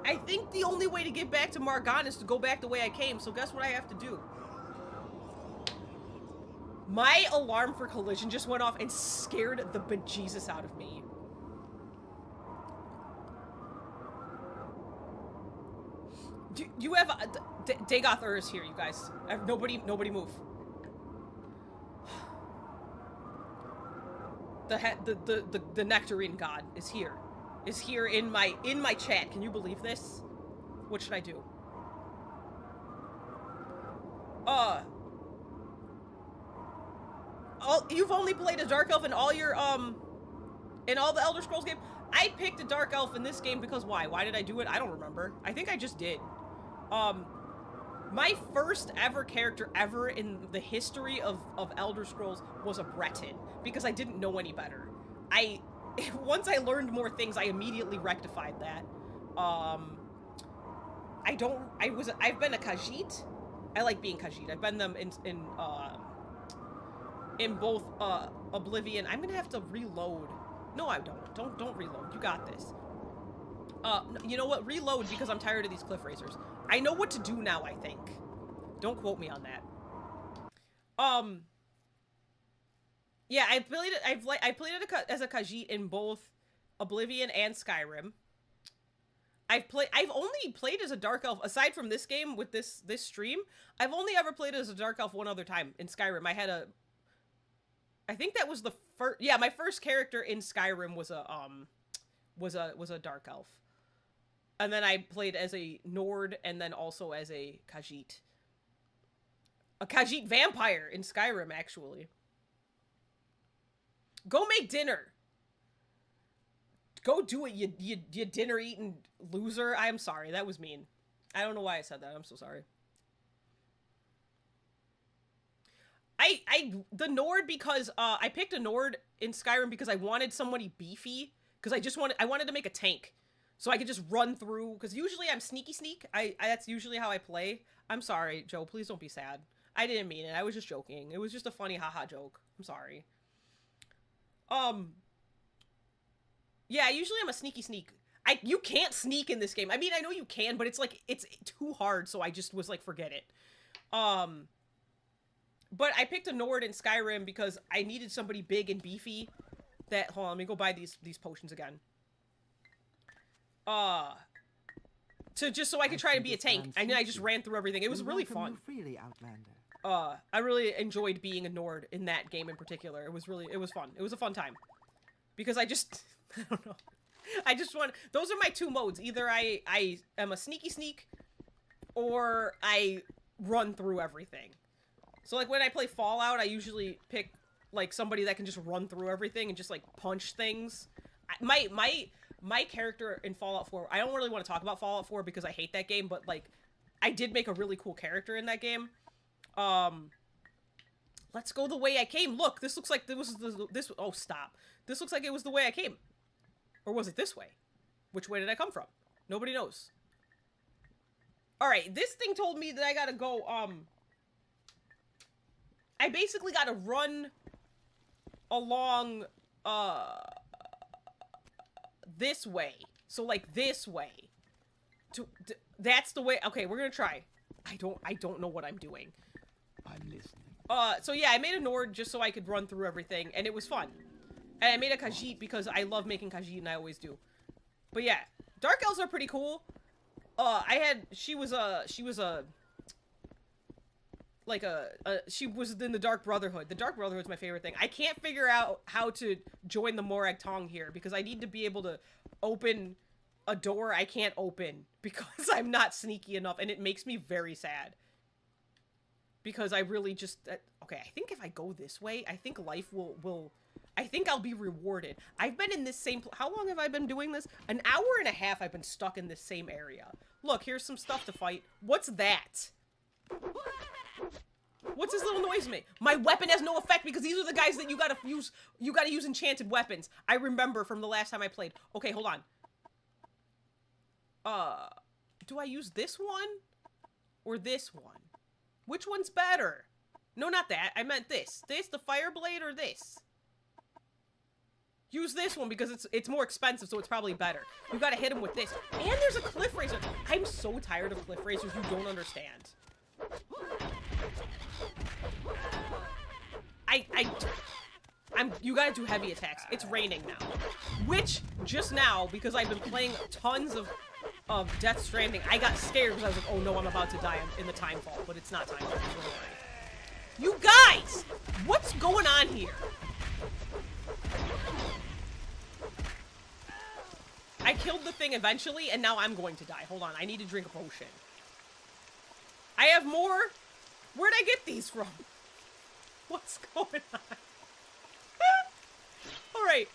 I think the only way to get back to Margon is to go back the way I came, so guess what I have to do? My alarm for collision just went off and scared the bejesus out of me. Do you have Dagoth Ur is here, you guys. Nobody move. The Nectarine God is here. Is here in my chat. Can you believe this? What should I do? You've only played a Dark Elf in all your in all the Elder Scrolls game? I picked a Dark Elf in this game because why? Why did I do it? I don't remember. I think I just did. My first ever character ever in the history of Elder Scrolls was a Breton because I didn't know any better. Once I learned more things, I immediately rectified that. I've been a Khajiit. I like being Khajiit. I've been them in in both Oblivion. I'm gonna have to reload. No, I don't. Don't reload. You got this. You know what? Reload because I'm tired of these cliff racers. I know what to do now, I think. Don't quote me on that. Yeah, I played it. I played it as a Khajiit in both Oblivion and Skyrim. I've only played as a Dark Elf aside from this game with this stream. I've only ever played as a Dark Elf one other time in Skyrim. I think that was the first. Yeah, my first character in Skyrim was a Dark Elf, and then I played as a Nord and then also as a Khajiit. A Khajiit vampire in Skyrim, actually. Go make dinner. Go do it, you dinner-eating loser. I'm sorry, that was mean. I don't know why I said that. I'm so sorry. The Nord because, I picked a Nord in Skyrim because I wanted somebody beefy. Because I wanted to make a tank. So I could just run through, because usually I'm sneak. That's usually how I play. I'm sorry, Joe, please don't be sad. I didn't mean it, I was just joking. It was just a funny haha joke. I'm sorry. Yeah, usually I'm a sneak. You can't sneak in this game. I mean, I know you can, but it's like, it's too hard, so I just was like, forget it. But I picked a Nord in Skyrim because I needed somebody big and beefy that, hold on, let me go buy these potions again. Just so I could try to be a tank. And then I just ran through everything. It was really fun. Freely, Outlander. I really enjoyed being a Nord in that game in particular. It was fun. It was a fun time. Because I don't know. Those are my two modes. Either I am a sneak, or I run through everything. So, like, when I play Fallout, I usually pick, like, somebody that can just run through everything and just, like, punch things. My character in Fallout 4, I don't really want to talk about Fallout 4 because I hate that game, but, like, I did make a really cool character in that game. Let's go the way I came. Look, this looks like oh, stop. This looks like it was the way I came. Or was it this way? Which way did I come from? Nobody knows. Alright, this thing told me that I gotta go, I basically gotta run along, this way. So, like, this way. That's the way. Okay, we're gonna try. I don't know what I'm doing. I'm listening. So yeah, I made a Nord just so I could run through everything, and it was fun. And I made a Khajiit because I love making Khajiit, and I always do. But yeah, Dark Elves are pretty cool. She was in the Dark Brotherhood. The Dark Brotherhood's my favorite thing. I can't figure out how to join the Morag Tong here because I need to be able to open a door I can't open because I'm not sneaky enough, and it makes me very sad. Because I really just... okay, I think if I go this way, I think life will... I think I'll be rewarded. I've been in this same... How long have I been doing this? An hour and a half I've been stuck in this same area. Look, here's some stuff to fight. What's that? What's this little noise make? My weapon has no effect because these are the guys that you gotta use enchanted weapons. I remember from the last time I played. Okay, hold on. Do I use this one? Or this one? Which one's better? No, not that. I meant this. This, the fire blade, or this? Use this one because it's more expensive, so it's probably better. You gotta hit him with this. And there's a cliff racer. I'm so tired of cliff racers. You don't understand. You gotta do heavy attacks. It's raining now. Which, just now, because I've been playing tons of Death Stranding, I got scared because I was like, oh no, I'm about to die in the Timefall, but it's not Timefall. You guys! What's going on here? I killed the thing eventually, and now I'm going to die. Hold on, I need to drink a potion. I have more? Where'd I get these from? What's going on? Alright.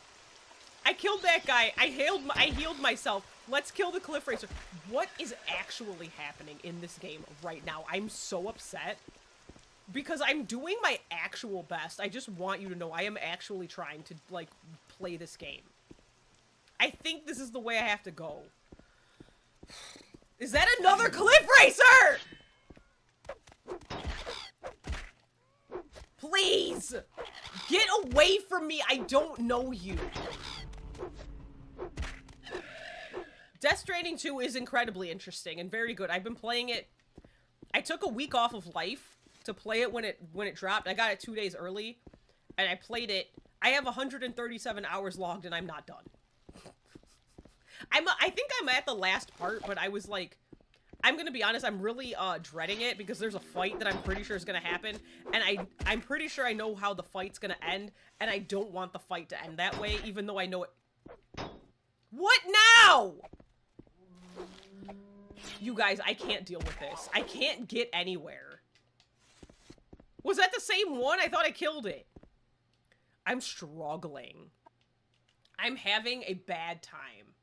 I killed that guy. I healed myself. Let's kill the cliff racer. What is actually happening in this game right now? I'm so upset. Because I'm doing my actual best. I just want you to know I am actually trying to, like, play this game. I think this is the way I have to go. Is that another cliff racer? Please! away from me. I don't know you. Death Stranding 2 is incredibly interesting and very good. I've been playing it. I took a week off of life to play it when it dropped. I got it 2 days early, and I played it. I have 137 hours logged, and I'm not done. I think I'm at the last part, but I was like, I'm gonna be honest, I'm really dreading it because there's a fight that I'm pretty sure is gonna happen, and I'm pretty sure I know how the fight's gonna end, and I don't want the fight to end that way, even though I know it. What now? You guys, I can't deal with this. I can't get anywhere. Was that the same one? I thought I killed it. I'm struggling. I'm having a bad time.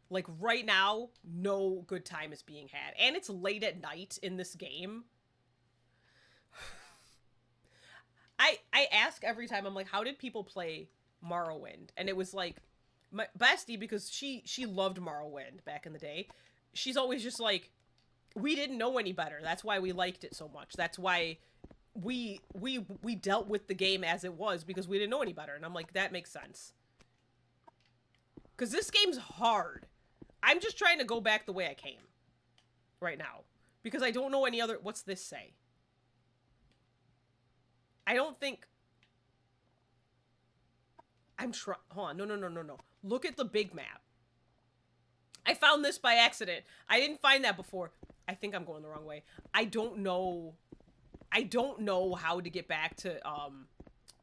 Like, right now, no good time is being had. And it's late at night in this game. I ask every time, I'm like, how did people play Morrowind? And it was like, my bestie, because she loved Morrowind back in the day, she's always just like, we didn't know any better. That's why we liked it so much. That's why we dealt with the game as it was, because we didn't know any better. And I'm like, that makes sense. Because this game's hard. I'm just trying to go back the way I came right now. Because I don't know any other... What's this say? I don't think... I'm trying... Hold on. No. Look at the big map. I found this by accident. I didn't find that before. I think I'm going the wrong way. I don't know how to get back to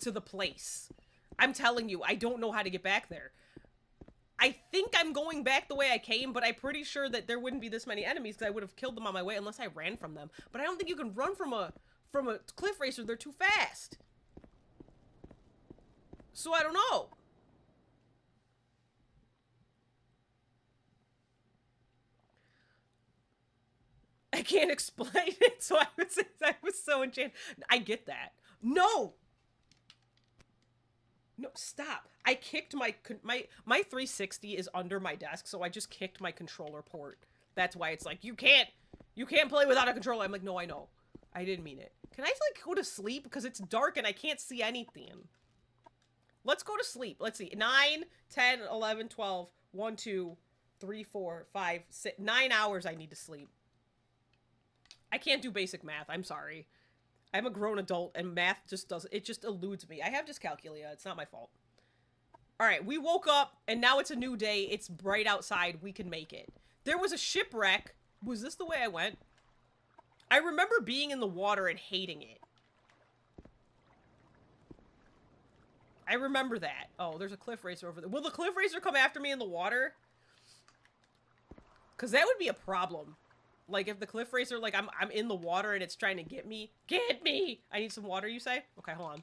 the place. I'm telling you, I don't know how to get back there. I think I'm going back the way I came, but I'm pretty sure that there wouldn't be this many enemies because I would have killed them on my way unless I ran from them. But I don't think you can run from a cliff racer. They're too fast. So I don't know. I can't explain it, so I was so enchanted. I get that. No! No, stop. I kicked my 360 is under my desk, so I just kicked my controller port. That's why it's like, you can't play without a controller. I'm like, no, I know. I didn't mean it. Can I, like, go to sleep? Because it's dark and I can't see anything. Let's go to sleep. Let's see. 9, 10, 11, 12, 1, 2, 3, 4, 5, 6, 9 hours I need to sleep. I can't do basic math. I'm sorry. I'm a grown adult, and math just doesn't... It just eludes me. I have dyscalculia. It's not my fault. Alright, we woke up, and now it's a new day. It's bright outside. We can make it. There was a shipwreck. Was this the way I went? I remember being in the water and hating it. I remember that. Oh, there's a cliff racer over there. Will the cliff racer come after me in the water? Because that would be a problem. Like, if the cliff racer, like, I'm in the water and it's trying to get me. Get me! I need some water, you say? Okay, hold on.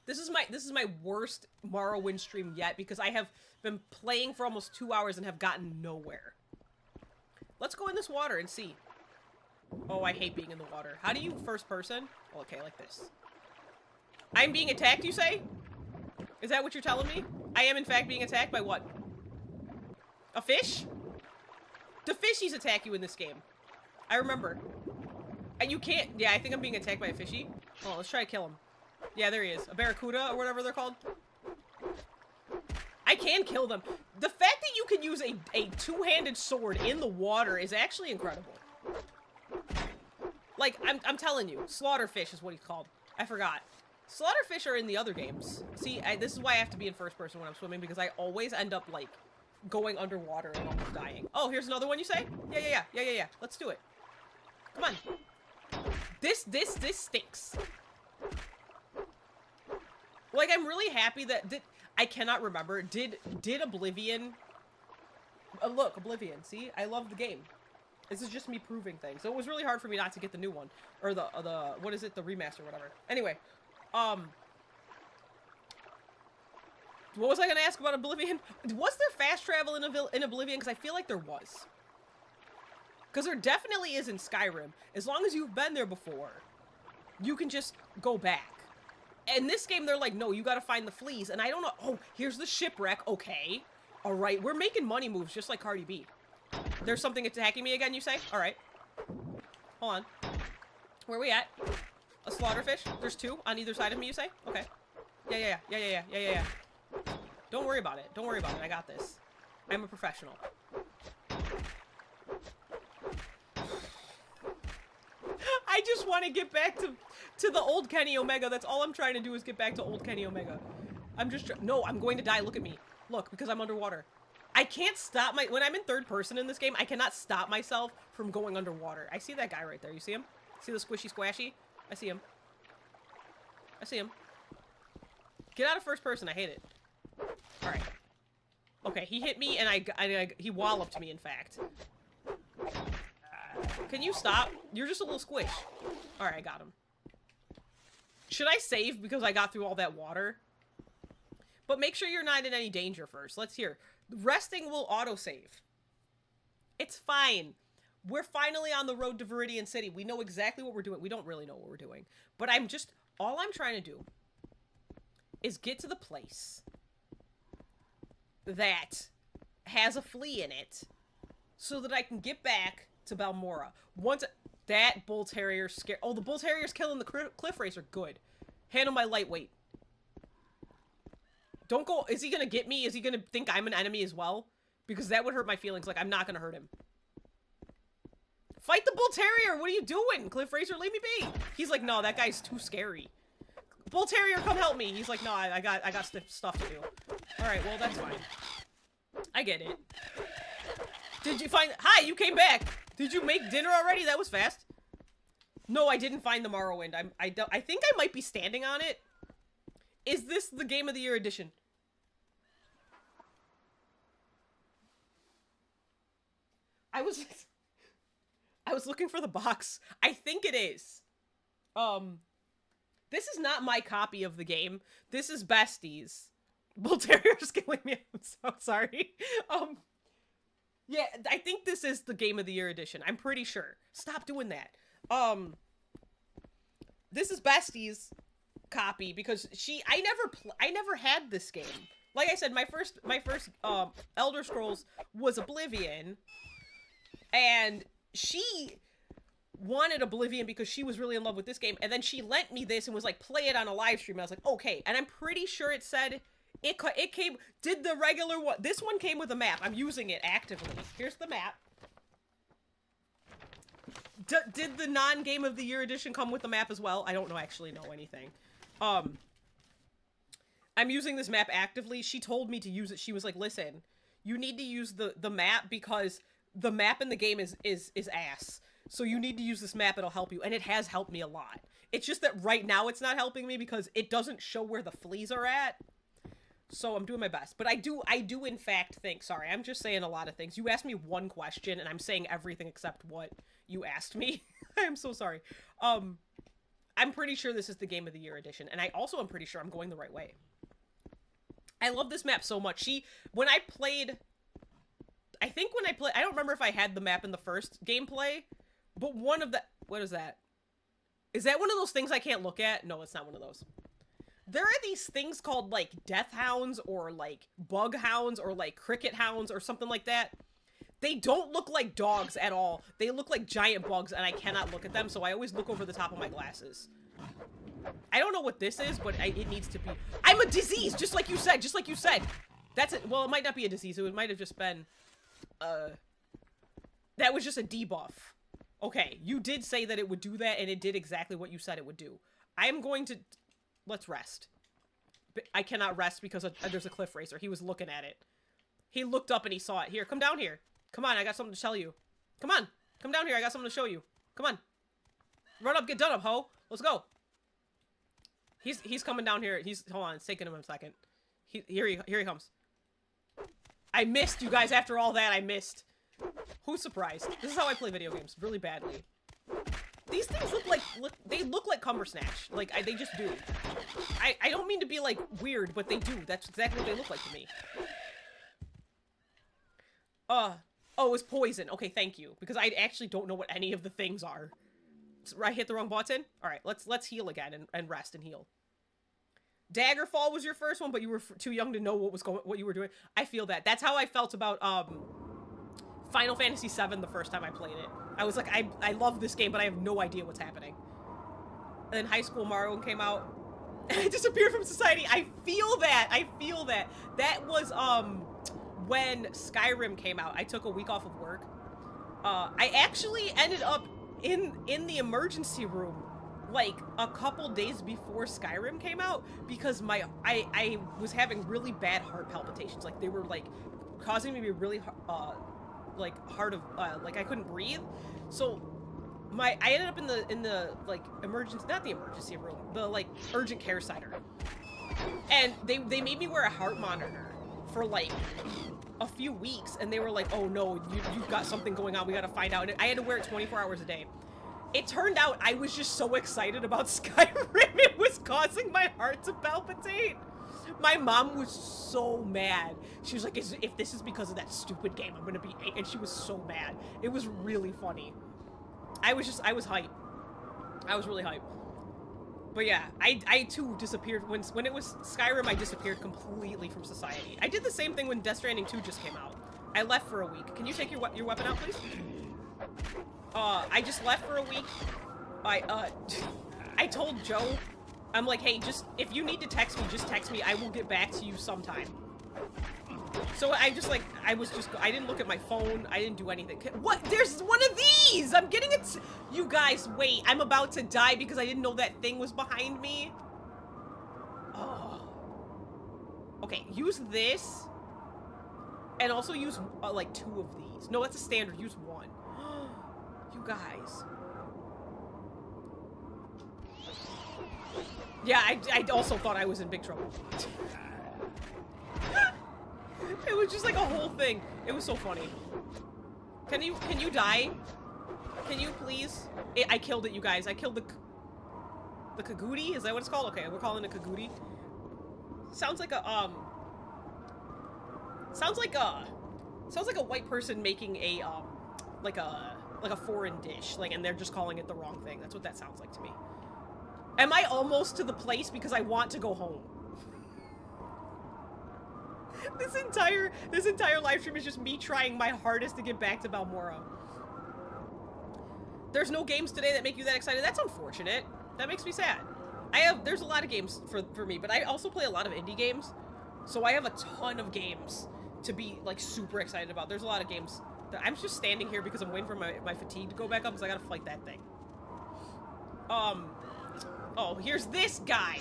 This is my worst Morrowind stream yet because I have been playing for almost 2 hours and have gotten nowhere. Let's go in this water and see. Oh, I hate being in the water. How do you first person? Oh, okay, like this. I'm being attacked, you say? Is that what you're telling me? I am, in fact, being attacked by what? A fish? The fishies attack you in this game. I remember. And you can't... Yeah, I think I'm being attacked by a fishy. Oh, let's try to kill him. Yeah, there he is. A barracuda or whatever they're called. I can kill them. The fact that you can use a two-handed sword in the water is actually incredible. Like, I'm telling you. Slaughterfish is what he's called. I forgot. Slaughterfish are in the other games. See, this is why I have to be in first person when I'm swimming, because I always end up, like, going underwater and almost dying. Oh, here's another one, you say? Yeah. Let's do it. Come on. This stinks. Like, I'm really happy that... I cannot remember. Did Oblivion... look, Oblivion. See? I love the game. This is just me proving things. So it was really hard for me not to get the new one. Or the what is it? The remaster, whatever. Anyway. What was I going to ask about Oblivion? Was there fast travel in Oblivion? Because I feel like there was. Because there definitely is in Skyrim. As long as you've been there before, you can just go back. In this game, they're like, no, you got to find the fleas. And I don't know. Oh, here's the shipwreck. Okay. All right. We're making money moves just like Cardi B. There's something attacking me again, you say? All right. Hold on. Where are we at? A slaughterfish? There's 2 on either side of me, you say? Okay. Yeah. Don't worry about it. Don't worry about it. I got this. I'm a professional. I just want to get back to the old Kenny Omega. That's all I'm trying to do is get back to old Kenny Omega. I'm just no, I'm going to die. Look at me. Look, because I'm underwater. I can't stop when I'm in third person in this game, I cannot stop myself from going underwater. I see that guy right there. You see him? See the squishy squashy? I see him. I see him. Get out of first person. I hate it. All right. Okay, he hit me and he walloped me, in fact. Can you stop? You're just a little squish. All right, I got him. Should I save because I got through all that water? But make sure you're not in any danger first. Let's hear. Resting will autosave. It's fine. We're finally on the road to Viridian City. We know exactly what we're doing. We don't really know what we're doing. But all I'm trying to do is get to the place that has a flea in it so that I can get back to Balmora. Once that bull terrier scare. Oh, the bull terrier's killing the cliff racer. Good. Handle my lightweight. Don't go. Is he gonna get me? Is he gonna think I'm an enemy as well? Because that would hurt my feelings. Like, I'm not gonna hurt him. Fight the bull terrier. What are you doing? Cliff racer, leave me be. He's like, no, that guy's too scary. Bull terrier, come help me. He's like, no, I got stuff to do. All right, well, that's fine. I get it. Did you find? Hi, you came back. Did you make dinner already? That was fast. No, I didn't find the Morrowind. I think I might be standing on it. Is this the Game of the Year edition? I was looking for the box. I think it is. This is not my copy of the game. This is Bestie's. Bull Terrier's killing me. I'm so sorry. Yeah, I think this is the Game of the Year edition. I'm pretty sure. Stop doing that. This is Bestie's copy because I never had this game. Like I said, my first Elder Scrolls was Oblivion, and she wanted Oblivion because she was really in love with this game, and then she lent me this and was like, play it on a live stream, and I was like, okay. And I'm pretty sure it said it came, did the regular one, this one came with a map. I'm using it actively. Here's the map. Did the non-Game of the Year edition come with the map as well? I don't actually know anything. I'm using this map actively. She told me to use it. She was like, listen, you need to use the map because the map in the game is ass. So you need to use this map. It'll help you. And it has helped me a lot. It's just that right now it's not helping me because it doesn't show where the fleas are at. So I'm doing my best. But I do in fact think, sorry, I'm just saying a lot of things. You asked me one question and I'm saying everything except what you asked me. I am so sorry. I'm pretty sure this is the Game of the Year edition. And I also am pretty sure I'm going the right way. I love this map so much. When I played, I don't remember if I had the map in the first gameplay, but what is that? Is that one of those things I can't look at? No, it's not one of those. There are these things called, like, death hounds or, like, bug hounds or, like, cricket hounds or something like that. They don't look like dogs at all. They look like giant bugs, and I cannot look at them, so I always look over the top of my glasses. I don't know what this is, but it needs to be. I'm a disease, just like you said, That's it. Well, it might not be a disease. It might have just been, that was just a debuff. Okay, you did say that it would do that, and it did exactly what you said it would do. I am going to... Let's rest. I cannot rest because there's a cliff racer. He was looking at it. He looked up and he saw it. Here, come down here. Come on, I got something to tell you. Come on. Come down here. I got something to show you. Come on. Run up, get done up, ho. Let's go. He's coming down here. Hold on, it's taking him a second. Here he comes. I missed, you guys. After all that, I missed. Who's surprised? This is how I play video games, really badly. These things look like Cumbersnatch. Like, they just do. I don't mean to be, like, weird, but they do. That's exactly what they look like to me. Oh, it's poison. Okay, thank you. Because I actually don't know what any of the things are. I hit the wrong button? Alright, let's heal again and rest and heal. Daggerfall was your first one, but you were too young to know what you were doing. I feel that. That's how I felt about, Final Fantasy VII the first time I played it. I was like, I love this game, but I have no idea what's happening. And then High School Morrowind came out. I disappeared from society. I feel that. I feel that. That was when Skyrim came out. I took a week off of work. I actually ended up in the emergency room like a couple days before Skyrim came out because I was having really bad heart palpitations. Like they were like causing me to be really like hard of like I couldn't breathe. So I ended up in the like emergency, not the emergency room, the like urgent care center. And they made me wear a heart monitor for like a few weeks, and they were like, "Oh no, you've got something going on. We got to find out." And I had to wear it 24 hours a day. It turned out I was just so excited about Skyrim, it was causing my heart to palpitate. My mom was so mad. She was like, "If this is because of that stupid game, I'm gonna be," and she was so mad. It was really funny. I was hyped. I was really hyped. But yeah, I too disappeared when it was Skyrim. I disappeared completely from society. I did the same thing when Death Stranding 2 just came out. I left for a week. Can you take your weapon out, please? I just left for a week. I told Joe, I'm like, hey, just if you need to text me, just text me. I will get back to you sometime. So I didn't look at my phone. I didn't do anything. What? There's one of these! I'm getting it. You guys, wait. I'm about to die because I didn't know that thing was behind me. Oh. Okay, use this. And also use, like, 2 of these. No, that's a standard. Use 1. You guys. Yeah, I also thought I was in big trouble. It was just like a whole thing. It was so funny. Can you die? Can you please? I killed it, you guys. I killed the Kagudi? Is that what it's called? Okay, we're calling it Kagudi. Sounds like a sounds like a white person making a like a foreign dish, like, and they're just calling it the wrong thing. That's what that sounds like to me. Am I almost to the place because I want to go home? This entire live stream is just me trying my hardest to get back to Balmora. There's no games today that make you that excited. That's unfortunate. That makes me sad. There's a lot of games for me, but I also play a lot of indie games. So I have a ton of games to be like super excited about. There's a lot of games that I'm just standing here because I'm waiting for my fatigue to go back up because I gotta fight that thing. Oh, here's this guy.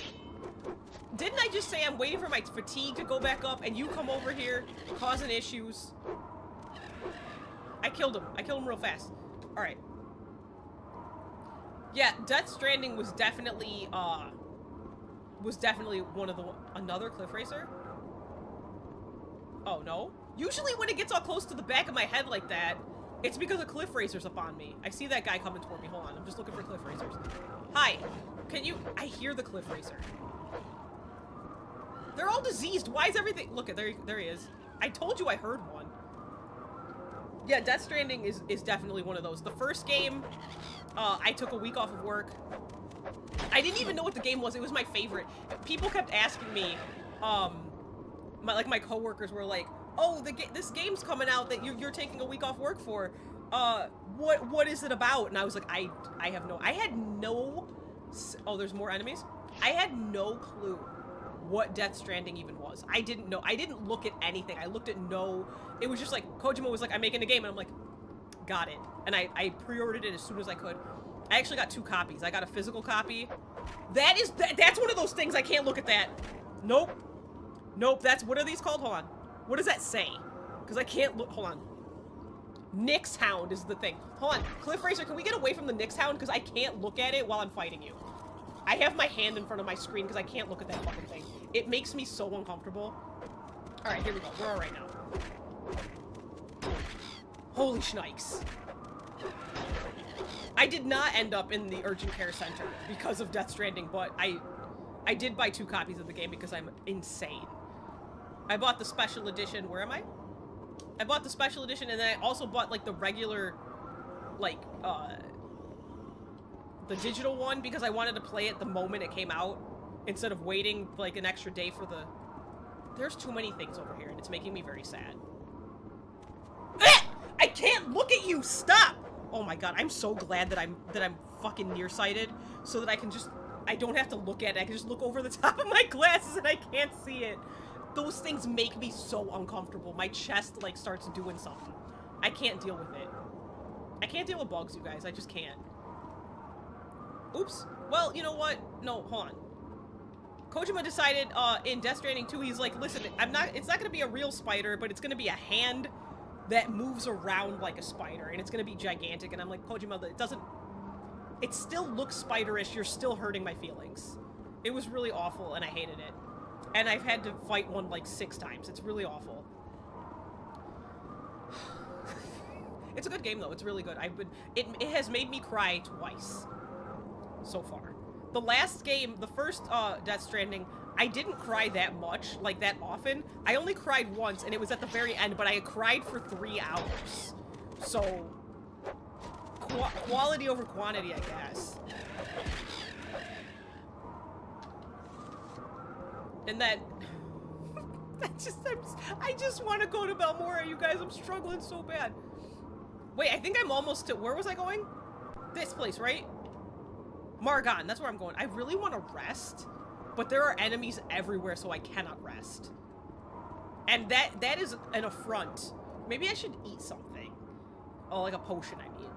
Didn't I just say I'm waiting for my fatigue to go back up and you come over here causing issues? I killed him. I killed him real fast. All right. Yeah, Death Stranding was definitely one of another cliff racer. Oh no. Usually when it gets all close to the back of my head like that, it's because a cliff racer's up on me. I see that guy coming toward me. Hold on. I'm just looking for cliff racers. Hi. Can you... I hear the cliff racer. They're all diseased. Why is everything... Look, there he is. I told you I heard one. Yeah, Death Stranding is definitely one of those. The first game, I took a week off of work. I didn't even know what the game was. It was my favorite. People kept asking me, my coworkers were like, oh, this game's coming out that you're taking a week off work for. What is it about? And I was like, I had no... Oh, there's more enemies? I had no clue what Death Stranding even was. I didn't know. I didn't look at anything. I looked at no... It was just like, Kojima was like, I'm making a game, and I'm like, got it. And I pre-ordered it as soon as I could. I actually got 2 copies. I got a physical copy. That's one of those things, I can't look at that. Nope. Nope, what are these called? Hold on. What does that say? Because I can't look, hold on. Nyx Hound is the thing. Hold on, Cliff Racer, can we get away from the Nyx Hound? Because I can't look at it while I'm fighting you. I have my hand in front of my screen because I can't look at that fucking thing. It makes me so uncomfortable. Alright, here we go. We're all right now. Holy shnikes. I did not end up in the urgent care center because of Death Stranding, but I did buy 2 copies of the game because I'm insane. I bought the special edition. Where am I? I bought the special edition, and then I also bought, like, the regular, like, the digital one because I wanted to play it the moment it came out instead of waiting, like, an extra day for the... There's too many things over here, and it's making me very sad. Ah! I can't look at you! Stop! Oh my god, I'm so glad that I'm fucking nearsighted so that I can just I don't have to look at it. I can just look over the top of my glasses and I can't see it. Those things make me so uncomfortable. My chest, like, starts doing something. I can't deal with it. I can't deal with bugs, you guys. I just can't. Oops. Well, you know what? No, hold on. Kojima decided, in Death Stranding 2, he's like, listen, it's not gonna be a real spider, but it's gonna be a hand that moves around like a spider, and it's gonna be gigantic, and I'm like, Kojima, it still looks spiderish, you're still hurting my feelings. It was really awful, and I hated it. And I've had to fight one like 6 times. It's really awful. It's a good game, though. It's really good. It has made me cry twice so far. The last game, the first Death Stranding, I didn't cry that much, like that often. I only cried once, and it was at the very end, but I had cried for 3 hours. So, quality over quantity, I guess. And then, I just want to go to Balmora, you guys. I'm struggling so bad. Wait, I think I'm almost to, where was I going? This place, right? Margon, that's where I'm going. I really want to rest, but there are enemies everywhere, so I cannot rest. And that is an affront. Maybe I should eat something. Oh, like a potion, I mean.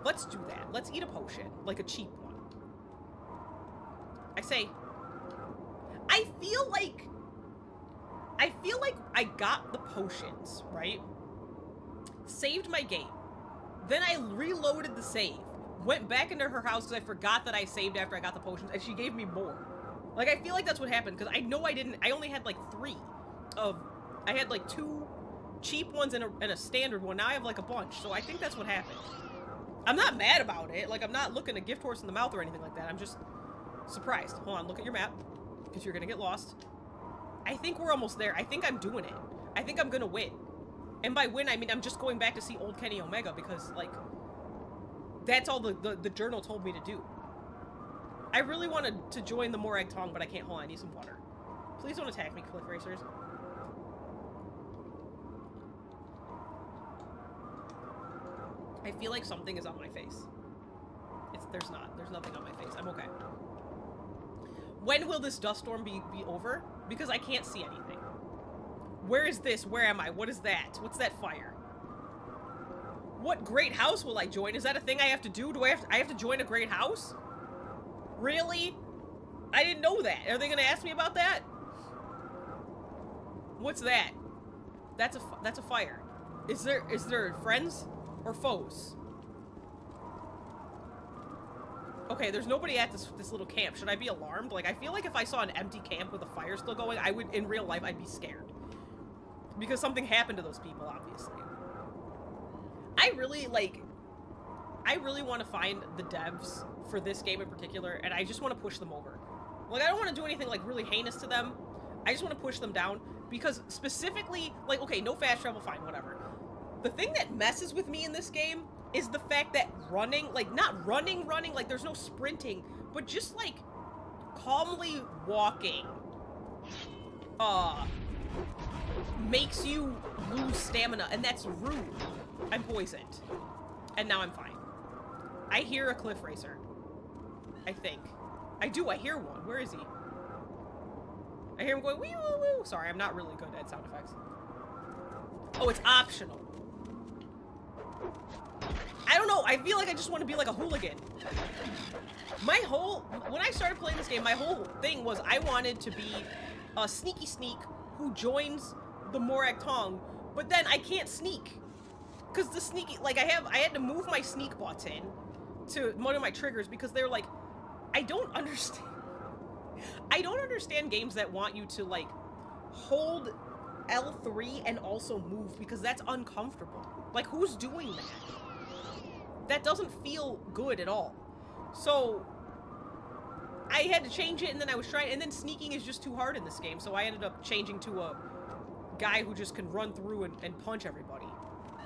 Let's do that. Let's eat a potion, like a cheap one. I say, I feel like I got the potions, right? Saved my game. Then I reloaded the save. Went back into her house because I forgot that I saved after I got the potions, and she gave me more. Like, I feel like that's what happened, because I know I only had, like, 3 of... I had, like, 2 cheap ones and a standard one. Now I have, like, a bunch, so I think that's what happened. I'm not mad about it. Like, I'm not looking a gift horse in the mouth or anything like that. I'm just surprised. Hold on, look at your map, because you're gonna get lost. I think we're almost there. I think I'm doing it. I think I'm gonna win. And by win, I mean I'm just going back to see old Kenny Omega, because, like... That's all the journal told me to do. I really wanted to join the Morag Tong, but I can't. Hold on, I need some water. Please don't attack me, cliff racers. I feel like something is on my face. There's not. There's nothing on my face. I'm okay. When will this dust storm be over? Because I can't see anything. Where is this? Where am I? What is that? What's that fire? What great house will I join? Is that a thing I have to do? Do I have to join a great house? Really? I didn't know that. Are they gonna ask me about that? What's that? That's a fire. Is there friends or foes? Okay, there's nobody at this little camp. Should I be alarmed? Like, I feel like if I saw an empty camp with a fire still going, I would, in real life, I'd be scared. Because something happened to those people, obviously. I really want to find the devs for this game in particular, and I just want to push them over. Like, I don't want to do anything, like, really heinous to them. I just want to push them down, because specifically, like, okay, no fast travel, fine, whatever. The thing that messes with me in this game is the fact that running, like, not running, like, there's no sprinting, but just, like, calmly walking, makes you lose stamina, and that's rude. I'm poisoned. And now I'm fine. I hear a cliff racer. I think. I do, I hear one. Where is he? I hear him going, wee woo woo. Sorry, I'm not really good at sound effects. Oh, it's optional. I don't know, I feel like I just want to be like a hooligan. When I started playing this game, my whole thing was I wanted to be a sneaky sneak who joins the Morag Tong, but then I can't sneak. Because the sneaky, like, I had to move my sneak button to one of my triggers because they're like, I don't understand games that want you to, like, hold L3 and also move, because that's uncomfortable. Like, who's doing that? That doesn't feel good at all. So, I had to change it, and then I was trying, and then sneaking is just too hard in this game, so I ended up changing to a guy who just can run through and punch everybody.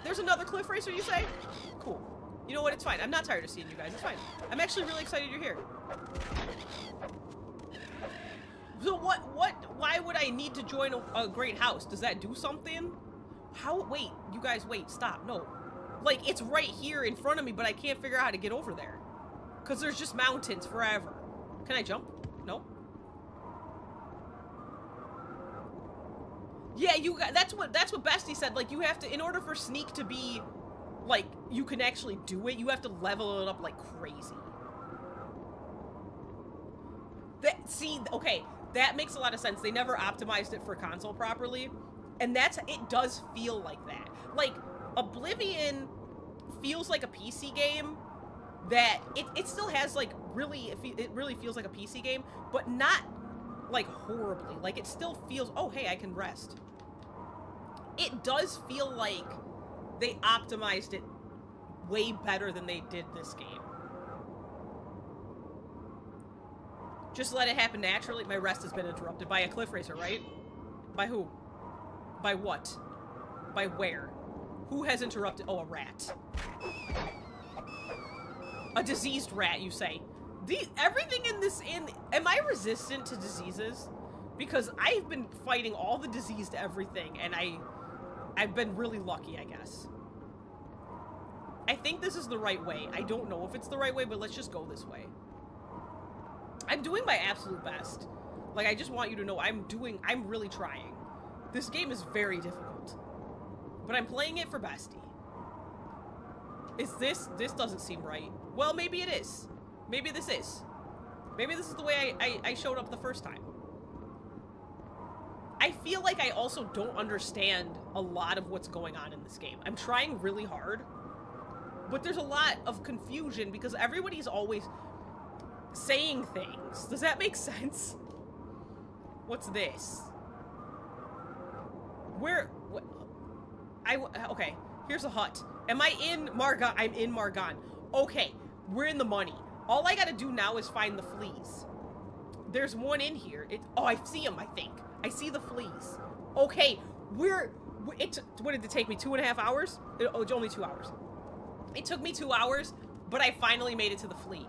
There's another cliff racer, you say? Cool. You know what? It's fine. I'm not tired of seeing you guys. It's fine. I'm actually really excited you're here. So why would I need to join a great house? Does that do something? Wait, you guys, wait, stop. No. Like, it's right here in front of me, but I can't figure out how to get over there. Because there's just mountains forever. Can I jump? No. Yeah, you got, that's what Bestie said. Like, you have to, in order for sneak to be, like, you can actually do it, you have to level it up like crazy. See, okay, that makes a lot of sense. They never optimized it for console properly, and it does feel like that. Like, Oblivion feels like a PC game that it still has, like, it really feels like a PC game, but not, like, horribly. Like, it still feels, oh, hey, I can rest. It does feel like they optimized it way better than they did this game. Just let it happen naturally. My rest has been interrupted by a cliff racer, right? By who? By what? By where? Who has interrupted? Oh, a rat. A diseased rat, you say. Everything in this, am I resistant to diseases? Because I've been fighting all the diseased everything, and I've been really lucky, I guess. I think this is the right way. I don't know if it's the right way, but let's just go this way. I'm doing my absolute best. Like, I just want you to know I'm really trying. This game is very difficult. But I'm playing it for Bestie. This doesn't seem right. Well, maybe it is. Maybe this is. Maybe this is the way I showed up the first time. I feel like I also don't understand a lot of what's going on in this game. I'm trying really hard, but there's a lot of confusion because everybody's always saying things. Does that make sense? What's this? Okay, here's a hut. Am I in Margon? I'm in Margon. Okay, we're in the money. All I gotta do now is find the fleas. There's one in here. Oh, I see him, I think. I see the fleas. Okay, what did it take me, 2.5 hours? It's only 2 hours. It took me 2 hours, but I finally made it to the flea.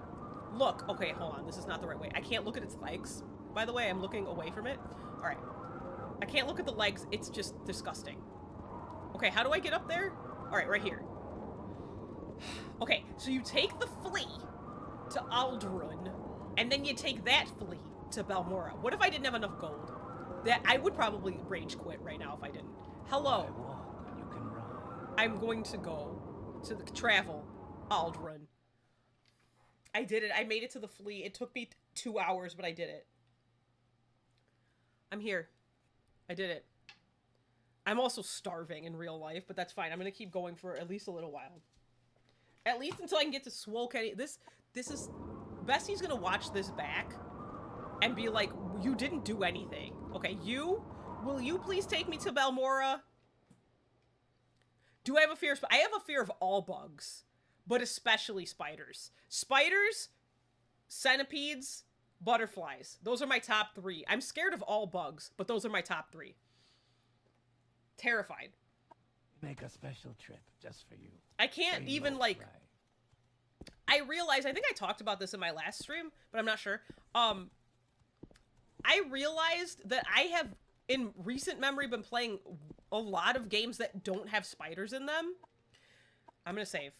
Look, okay, hold on, this is not the right way. I can't look at its legs, by the way. I'm looking away from it. All right, I can't look at the legs. It's just disgusting. Okay, how do I get up there? All right, right here. Okay, so you take the flea to Aldrun, and then you take that flea to Balmora. What if I didn't have enough gold? That I would probably rage quit right now if I didn't. Hello. I walk when you can run. I'm going to go to the travel Aldrun. I did it. I made it to the flea. It took me 2 hours, but I did it. I'm here. I did it. I'm also starving in real life, but that's fine. I'm going to keep going for at least a little while. At least until I can get to Swole Kenny. This is... Bestie's going to watch this back and be like, you didn't do anything. Okay, will you please take me to Balmora? Do I have a fear of... I have a fear of all bugs, but especially spiders. Spiders, centipedes, butterflies. Those are my top 3. I'm scared of all bugs, but those are my top 3. Terrified. Make a special trip just for you. I can't even, like... I realized, I think I talked about this in my last stream, but I'm not sure. I realized that I have, in recent memory, been playing a lot of games that don't have spiders in them. I'm gonna save.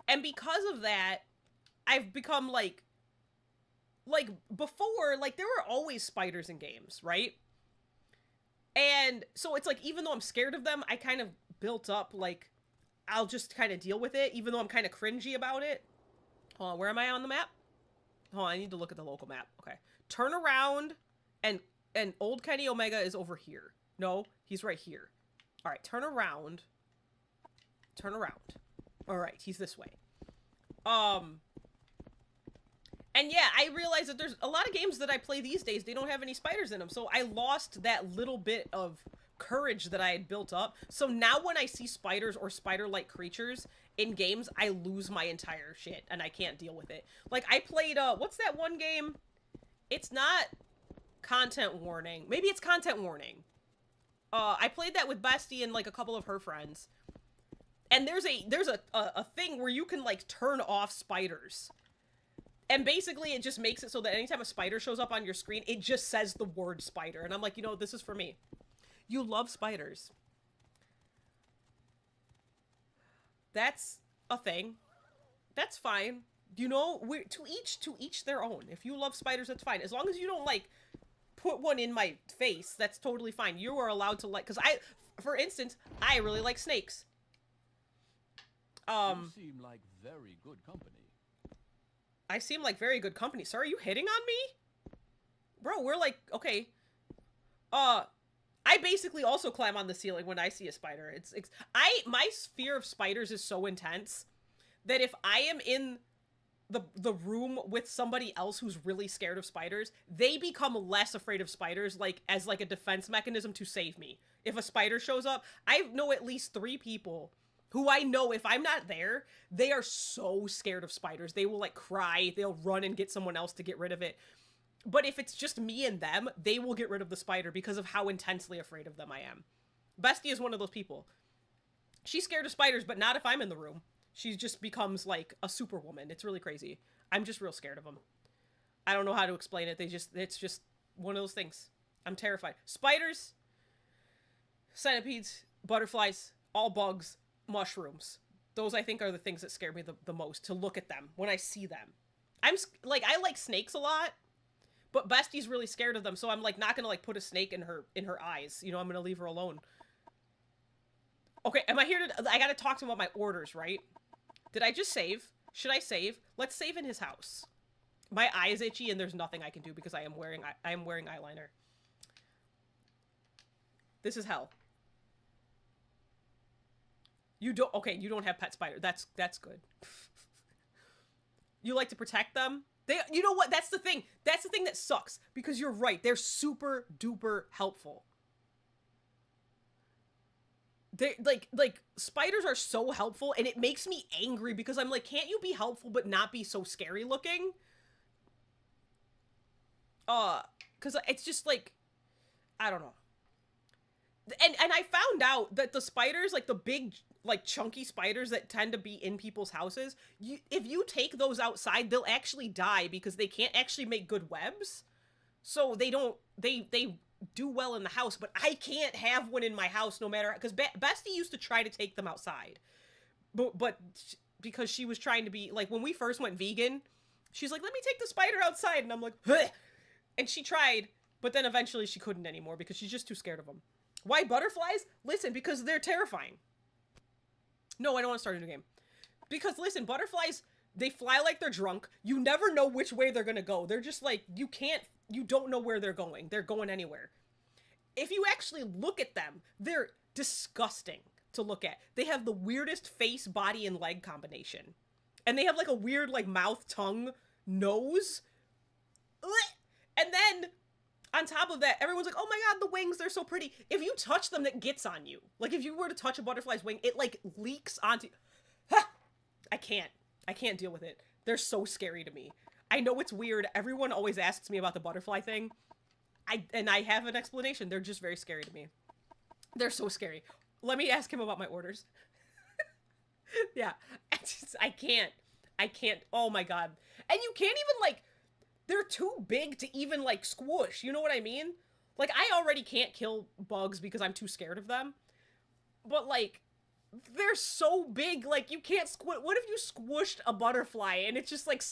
And because of that, I've become, like, before, like, there were always spiders in games, right? And so it's like, even though I'm scared of them, I kind of built up, like, I'll just kind of deal with it, even though I'm kind of cringy about it. Hold on, where am I on the map? Hold on, I need to look at the local map. Okay. Turn around, and Old Kenny Omega is over here. No, he's right here. All right, turn around. Turn around. All right, he's this way. And yeah, I realized that there's a lot of games that I play these days, they don't have any spiders in them, so I lost that little bit of courage that I had built up. So now when I see spiders or spider-like creatures in games, I lose my entire shit, and I can't deal with it. Like, I played, what's that one game? It's not content warning. Maybe it's content warning. I played that with Bestie and, like, a couple of her friends. And there's a thing where you can, like, turn off spiders. And basically, it just makes it so that anytime a spider shows up on your screen, it just says the word spider. And I'm like, you know, this is for me. You love spiders. That's a thing. That's fine. You know, we to each their own. If you love spiders, that's fine. As long as you don't like put one in my face, that's totally fine. You are allowed to like, because for instance, I really like snakes. You seem like very good company. I seem like very good company. Sir, are you hitting on me? Bro, we're like, okay. I basically also climb on the ceiling when I see a spider. My fear of spiders is so intense that if I am in the room with somebody else who's really scared of spiders, they become less afraid of spiders, like as like a defense mechanism to save me. If a spider shows up, I know at least 3 people who I know if I'm not there, they are so scared of spiders. They will like cry, they'll run and get someone else to get rid of it. But if it's just me and them, they will get rid of the spider because of how intensely afraid of them I am. Bestie is one of those people. She's scared of spiders, but not if I'm in the room. She just becomes like a superwoman. It's really crazy. I'm just real scared of them. I don't know how to explain it. It's just one of those things. I'm terrified. Spiders, centipedes, butterflies, all bugs, mushrooms. Those I think are the things that scare me the most, to look at them when I see them. I like snakes a lot, but Bestie's really scared of them, so I'm like not gonna like put a snake in her eyes. You know, I'm gonna leave her alone. Okay, am I here to... I gotta talk to him about my orders, right? Did I just save? Should I save? Let's save in his house. My eye is itchy and there's nothing I can do because I am wearing eyeliner. This is hell. You don't... Okay, you don't have pet spider. That's good. You like to protect them? You know what? That's the thing. That's the thing that sucks. Because you're right. They're super duper helpful. They like spiders are so helpful, and it makes me angry because I'm like, can't you be helpful but not be so scary looking? Because it's just like, I don't know. And I found out that the spiders, like the big, like chunky spiders that tend to be in people's houses, if you take those outside, they'll actually die because they can't actually make good webs. So they do well in the house, but I can't have one in my house no matter, because Bestie used to try to take them outside, but because she was trying to be like, when we first went vegan, she's like, let me take the spider outside, and I'm like, huh! And she tried, but then eventually she couldn't anymore because she's just too scared of them. Why butterflies? Listen, because they're terrifying. No, I don't want to start a new game. Because listen, butterflies, they fly like they're drunk. You never know which way they're gonna go. They're just like, you don't know where they're going. They're going anywhere. If you actually look at them, they're disgusting to look at. They have the weirdest face, body, and leg combination. And they have like a weird like mouth, tongue, nose. And then on top of that, everyone's like, oh my god, the wings, they're so pretty. If you touch them, that gets on you. Like if you were to touch a butterfly's wing, it like leaks onto you. Ha! I can't deal with it. They're so scary to me. I know it's weird. Everyone always asks me about the butterfly thing. I have an explanation. They're just very scary to me. They're so scary. Let me ask him about my orders. Yeah. I can't. Oh my god. And you can't even like, they're too big to even like squish. You know what I mean? Like I already can't kill bugs because I'm too scared of them. But like, they're so big, like you can't squish. What if you squished a butterfly and it's just like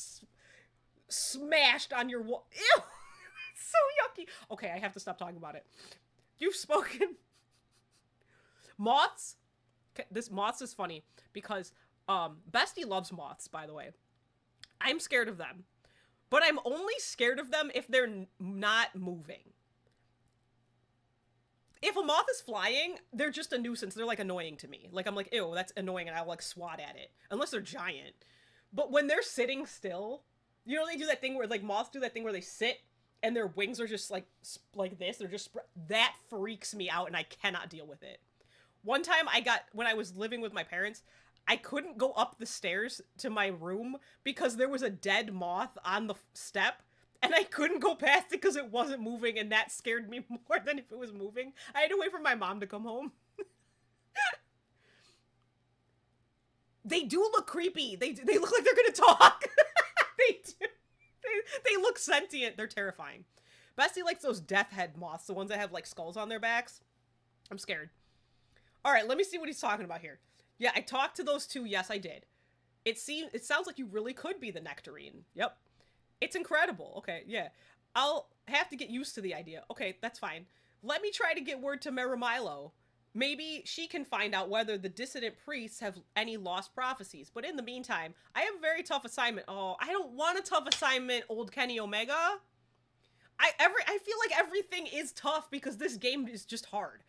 smashed on your wall? Ew! It's so yucky. Okay, I have to stop talking about it. You've spoken. Moths? Okay, this moths is funny because Bestie loves moths, by the way. I'm scared of them. But I'm only scared of them if they're not moving. If a moth is flying, they're just a nuisance. They're like annoying to me. Like I'm like, ew, that's annoying, and I'll like swat at it. Unless they're giant. But when they're sitting still, you know, they do that thing where like moths do that thing where they sit and their wings are just like this. They're just that freaks me out, and I cannot deal with it. One time when I was living with my parents, I couldn't go up the stairs to my room because there was a dead moth on the step, and I couldn't go past it because it wasn't moving, and that scared me more than if it was moving. I had to wait for my mom to come home. They do look creepy. They look like they're gonna talk. They do. They look sentient. They're terrifying. Bestie likes those death head moths, the ones that have like skulls on their backs. I'm scared. All right, let me see what he's talking about here. Yeah, I talked to those two. Yes, I did. It sounds like you really could be the Nectarine. Yep. It's incredible. Okay, yeah. I'll have to get used to the idea. Okay, that's fine. Let me try to get word to Merimilo. Maybe she can find out whether the dissident priests have any lost prophecies. But in the meantime, I have a very tough assignment. Oh, I don't want a tough assignment, old Kenny Omega. I feel like everything is tough because this game is just hard.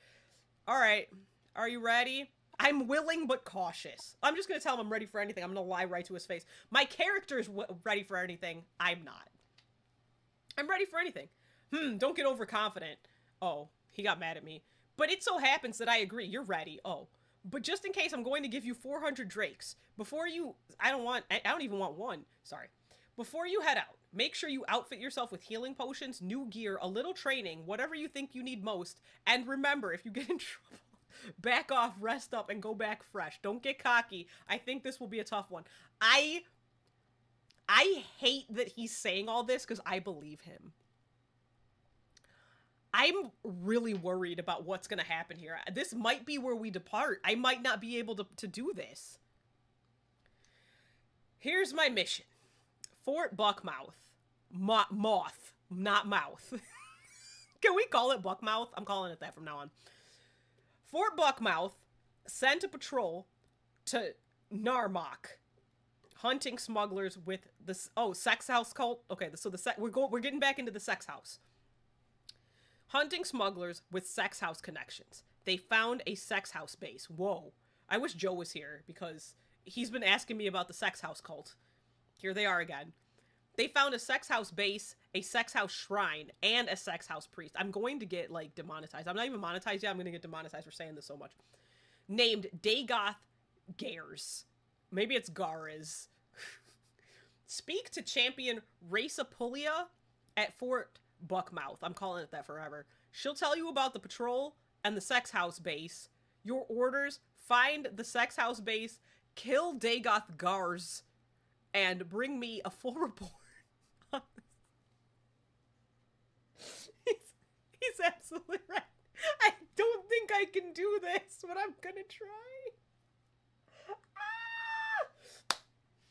All right. Are you ready? I'm willing but cautious. I'm just going to tell him I'm ready for anything. I'm going to lie right to his face. My character is ready for anything. I'm not. I'm ready for anything. Don't get overconfident. Oh, he got mad at me. But it so happens that I agree. You're ready. Oh. But just in case, I'm going to give you 400 drakes. Before you... I don't even want one. Sorry. Before you head out, make sure you outfit yourself with healing potions, new gear, a little training, whatever you think you need most. And remember, if you get in trouble, back off, rest up, and go back fresh. Don't get cocky. I think this will be a tough one. I hate that he's saying all this because I believe him. I'm really worried about what's going to happen here. This might be where we depart. I might not be able to do this. Here's my mission. Fort Buckmouth. Moth, not mouth. Can we call it Buckmouth? I'm calling it that from now on. Fort Buckmouth sent a patrol to Narmak, hunting smugglers with this. Oh, sex house cult. Okay, so we're getting back into the sex house. Hunting smugglers with sex house connections. They found a sex house base. Whoa. I wish Joe was here because he's been asking me about the sex house cult. Here they are again. They found a sex house base, a sex house shrine, and a sex house priest. I'm going to get, like, demonetized. I'm not even monetized yet. I'm going to get demonetized for saying this so much. Named Dagoth Gares. Maybe it's Gares. Speak to champion Raceapulia at Fort Buckmouth. I'm calling it that forever. She'll tell you about the patrol and the sex house base. Your orders: find the sex house base, kill Dagoth Gares, and bring me a full report. He's absolutely right. I don't think I can do this, but I'm gonna try.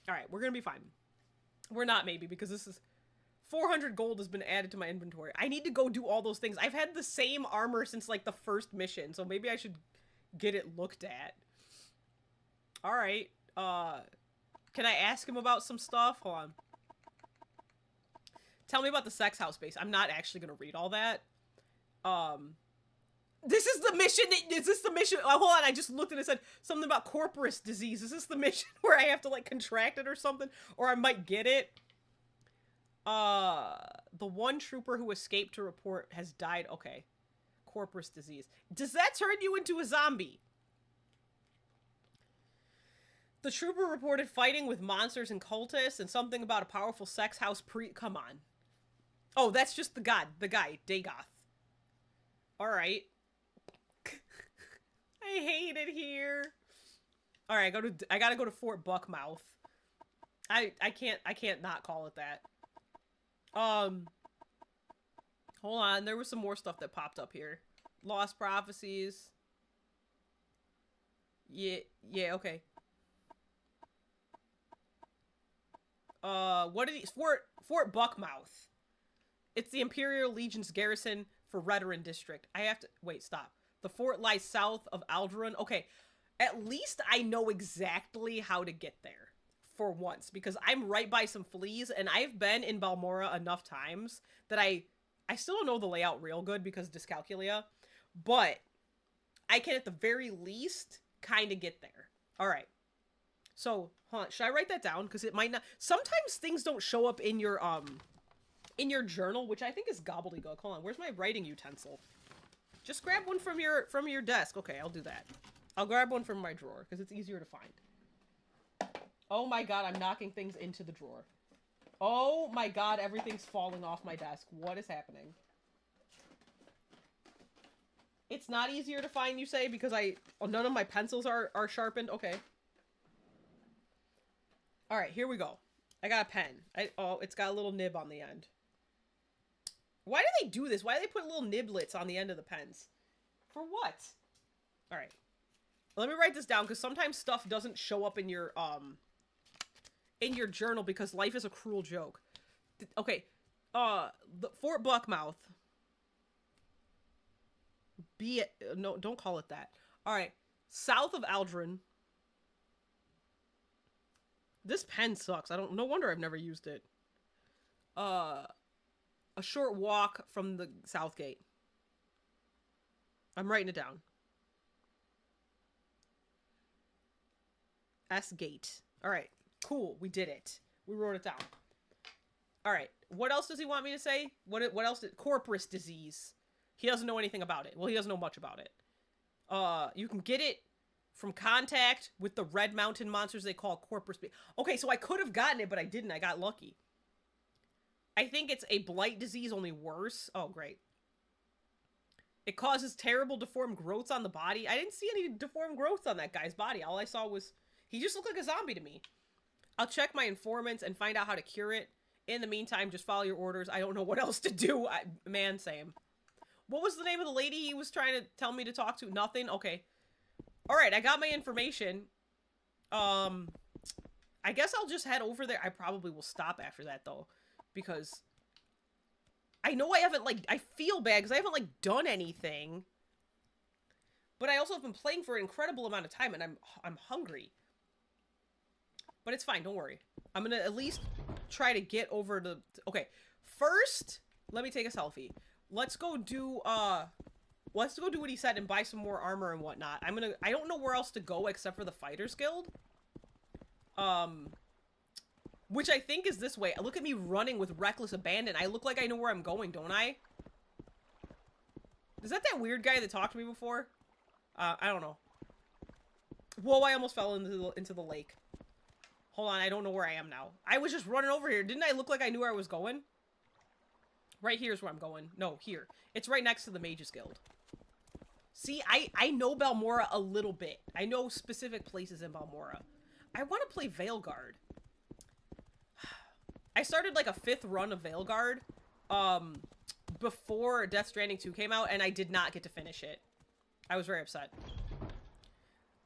Alright, we're gonna be fine. We're not, maybe, because this is... 400 gold has been added to my inventory. I need to go do all those things. I've had the same armor since, like, the first mission, so maybe I should get it looked at. Alright, can I ask him about some stuff? Hold on. Tell me about the sex house base. I'm not actually gonna read all that. This is the mission. Is this the mission? Oh, hold on. I just looked and it said something about corporous disease. Is this the mission where I have to, like, contract it or something? Or I might get it? The one trooper who escaped to report has died. Okay. Corporous disease. Does that turn you into a zombie? The trooper reported fighting with monsters and cultists and something about a powerful sex house Come on. Oh, that's just the guy, Dagoth. Alright. I hate it here. Alright, I gotta go to Fort Buckmouth. I can't not call it that. Hold on, there was some more stuff that popped up here. Lost prophecies. Yeah, okay. What are these? Fort Buckmouth. It's the Imperial Legion's garrison for Redoran District. I have to... Wait, stop. The fort lies south of Alderaan. Okay, at least I know exactly how to get there. For once. Because I'm right by some fleas, and I've been in Balmora enough times that I still don't know the layout real good because dyscalculia. But I can, at the very least, kind of get there. Alright. So, hold on. Should I write that down? Because it might not... Sometimes things don't show up in your journal, which I think is gobbledygook. Hold on. Where's my writing utensil? Just grab one from your desk. Okay, I'll do that. I'll grab one from my drawer, because it's easier to find. Oh my god, I'm knocking things into the drawer. Oh my god, everything's falling off my desk. What is happening? It's not easier to find, you say, because none of my pencils are sharpened? Okay. Alright, here we go. I got a pen. It's got a little nib on the end. Why do they do this? Why do they put little niblets on the end of the pens? For what? Alright. Let me write this down, because sometimes stuff doesn't show up in your in your journal because life is a cruel joke. Okay. Fort Buckmouth. No, don't call it that. All right. South of Aldrin. This pen sucks. No wonder I've never used it. A short walk from the South Gate. I'm writing it down. S Gate. All right. Cool. We did it. We wrote it down. All right. What else does he want me to say? What else? Corpus disease. He doesn't know anything about it. Well, he doesn't know much about it. You can get it from contact with the red mountain monsters they call corpus. Okay, so I could have gotten it, but I didn't. I got lucky. I think it's a blight disease, only worse. Oh, great. It causes terrible deformed growths on the body. I didn't see any deformed growths on that guy's body. All I saw was... He just looked like a zombie to me. I'll check my informants and find out how to cure it. In the meantime, just follow your orders. I don't know what else to do. Man, same. What was the name of the lady he was trying to tell me to talk to? Nothing? Okay. Alright, I got my information. I guess I'll just head over there. I probably will stop after that, though. Because... I know I haven't, like... I feel bad because I haven't, like, done anything. But I also have been playing for an incredible amount of time, and I'm hungry. But it's fine, don't worry. I'm gonna at least try to get over to... Okay, first, let me take a selfie. Let's go do what he said and buy some more armor and whatnot. I don't know where else to go except for the Fighters Guild. Which I think is this way. Look at me running with reckless abandon. I look like I know where I'm going, don't I? Is that weird guy that talked to me before? I don't know. Whoa, I almost fell into the lake. Hold on, I don't know where I am now. I was just running over here. Didn't I look like I knew where I was going? Right here's where I'm going. No, here. It's right next to the Mages Guild. See, I know Balmora a little bit. I know specific places in Balmora. I want to play Veilguard. I started like a 5th run of Veilguard before Death Stranding 2 came out, and I did not get to finish it. I was very upset.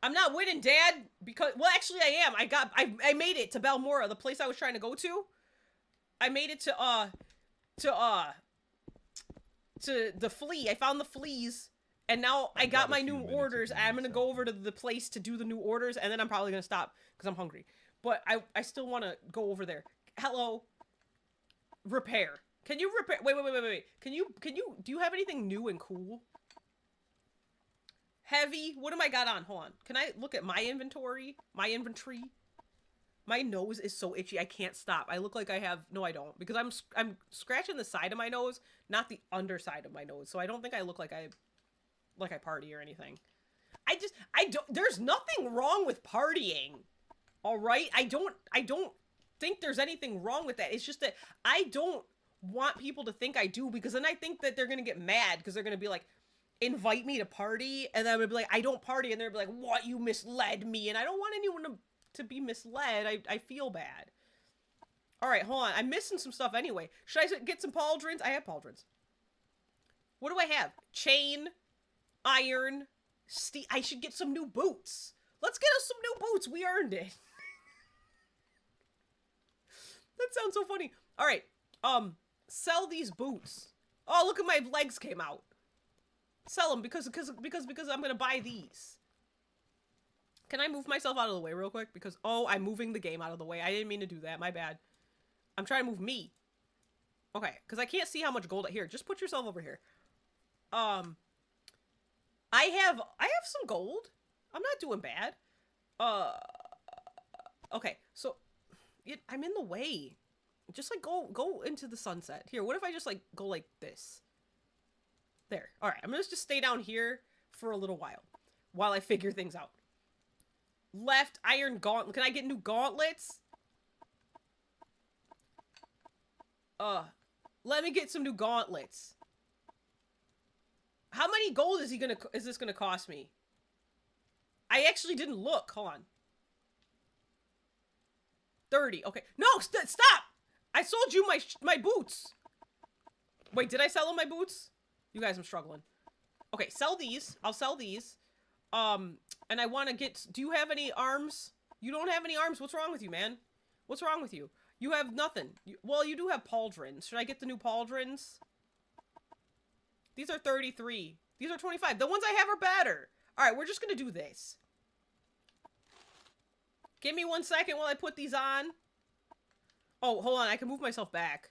I'm not winning, Dad, because... Well, actually, I am. I made it to Balmora, the place I was trying to go to. I made it to the flea. I found the fleas, and now I got my new orders, and I'm gonna go over to the place to do the new orders, and then I'm probably gonna stop, because I'm hungry. But I still want to go over there. Hello. Repair. Can you repair... Wait. Can you... Do you have anything new and cool? Heavy. What am I got on? Hold on. Can I look at my inventory? My inventory? My nose is so itchy. I can't stop. I look like I have... No, I don't. Because I'm scratching the side of my nose, not the underside of my nose. So I don't think I look like I party or anything. I don't... There's nothing wrong with partying. All right? I don't think there's anything wrong with that. It's just that I don't want people to think I do, because then I think that they're going to get mad, because they're going to be like, invite me to party, and then I'm gonna be like, I don't party, and they're gonna be like, what, you misled me, and I don't want anyone to be misled. I feel bad. Alright, hold on, I'm missing some stuff anyway. Should I get some pauldrons? I have pauldrons. What do I have? Chain, iron, steel. I should get some new boots. Let's get us some new boots, we earned it. That sounds so funny. Alright, sell these boots. Oh, look at my legs came out. Sell them because I'm gonna buy these. Can I move myself out of the way real quick? Because, oh, I'm moving the game out of the way. I didn't mean to do that. My bad. I'm trying to move me. Okay, because I can't see how much gold. Here, just put yourself over here. I have some gold. I'm not doing bad. Okay, so I'm in the way. Just like go into the sunset. Here, what if I just like go like this? There. All right, I'm gonna just stay down here for a little while I figure things out. Left iron gauntlet. Can I get new gauntlets? Let me get some new gauntlets. How many gold is this gonna cost me? I actually didn't look. Hold on. 30. Okay. No, stop! I sold you my boots. Wait, did I sell them my boots? You guys, I'm struggling. Okay, sell these. I'll sell these. And I want to get... Do you have any arms? You don't have any arms? What's wrong with you, man? What's wrong with you? You have nothing. Well, you do have pauldrons. Should I get the new pauldrons? These are 33. These are 25. The ones I have are better. All right, we're just going to do this. Give me 1 second while I put these on. Oh, hold on. I can move myself back.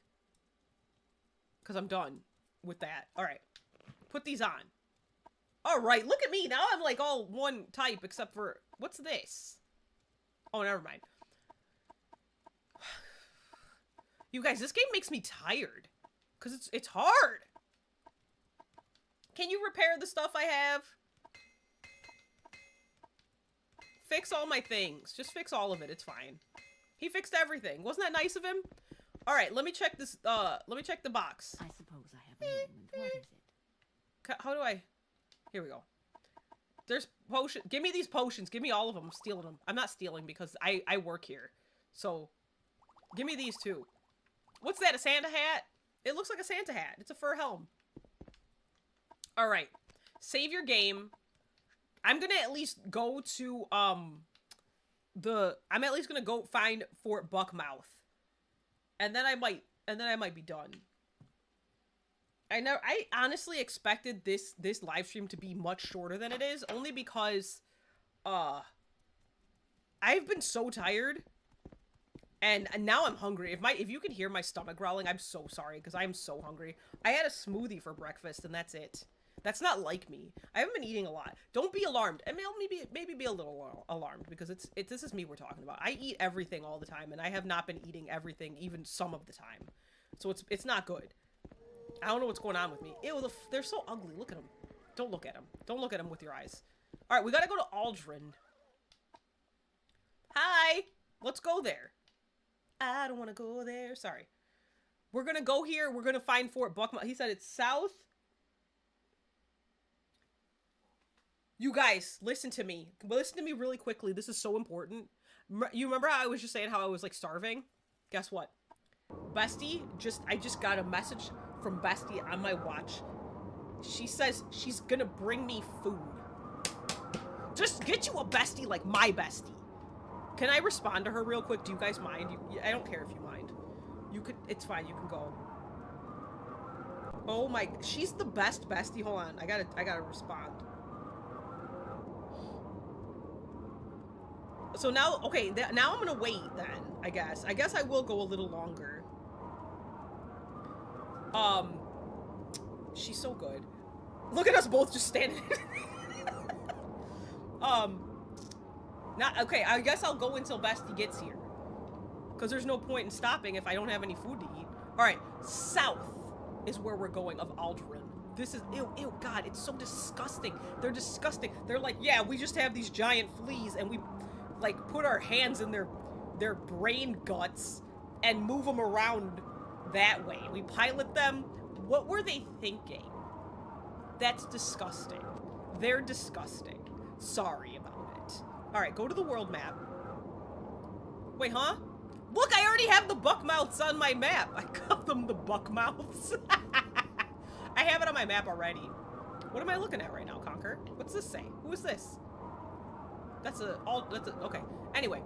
Because I'm done with that. All right. Put these on. All right. Look at me. Now I'm like all one type except for... What's this? Oh, never mind. You guys, this game makes me tired. Because it's hard. Can you repair the stuff I have? Fix all my things. Just fix all of it. It's fine. He fixed everything. Wasn't that nice of him? All right, let me check this. Let me check the box. I suppose I have a moment. What is it? How do I? Here we go. There's potion. Give me these potions. Give me all of them. I'm stealing them. I'm not stealing because I work here. So, give me these too. What's that? A Santa hat? It looks like a Santa hat. It's a fur helm. All right. Save your game. I'm gonna at least go to I'm at least gonna go find Fort Buckmouth. And then I might be done. I honestly expected this live stream to be much shorter than it is, only because I've been so tired. And now I'm hungry. If you can hear my stomach growling, I'm so sorry because I'm so hungry. I had a smoothie for breakfast and that's it. That's not like me. I haven't been eating a lot. Don't be alarmed. I mean, maybe be a little alarmed because this is me we're talking about. I eat everything all the time, and I have not been eating everything even some of the time. So it's not good. I don't know what's going on with me. Ew, they're so ugly. Look at them. Don't look at them. Don't look at them with your eyes. All right, we gotta go to Aldrin. Hi. Let's go there. I don't want to go there. Sorry. We're gonna go here. We're gonna find Fort Buckmouth. He said it's south. You guys, listen to me. Listen to me really quickly. This is so important. You remember how I was just saying how I was like starving? Guess what? Bestie, I just got a message from Bestie on my watch. She says she's gonna bring me food. Just get you a bestie like my bestie. Can I respond to her real quick? Do you guys mind? I don't care if you mind. You could, it's fine. You can go. Oh my, she's the best bestie. Hold on. I gotta respond. So now, okay, now I'm gonna wait then, I guess. I guess I will go a little longer. She's so good. Look at us both just standing. Okay, I guess I'll go until Bestie gets here. Because there's no point in stopping if I don't have any food to eat. Alright, south is where we're going of Aldrin. This is, ew, God, it's so disgusting. They're disgusting. They're like, yeah, we just have these giant fleas and we like put our hands in their brain guts and move them around that way. We pilot them. What were they thinking? That's disgusting. They're disgusting. Sorry about it. All right, go to the world map. Wait, huh? Look, I already have the Buckmouths on my map. I call them the Buckmouths. I have it on my map already. What am I looking at right now, Conker? What's this say? Who is this? Okay. Anyway,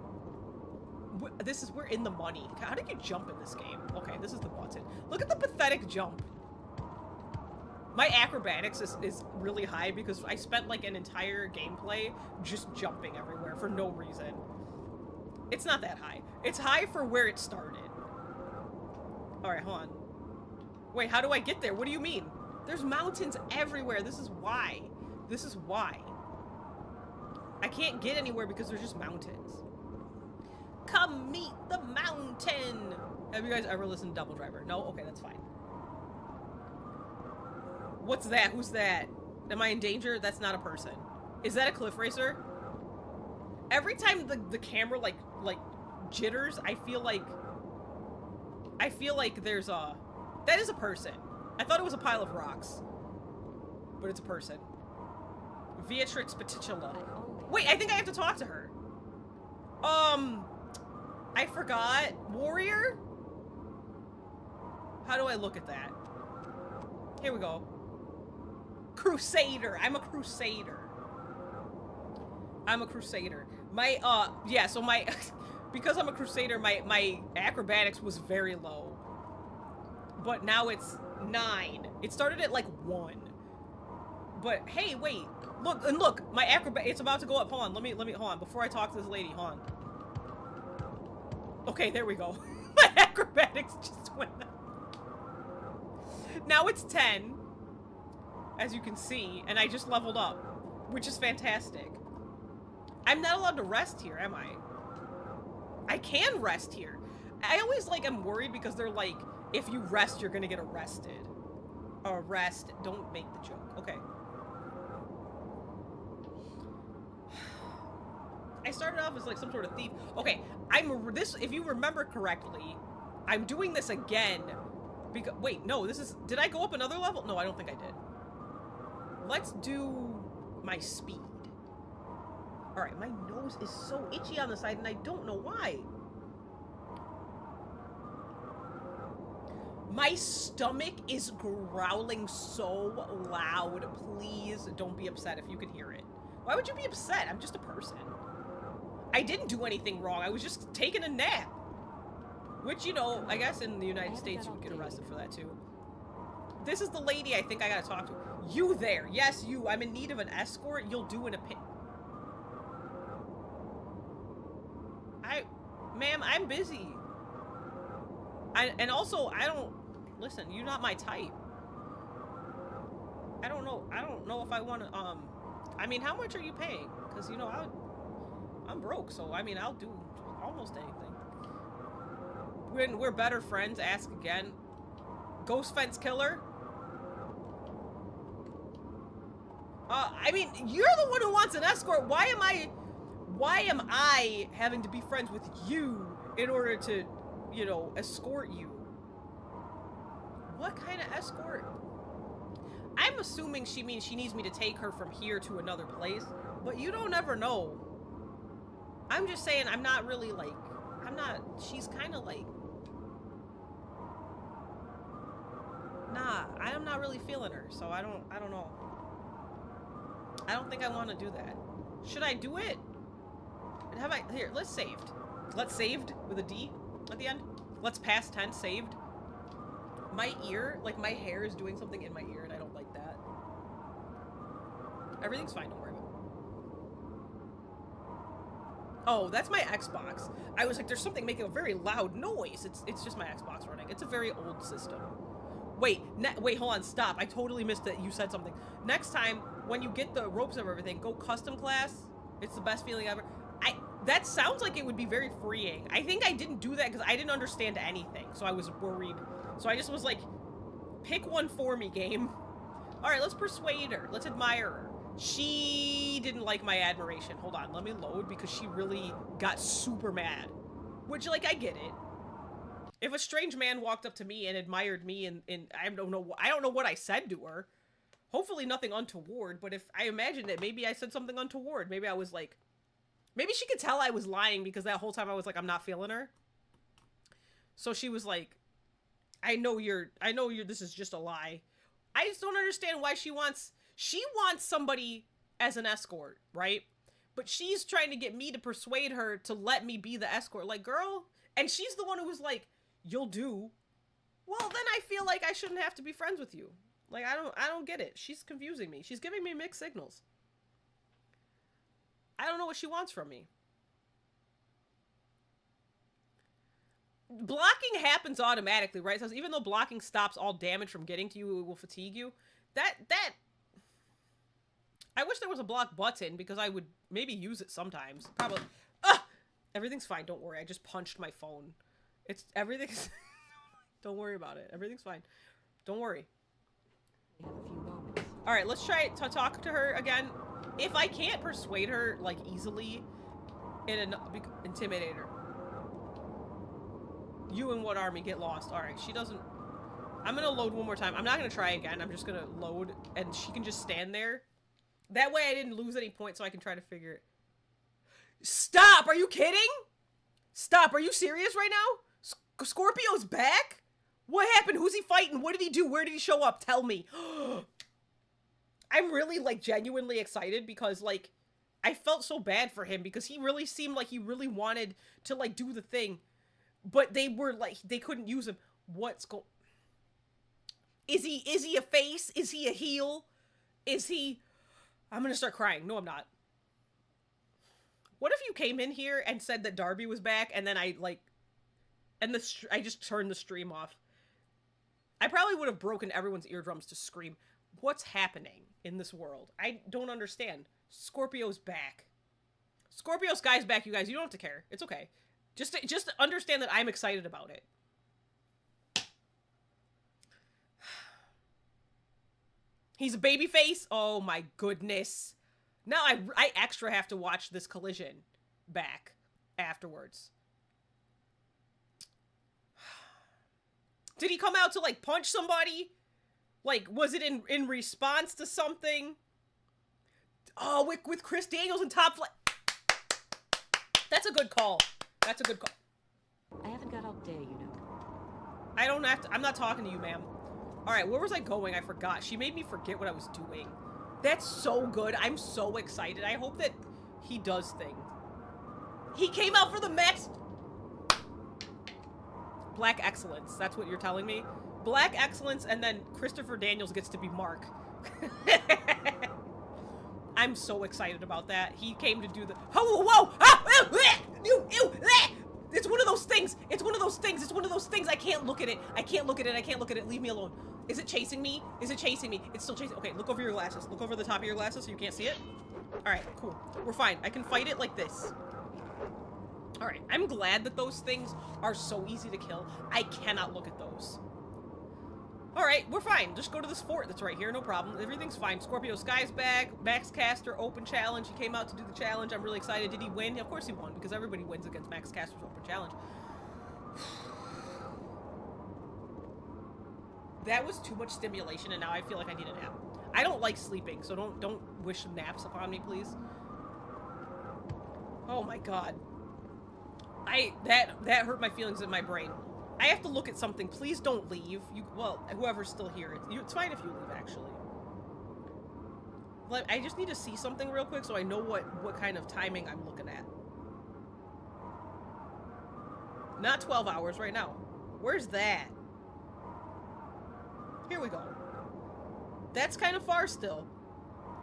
we're in the money. How did you jump in this game? Okay, this is the button. Look at the pathetic jump. My acrobatics is really high because I spent like an entire gameplay just jumping everywhere for no reason. It's not that high. It's high for where it started. All right, hold on. Wait, how do I get there? What do you mean? There's mountains everywhere. This is why. This is why. I can't get anywhere because there's just mountains. Come meet the mountain. Have you guys ever listened to Double Driver? No? Okay, that's fine. What's that? Who's that? Am I in danger? That's not a person. Is that a cliff racer? Every time the camera like jitters, I feel like there's a... That is a person. I thought it was a pile of rocks. But it's a person. Beatrix Petitula. Wait, I think I have to talk to her. I forgot. Warrior? How do I look at that? Here we go. Crusader. I'm a crusader. I'm a crusader. My, yeah, so my because I'm a crusader, my acrobatics was very low. But now it's 9. It started at like 1. But hey, wait. Look, my acrobat, it's about to go up. Hold on, let me, hold on. Before I talk to this lady, hold on. Okay, there we go. My acrobatics just went up. Now it's 10, as you can see, and I just leveled up, which is fantastic. I'm not allowed to rest here, am I? I can rest here. I always, like, am worried because they're like, if you rest, you're gonna get arrested. Arrest. Don't make the joke. Okay. I started off as, like, some sort of thief. Okay, if you remember correctly, I'm doing this again because, wait, no, did I go up another level? No, I don't think I did. Let's do my speed. Alright, my nose is so itchy on the side, and I don't know why. My stomach is growling so loud. Please don't be upset if you can hear it. Why would you be upset? I'm just a person. I didn't do anything wrong. I was just taking a nap. Which, you know, I guess in the United States you would get arrested for that too. This is the lady I think I gotta talk to. You there. Yes, you. I'm in need of an escort. You'll do an opinion. Ma'am, I'm busy. And also, listen, you're not my type. I don't know if I want to, I mean, how much are you paying? Because, you know, I'm broke, so, I mean, I'll do almost anything. When we're better friends, ask again. Ghost fence killer? I mean, you're the one who wants an escort. Why am I having to be friends with you in order to, you know, escort you? What kind of escort? I'm assuming she means she needs me to take her from here to another place, but you don't ever know. I'm just saying I'm not really like, she's kind of like, nah, I'm not really feeling her, so I don't know. I don't think I want to do that. Should I do it? Here, let's saved. Let's saved with a D at the end. Let's past tense saved. My ear, like my hair is doing something in my ear and I don't like that. Everything's fine, don't worry about it. Oh, that's my Xbox. I was like, there's something making a very loud noise. It's just my Xbox running. It's a very old system. Wait, hold on, stop. I totally missed it. You said something. Next time, when you get the ropes of everything, go custom class. It's the best feeling ever. That sounds like it would be very freeing. I think I didn't do that because I didn't understand anything, so I was worried. So I just was like, pick one for me, game. All right, let's persuade her. Let's admire her. She didn't like my admiration. Hold on, let me load because she really got super mad. Which, like, I get it. If a strange man walked up to me and admired me and I don't know what I said to her. Hopefully nothing untoward, but if I imagine that maybe I said something untoward, maybe I was like, maybe she could tell I was lying because that whole time I was like, I'm not feeling her. So she was like, I know you're, this is just a lie. I just don't understand why she wants somebody as an escort, right? But she's trying to get me to persuade her to let me be the escort. Like, girl, and she's the one who was like, you'll do. Well, then I feel like I shouldn't have to be friends with you. Like, I don't get it. She's confusing me. She's giving me mixed signals. I don't know what she wants from me. Blocking happens automatically, right? So even though blocking stops all damage from getting to you, it will fatigue you. I wish there was a block button because I would maybe use it sometimes. Probably. Everything's fine. Don't worry. I just punched my phone. Everything's... Don't worry about it. Everything's fine. Don't worry. We have a few moments. All right, let's try to talk to her again. If I can't persuade her, like, easily, intimidate her. You and what army get lost? All right, she doesn't... I'm gonna load one more time. I'm not gonna try again. I'm just gonna load, and she can just stand there. That way I didn't lose any points, so I can try to figure it. Stop! Are you kidding? Stop! Are you serious right now? Scorpio's back? What happened? Who's he fighting? What did he do? Where did he show up? Tell me. I'm really, like, genuinely excited because, like, I felt so bad for him because he really seemed like he really wanted to, like, do the thing. But they were, like, they couldn't use him. What's going... Is he a face? Is he a heel? Is he... I'm gonna start crying. No, I'm not. What if you came in here and said that Darby was back, and then I, like... And I just turned the stream off. I probably would have broken everyone's eardrums to scream. What's happening in this world? I don't understand. Scorpio's back. Scorpio Sky's back, you guys. You don't have to care. It's okay. Just understand that I'm excited about it. He's a babyface? Oh my goodness. Now I extra have to watch this collision back afterwards. Did he come out to, like, punch somebody? Like, was it in response to something? Oh, with Chris Daniels in top flight. That's a good call. That's a good call. I haven't got all day, you know. I don't have to... I'm not talking to you, ma'am. Alright, where was I going? I forgot. She made me forget what I was doing. That's so good. I'm so excited. I hope that he does thing. He came out for the Max... Black Excellence. That's what you're telling me? Black Excellence, and then Christopher Daniels gets to be Mark. I'm so excited about that. He came to do the... Whoa, whoa, whoa! Ah, ew, ew, ah! It's one of those things. It's one of those things. It's one of those things. I can't look at it. I can't look at it. I can't look at it. Leave me alone. Is it chasing me? Is it chasing me? It's still chasing... Okay, look over your glasses. Look over the top of your glasses so you can't see it. Alright, cool. We're fine. I can fight it like this. Alright, I'm glad that those things are so easy to kill. I cannot look at those. Alright, we're fine. Just go to this fort that's right here, no problem. Everything's fine. Scorpio Sky's back. Max Caster, open challenge. He came out to do the challenge. I'm really excited. Did he win? Of course he won, because everybody wins against Max Caster's open challenge. That was too much stimulation, and now I feel like I need a nap. I don't like sleeping, so don't wish naps upon me, please. Oh my god. That hurt my feelings in my brain. I have to look at something. Please don't leave. Well, whoever's still here. It's fine if you leave, actually. Like, I just need to see something real quick so I know what kind of timing I'm looking at. Not 12 hours right now. Where's that? Here we go. That's kind of far still.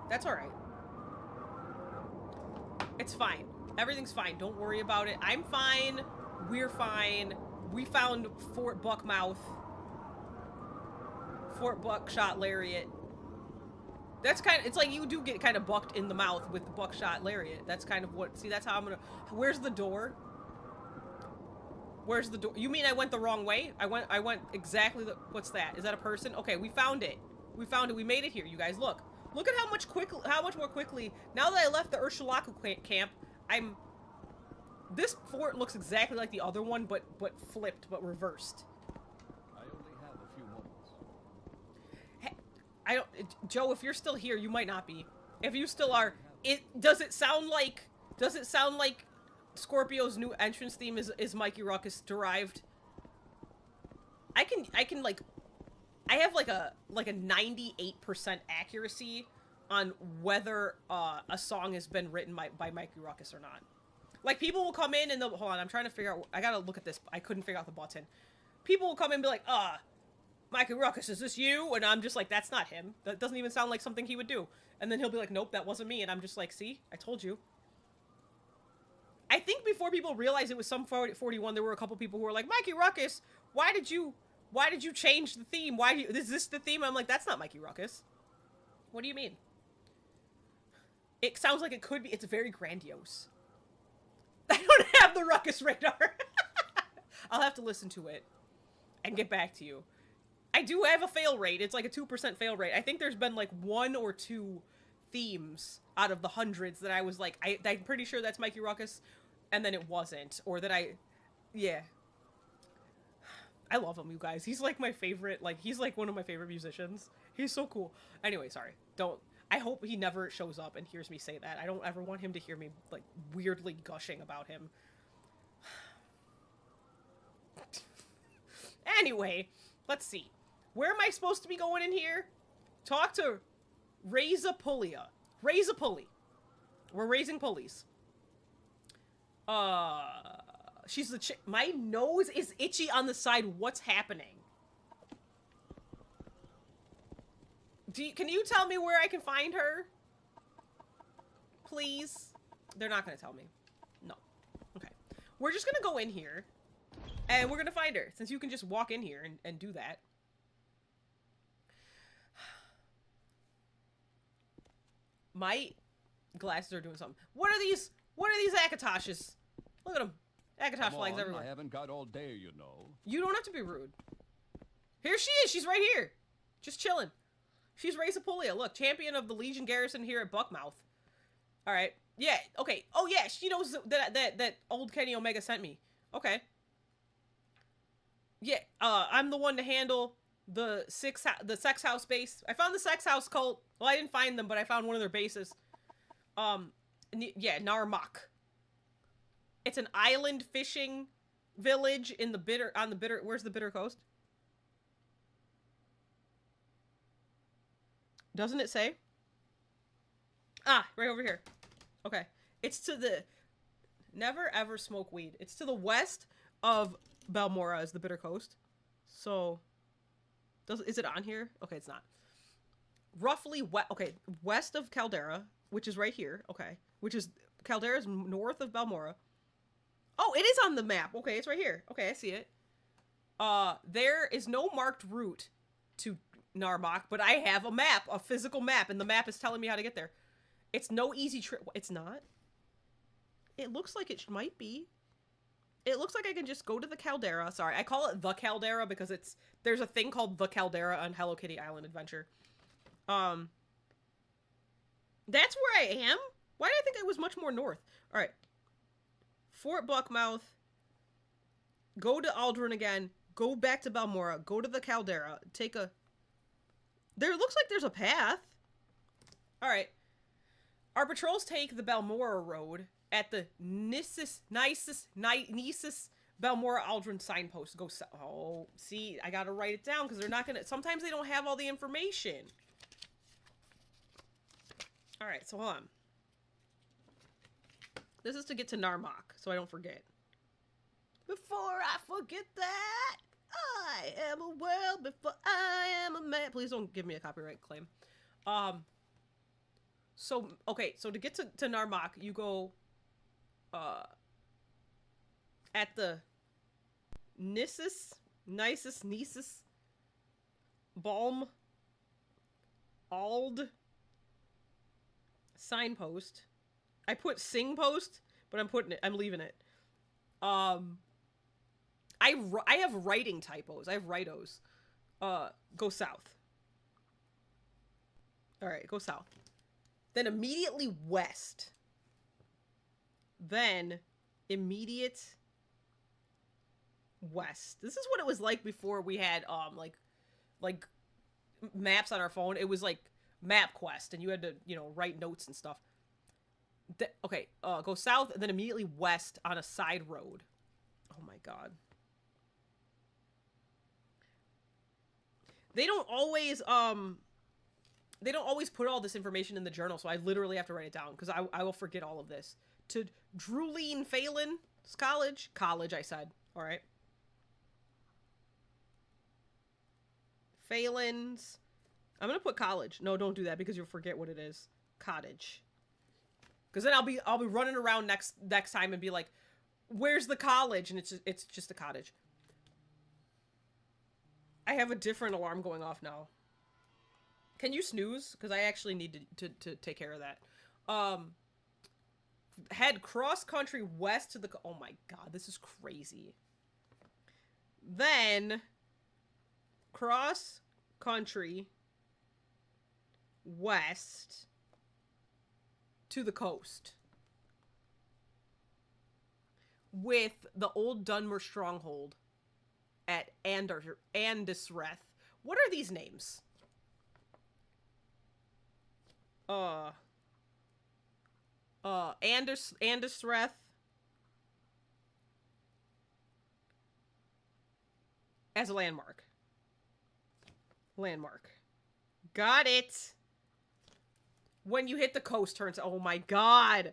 That's alright. It's fine. Everything's fine. Don't worry about it. I'm fine. We're fine. We found Fort Buckmouth. Fort Buckshot Lariat. That's kind of... It's like you do get kind of bucked in the mouth with the Buckshot Lariat. That's kind of what... See, that's how I'm gonna... Where's the door? Where's the door? You mean I went the wrong way? I went exactly the... What's that? Is that a person? Okay, we found it. We found it. We made it here, you guys. Look. Look at how much more quickly... Now that I left the Urshulaku camp, I'm... This fort looks exactly like the other one, but flipped, but reversed. I only have a few moments. Hey, I don't... Joe, if you're still here, you might not be. If you still are... Does it sound like Scorpio's new entrance theme is Mikey Ruckus derived? I can like... I have like a 98% accuracy on whether a song has been written by Mikey Ruckus or not. Like, people will come in and they'll... Hold on, I'm trying to figure out... I gotta look at this. I couldn't figure out the button. People will come in and be like, Mikey Ruckus, is this you? And I'm just like, that's not him. That doesn't even sound like something he would do. And then he'll be like, nope, that wasn't me. And I'm just like, see? I told you. I think before people realized it was Sum 41, there were a couple people who were like, Mikey Ruckus, why did you change the theme? Is this the theme? I'm like, that's not Mikey Ruckus. What do you mean? It sounds like it could be. It's very grandiose. I don't have the Ruckus radar. I'll have to listen to it and get back to you. I do have a fail rate. It's like a 2% fail rate. I think there's been like 1 or 2 themes out of the hundreds that I was like, I'm pretty sure that's Mikey Ruckus, and then it wasn't. Or that yeah. I love him, you guys. He's like my favorite, he's like one of my favorite musicians. He's so cool. Anyway, sorry. I hope he never shows up and hears me say that. I don't ever want him to hear me, like, weirdly gushing about him. Anyway, let's see. Where am I supposed to be going in here? Talk to Reza Pulia. Reza Pulley. We're raising police. She's the chick. My nose is itchy on the side. What's happening? Can you tell me where I can find her? Please? They're not gonna tell me. No. Okay. We're just gonna go in here. And we're gonna find her. Since you can just walk in here and do that. My glasses are doing something. What are these? What are these Akatoshes? Look at them. Akatosh flags everywhere. I haven't got all day, you know. You don't have to be rude. Here she is. She's right here. Just chilling. She's Ray Sepolia. Look, champion of the Legion Garrison here at Buckmouth. All right. Yeah. Okay. Oh yeah. She knows that old Kenny Omega sent me. Okay. Yeah. I'm the one to handle the sex house base. I found the sex house cult. Well, I didn't find them, but I found one of their bases. Yeah, Narmak. It's an island fishing village in the bitter. Where's the Bitter Coast? Doesn't it say? Ah, right over here. Okay. It's to the... Never ever smoke weed. It's to the west of Balmora is the Bitter Coast. So... Is it on here? Okay, it's not. Roughly west of Caldera, which is right here. Okay. Which is... Caldera's north of Balmora. Oh, it is on the map. Okay, it's right here. Okay, I see it. There is no marked route to Narmak, but I have a map, a physical map, and the map is telling me how to get there. It's no easy trip. It's not. It looks like it might be. It looks like I can just go to the Caldera. Sorry, I call it the Caldera because there's a thing called the Caldera on Hello Kitty Island Adventure. That's where I am? Why did I think I was much more north? All right. Fort Buckmouth. Go to Aldrin again. Go back to Balmora. Go to the Caldera. Take a... There looks like there's a path. All right. Our patrols take the Balmora Road at the Nisus Balmora Aldrin signpost. Go. Oh, see, I gotta write it down because they're not gonna. Sometimes they don't have all the information. All right, so hold on. This is to get to Narmak, so I don't forget. Before I forget that, I am a world before I am a man. Please don't give me a copyright claim. So, okay, so to get to Narmak, you go, at the Nisus, Balm, Ald, signpost. I put singpost, but I'm leaving it. I have writing typos. I have rightos. Go south. Alright, go south. Then immediately west. Then immediate west. This is what it was like before we had like maps on our phone. It was like MapQuest, and you had to, write notes and stuff. Okay, go south and then immediately west on a side road. Oh my god. They don't always put all this information in the journal, so I literally have to write it down because I will forget all of this. To Druleen Phelan's college. College, I said. All right. Phelan's. I'm gonna put college. No, don't do that because you'll forget what it is. Cottage. Because then I'll be running around next time and be like, "Where's the college?" And it's just a cottage. I have a different alarm going off now. Can you snooze? Because I actually need to take care of that. Head cross country west to the... Oh my god, this is crazy. Then cross country west to the coast with the old Dunmer stronghold at Andisreth. What are these names? Andisreth as a landmark. Got it. When you hit the coast, turns. Oh my god.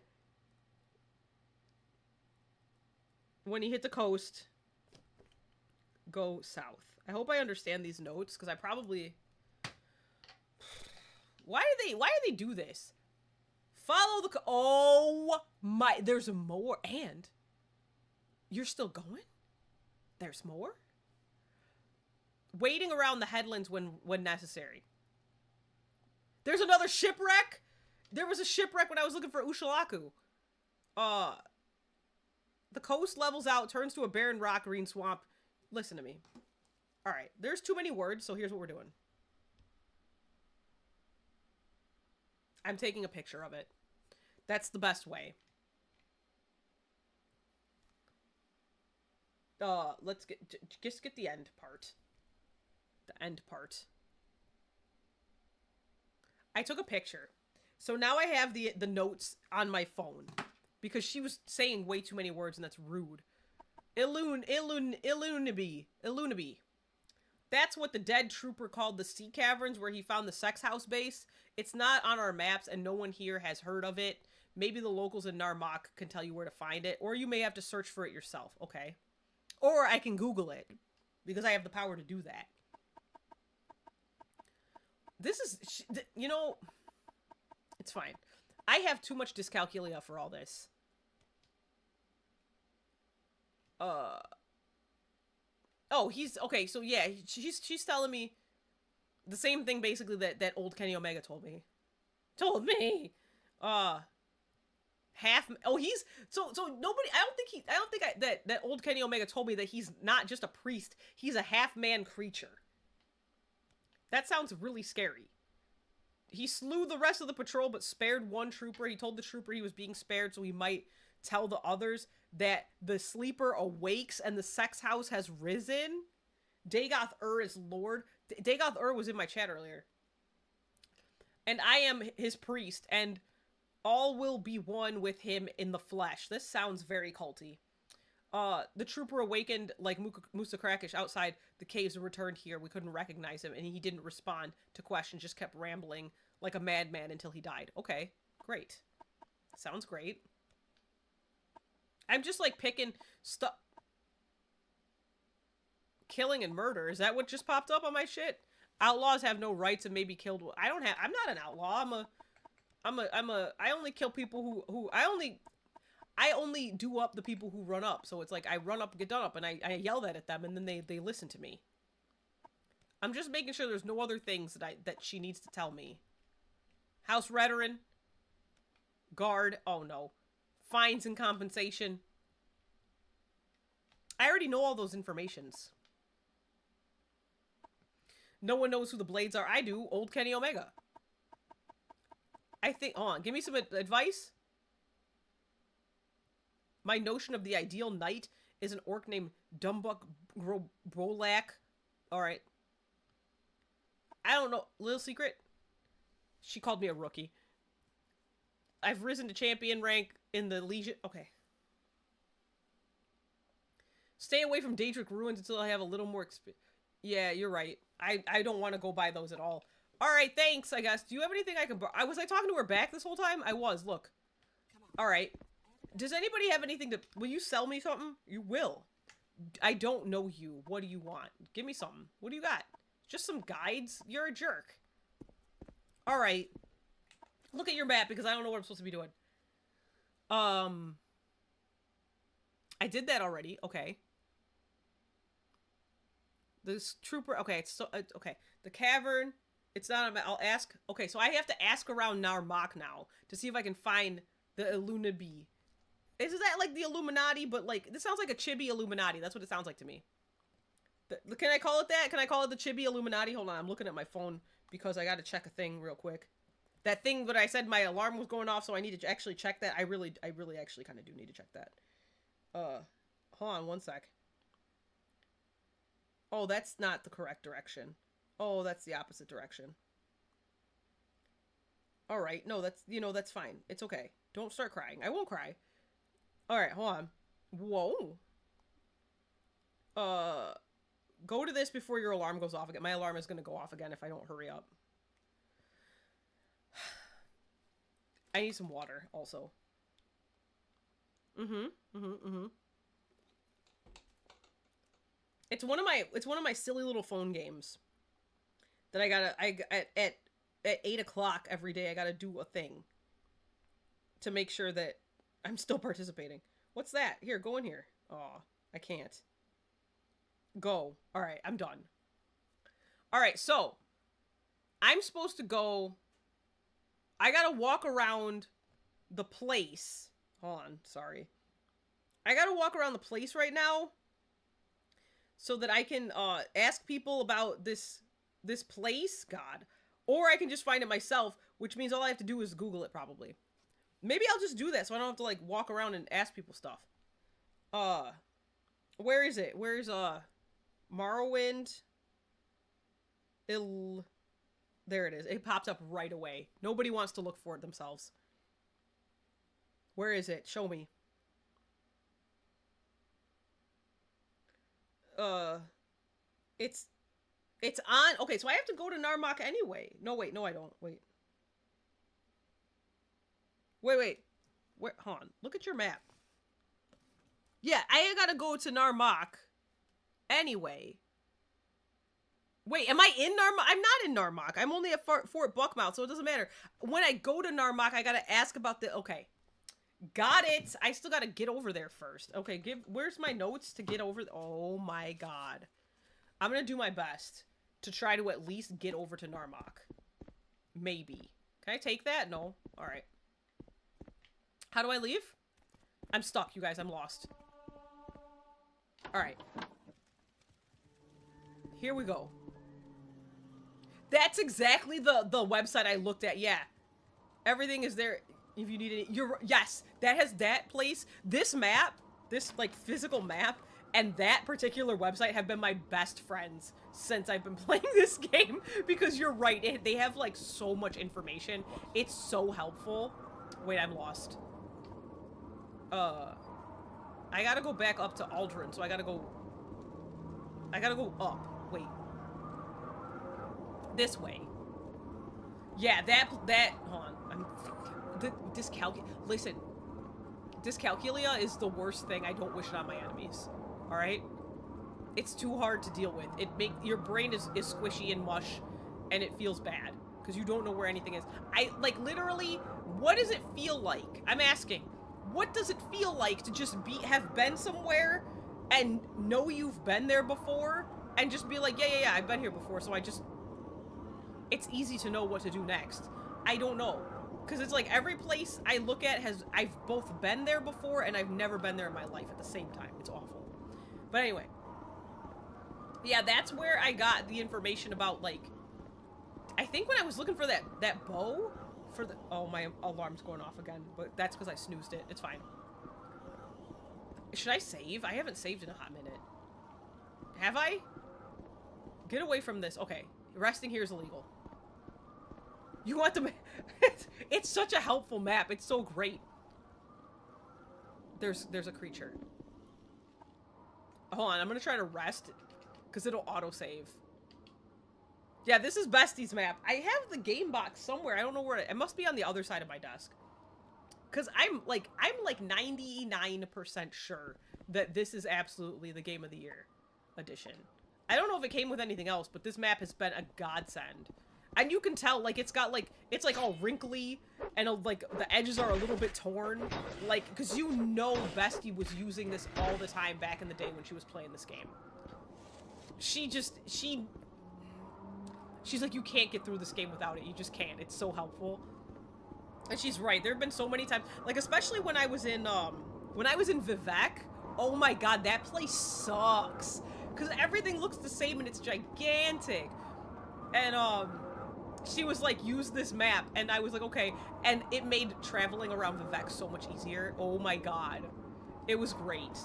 When you hit the coast, go south. I hope I understand these notes, because I probably... Why do they do this? Follow the... Oh my... There's more. And... You're still going? There's more? Waiting around the headlands when necessary. There's another shipwreck? There was a shipwreck when I was looking for Ushalaku. The coast levels out, turns to a barren rock green swamp. Listen to me. Alright, there's too many words, so here's what we're doing. I'm taking a picture of it. That's the best way. Let's just get the end part. The end part. I took a picture. So now I have the notes on my phone. Because she was saying way too many words and that's rude. Illunaby. That's what the dead trooper called the sea caverns where he found the sex house base. It's not on our maps and no one here has heard of it. Maybe the locals in Narmak can tell you where to find it. Or you may have to search for it yourself. Okay. Or I can Google it. Because I have the power to do that. This is... You know... It's fine. I have too much dyscalculia for all this. Oh, he's... Okay, so yeah, she's telling me the same thing, basically, that old Kenny Omega told me. Told me! Half... Oh, he's... So nobody... I don't think that old Kenny Omega told me that he's not just a priest. He's a half-man creature. That sounds really scary. He slew the rest of the patrol, but spared one trooper. He told the trooper he was being spared so he might tell the others that the sleeper awakes and the sex house has risen. Dagoth Ur is Lord. Dagoth Ur was in my chat earlier. And I am his priest, and all will be one with him in the flesh. This sounds very culty. The trooper awakened like Musa Krakish outside the caves and returned here. We couldn't recognize him, and he didn't respond to questions, just kept rambling like a madman until he died. Okay, great. Sounds great. I'm just like picking stuff. Killing and murder. Is that what just popped up on my shit? Outlaws have no rights and may be killed. I'm not an outlaw. I only kill people who I only do up the people who run up. So it's like I run up, get done up, and I yell that at them, and then they listen to me. I'm just making sure there's no other things that she needs to tell me. House Veteran. Guard. Oh no. Fines and compensation. I already know all those informations. No one knows who the Blades are. I do. Old Kenny Omega. I think... Hold on. Give me some advice. My notion of the ideal knight is an orc named Dumbuk Brolak. Alright. I don't know. Little secret. She called me a rookie. I've risen to champion rank in the Legion. Okay. Stay away from Daedric Ruins until I have a little more experience. Yeah, you're right. I don't want to go by those at all. Alright, thanks, I guess. Do you have anything I can... Was I talking to her back this whole time? I was, look. Alright. Does anybody have anything to... Will you sell me something? You will. I don't know you. What do you want? Give me something. What do you got? Just some guides? You're a jerk. Alright. Look at your map because I don't know what I'm supposed to be doing. I did that already. Okay. This trooper... Okay, it's so... okay. The cavern... It's not... I'll ask... Okay, so I have to ask around Narmak now to see if I can find the Illuminabi. Isn't that like the Illuminati? But like... This sounds like a chibi Illuminati. That's what it sounds like to me. Can I call it that? Can I call it the chibi Illuminati? Hold on. I'm looking at my phone because I gotta check a thing real quick. That thing that I said my alarm was going off, so I need to actually check that. I really actually kind of do need to check that. Hold on one sec. Oh, that's not the correct direction. Oh, that's the opposite direction. Alright, no, that's, you know, that's fine. It's okay. Don't start crying. I won't cry. Alright, hold on. Whoa. Go to this before your alarm goes off again. My alarm is going to go off again if I don't hurry up. I need some water also. It's one of my silly little phone games that at 8 o'clock every day I gotta do a thing to make sure that I'm still participating. What's that? Here, go in here. Aw, I can't. Go. Alright, I'm done. Alright, so I'm supposed to go. I gotta walk around the place. Hold on, sorry. I gotta walk around the place right now so that I can ask people about this place, God. Or I can just find it myself, which means all I have to do is Google it probably. Maybe I'll just do that so I don't have to like walk around and ask people stuff. Where is it? Where's Morrowind? There it is. It popped up right away. Nobody wants to look for it themselves. Where is it? Show me. It's on. Okay, so I have to go to Narmak anyway. No, wait. No, I don't. Wait. Wait. Where? Hold on. Look at your map. Yeah, I gotta go to Narmak anyway. Wait, am I in Narmak? I'm not in Narmak. I'm only at Fort Buckmouth, so it doesn't matter. When I go to Narmak, I gotta ask about the... Okay. Got it. I still gotta get over there first. Okay, where's my notes to get over... Oh my god. I'm gonna do my best to try to at least get over to Narmak. Maybe. Can I take that? No. Alright. How do I leave? I'm stuck, you guys. I'm lost. Alright. Here we go. That's exactly the website I looked at. Yeah. Everything is there if you need it. Yes, that has that place. This map, this like physical map, and that particular website have been my best friends since I've been playing this game, because you're right, they have like so much information. It's so helpful. Wait, I'm lost. I gotta go back up to Aldrin, so I gotta go up. Wait. This way. Yeah, that, hold on. Listen. Dyscalculia is the worst thing. I don't wish it on my enemies. Alright? It's too hard to deal with. Your brain is squishy and mush, and it feels bad, because you don't know where anything is. Like, literally, what does it feel like? I'm asking. What does it feel like to just have been somewhere, and know you've been there before, and just be like, yeah, I've been here before, so it's easy to know what to do next. I don't know. Because it's like every place I look at I've both been there before and I've never been there in my life at the same time. It's awful. But anyway. Yeah, that's where I got the information about, like, I think when I was looking for that bow for the... Oh, my alarm's going off again. But that's because I snoozed it. It's fine. Should I save? I haven't saved in a hot minute. Have I? Get away from this. Okay. Resting here is illegal. You want the... It's such a helpful map. It's so great. There's a creature. Hold on. I'm going to try to rest because it'll autosave. Yeah, this is Bestie's map. I have the game box somewhere. I don't know where it must be on the other side of my desk. Because I'm like 99% sure that this is absolutely the Game of the Year edition. I don't know if it came with anything else, but this map has been a godsend. And you can tell, like, it's like all wrinkly, and like the edges are a little bit torn, like, because you know Bestie was using this all the time back in the day when she was playing this game. She's like, you can't get through this game without it. You just can't. It's so helpful. And she's right. There have been so many times, like, especially when I was in Vivek. Oh my god, that place sucks. Because everything looks the same and it's gigantic. And, she was like, use this map. And I was like, okay. And it made traveling around Vivek so much easier. Oh my god. It was great.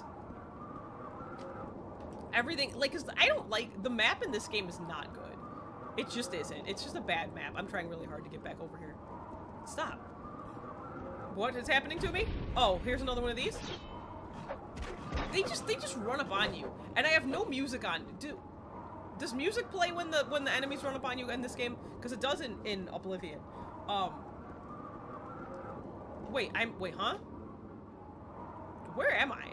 Everything, like, because I don't like, the map in this game is not good. It just isn't. It's just a bad map. I'm trying really hard to get back over here. Stop. What is happening to me? Oh, here's another one of these. They just run up on you. And I have no music on. Does music play when the enemies run up on you in this game? Because it does in Oblivion. Wait, wait, huh? Where am I?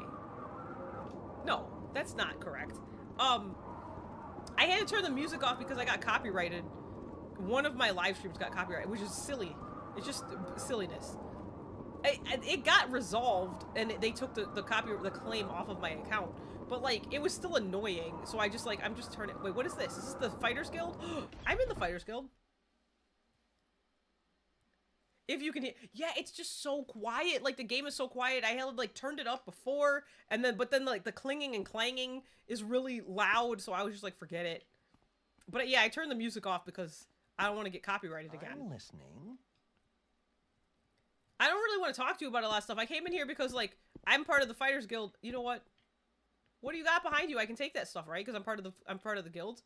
No, that's not correct. I had to turn the music off because I got copyrighted. One of my live streams got copyrighted, which is silly. It's just silliness. It got resolved, and they took the claim off of my account. But, like, it was still annoying, so I'm just turning... Wait, what is this? Is this the Fighters Guild? I'm in the Fighters Guild. If you can hear... Yeah, it's just so quiet. Like, the game is so quiet. I had, like, turned it up before, but then, like, the clinging and clanging is really loud, so I was just like, forget it. But, yeah, I turned the music off because I don't want to get copyrighted again. I'm listening. I don't really want to talk to you about a lot of stuff. I came in here because, like, I'm part of the Fighters Guild. You know what? What do you got behind you? I can take that stuff, right? Because I'm part of the guild.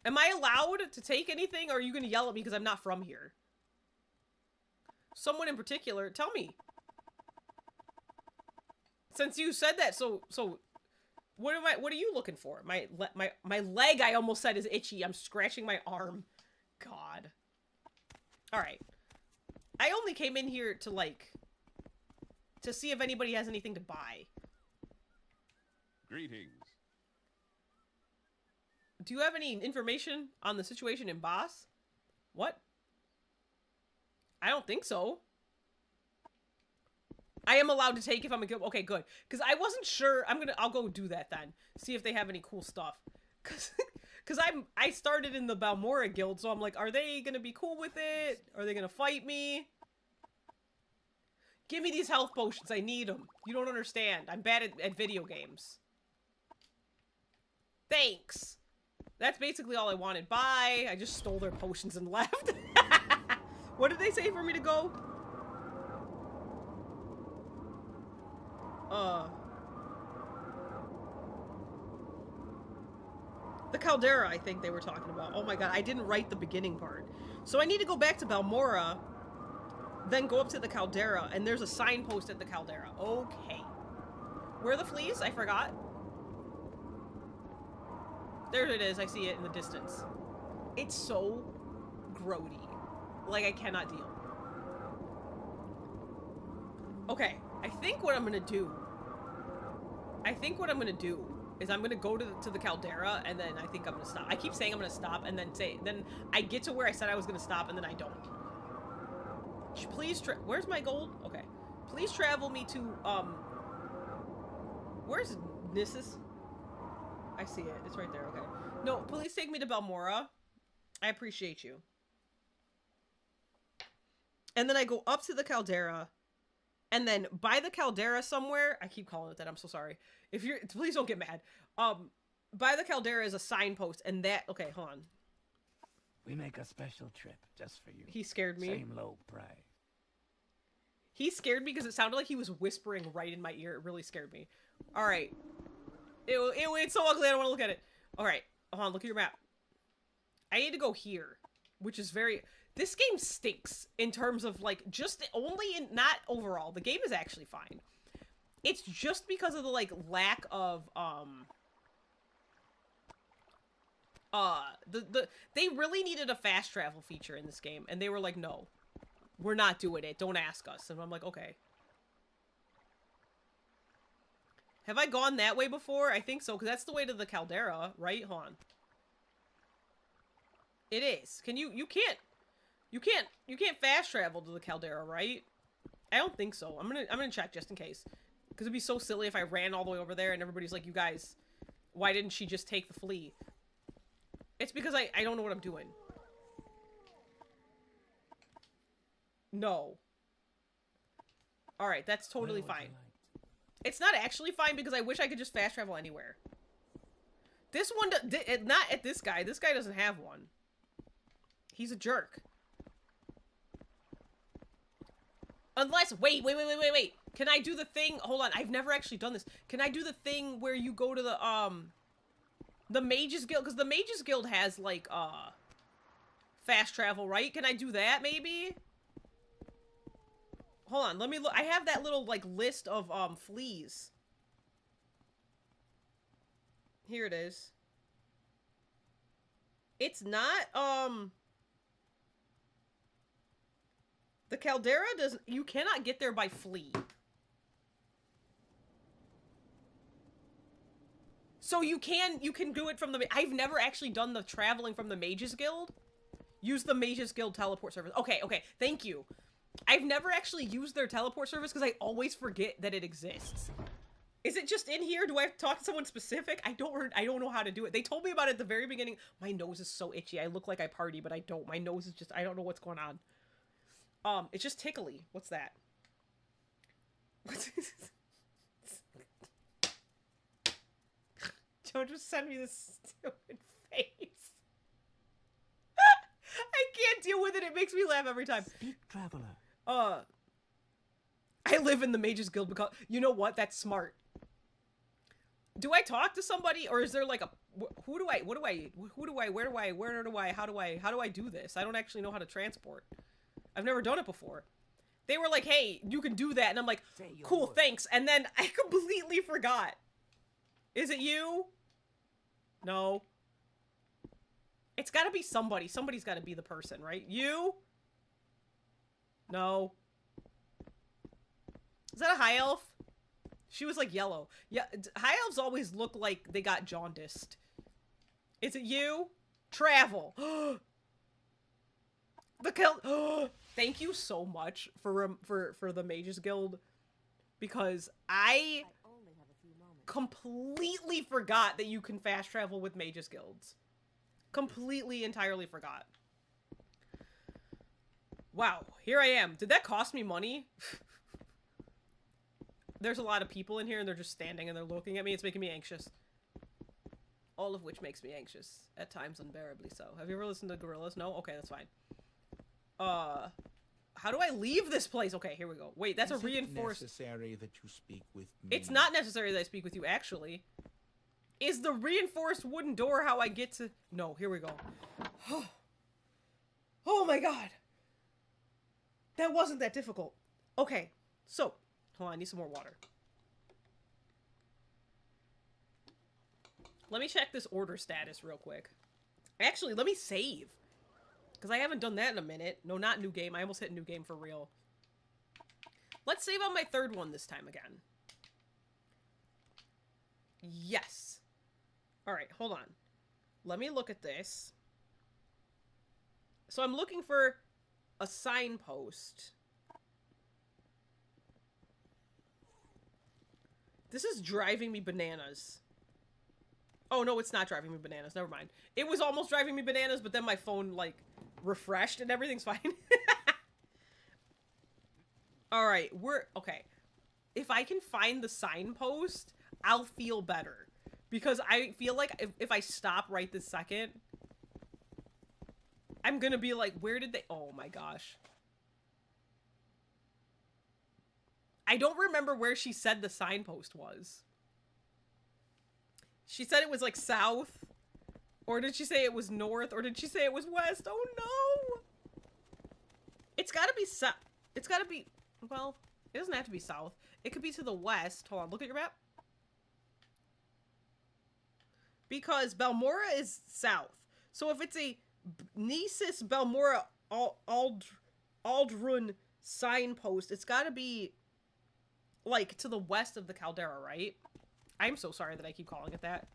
Am I allowed to take anything, or are you going to yell at me because I'm not from here? Someone in particular, tell me. Since you said that, so what are you looking for? My leg, I almost said, is itchy. I'm scratching my arm. God. All right. I only came in here to see if anybody has anything to buy. Greetings. Do you have any information on the situation in Boss? What? I don't think so. I am allowed to take if I'm a guild. Okay, good. Because I wasn't sure. I'll go do that then. See if they have any cool stuff. Because I started in the Balmora guild, so I'm like, are they gonna be cool with it? Are they gonna fight me? Give me these health potions. I need them. You don't understand. I'm bad at video games. Thanks. That's basically all I wanted. Bye. I just stole their potions and left. What did they say for me to go? The Caldera, I think they were talking about. Oh my god, I didn't write the beginning part. So I need to go back to Balmora, then go up to the Caldera, and there's a signpost at the Caldera. Okay. Where are the fleas? I forgot. There it is. I see it in the distance. It's so grody. Like, I cannot deal. Okay. I think what I'm gonna do is I'm gonna go to the Caldera, and then I think I'm gonna stop. I keep saying I'm gonna stop, and then I get to where I said I was gonna stop, and then I don't. Please where's my gold? Okay. Please travel me to, where's Nissus? I see it. It's right there. Okay. No, please take me to Balmora. I appreciate you. And then I go up to the Caldera, and then by the Caldera somewhere, I keep calling it that, I'm so sorry. Please don't get mad. By the Caldera is a signpost, and that, okay, hold on. We make a special trip just for you. He scared me. Same low price. He scared me because it sounded like he was whispering right in my ear. It really scared me. All right. It's so ugly, I don't want to look at it. All right, hold on, look at your map. I need to go here, which is very... This game stinks in terms of, like, just only in... Not overall. The game is actually fine. It's just because of the, like, lack of, they really needed a fast travel feature in this game, and they were like, no. We're not doing it. Don't ask us. And I'm like, okay. Have I gone that way before? I think so, because that's the way to the Caldera, right? Hold on. It is. Can you can't fast travel to the Caldera, right? I don't think so. I'm gonna check just in case. Because it'd be so silly if I ran all the way over there and everybody's like, you guys, why didn't she just take the flea? It's because I don't know what I'm doing. No. Alright, that's totally fine. It's not actually fine because I wish I could just fast travel anywhere. This one, not at this guy. This guy doesn't have one. He's a jerk. Unless, wait. Can I do the thing? Hold on, I've never actually done this. Can I do the thing where you go to the Mages Guild? Because the Mages Guild has, like, fast travel, right? Can I do that, maybe? Hold on, let me look. I have that little, like, list of, fleas. Here it is. It's not, The caldera doesn't... You cannot get there by flea. So you can do it from the... I've never actually done the traveling from the Mages Guild. Use the Mages Guild teleport service. Okay, thank you. I've never actually used their teleport service because I always forget that it exists. Is it just in here? Do I have to talk to someone specific? I don't know how to do it. They told me about it at the very beginning. My nose is so itchy. I look like I party, but I don't. My nose is just... I don't know what's going on. It's just tickly. What's that? What's this? Don't just send me this stupid face. I can't deal with it. It makes me laugh every time. Speak, traveler. I live in the Mages Guild because... You know what? That's smart. Do I talk to somebody, or is there like a... Where do I do this? I don't actually know how to transport. I've never done it before. They were like, hey, you can do that. And I'm like, cool, thanks. And then I completely forgot. Is it you? No. It's gotta be somebody. Somebody's gotta be the person, right? You? No. Is that a high elf? She was like yellow. Yeah, high elves always look like they got jaundiced. Is it you? Travel. The kill. Thank you so much for the Mages Guild, because I only have a few moments. completely forgot that you can fast travel with Mages Guilds. Completely, entirely forgot. Wow, here I am. Did that cost me money? There's a lot of people in here and they're just standing and they're looking at me. It's making me anxious. All of which makes me anxious. At times unbearably so. Have you ever listened to Gorillas? No? Okay, that's fine. How do I leave this place? Okay, here we go. Wait, that's a reinforced... Is it necessary that you speak with me? It's not necessary that I speak with you, actually. Is the reinforced wooden door how I get to... No, here we go. Oh my god. That wasn't that difficult. Okay, so... Hold on, I need some more water. Let me check this order status real quick. Actually, let me save. Because I haven't done that in a minute. No, not new game. I almost hit new game for real. Let's save on my third one this time again. Yes. Alright, hold on. Let me look at this. So I'm looking for a signpost. This is driving me bananas. Oh, no, it's not driving me bananas. Never mind. It was almost driving me bananas, but then my phone, like, refreshed and everything's fine. Alright, okay. If I can find the signpost, I'll feel better. Because I feel like if I stop right this second, I'm gonna be like, where did they... Oh my gosh. I don't remember where she said the signpost was. She said it was like south. Or did she say it was north? Or did she say it was west? Oh no! It's gotta be south. It's gotta be... Well, it doesn't have to be south. It could be to the west. Hold on, look at your map. Because Balmora is south. So if it's a Nisus Balmora Aldrun signpost, it's gotta be... like, to the west of the caldera, right? I'm so sorry that I keep calling it that.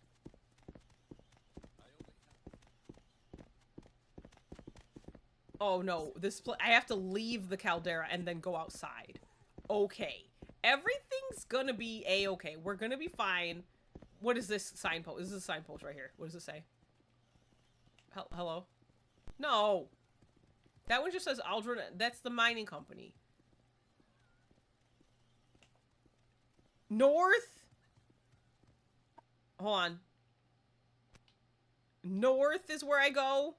Oh, no. I have to leave the caldera and then go outside. Okay. Everything's gonna be a-okay. We're gonna be fine. What is this signpost? This is a signpost right here. What does it say? Hello? No. That one just says Aldrin. That's the mining company. North? Hold on. North is where I go.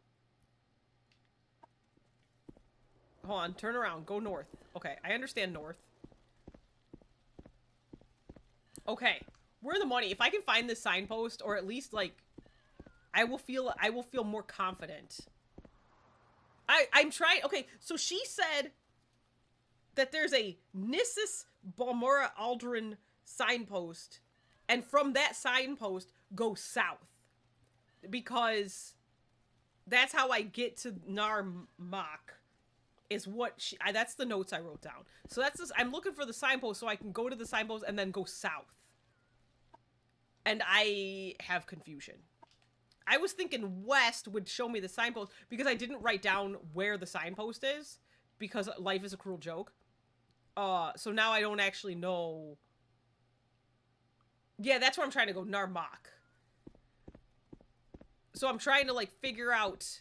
Hold on, turn around, go north. Okay, I understand north. Okay, where are the money? If I can find this signpost, or at least, like, I will feel more confident. I'm trying... Okay, so she said that there's a Nissus Balmora Aldrin signpost, and from that signpost go south, because that's how I get to Narmak. is what that's the notes I wrote down. So that's this. I'm looking for the signpost so I can go to the signpost and then go south. And I have confusion. I was thinking west would show me the signpost because I didn't write down where the signpost is because life is a cruel joke. So now I don't actually know. Yeah, that's where I'm trying to go, Narmak. So I'm trying to, like, figure out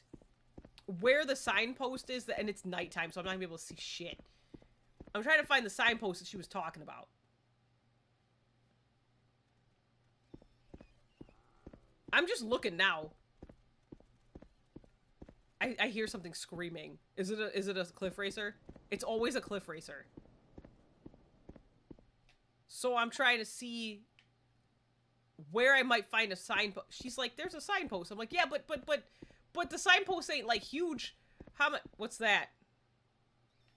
where the signpost is, and it's nighttime, so I'm not gonna be able to see shit. I'm trying to find the signpost that she was talking about. I'm just looking now. I hear something screaming. Is it a cliff racer? It's always a cliff racer. So I'm trying to see where I might find a signpost. She's like, there's a signpost. I'm like, yeah, but the signpost ain't, like, huge. How much? What's that?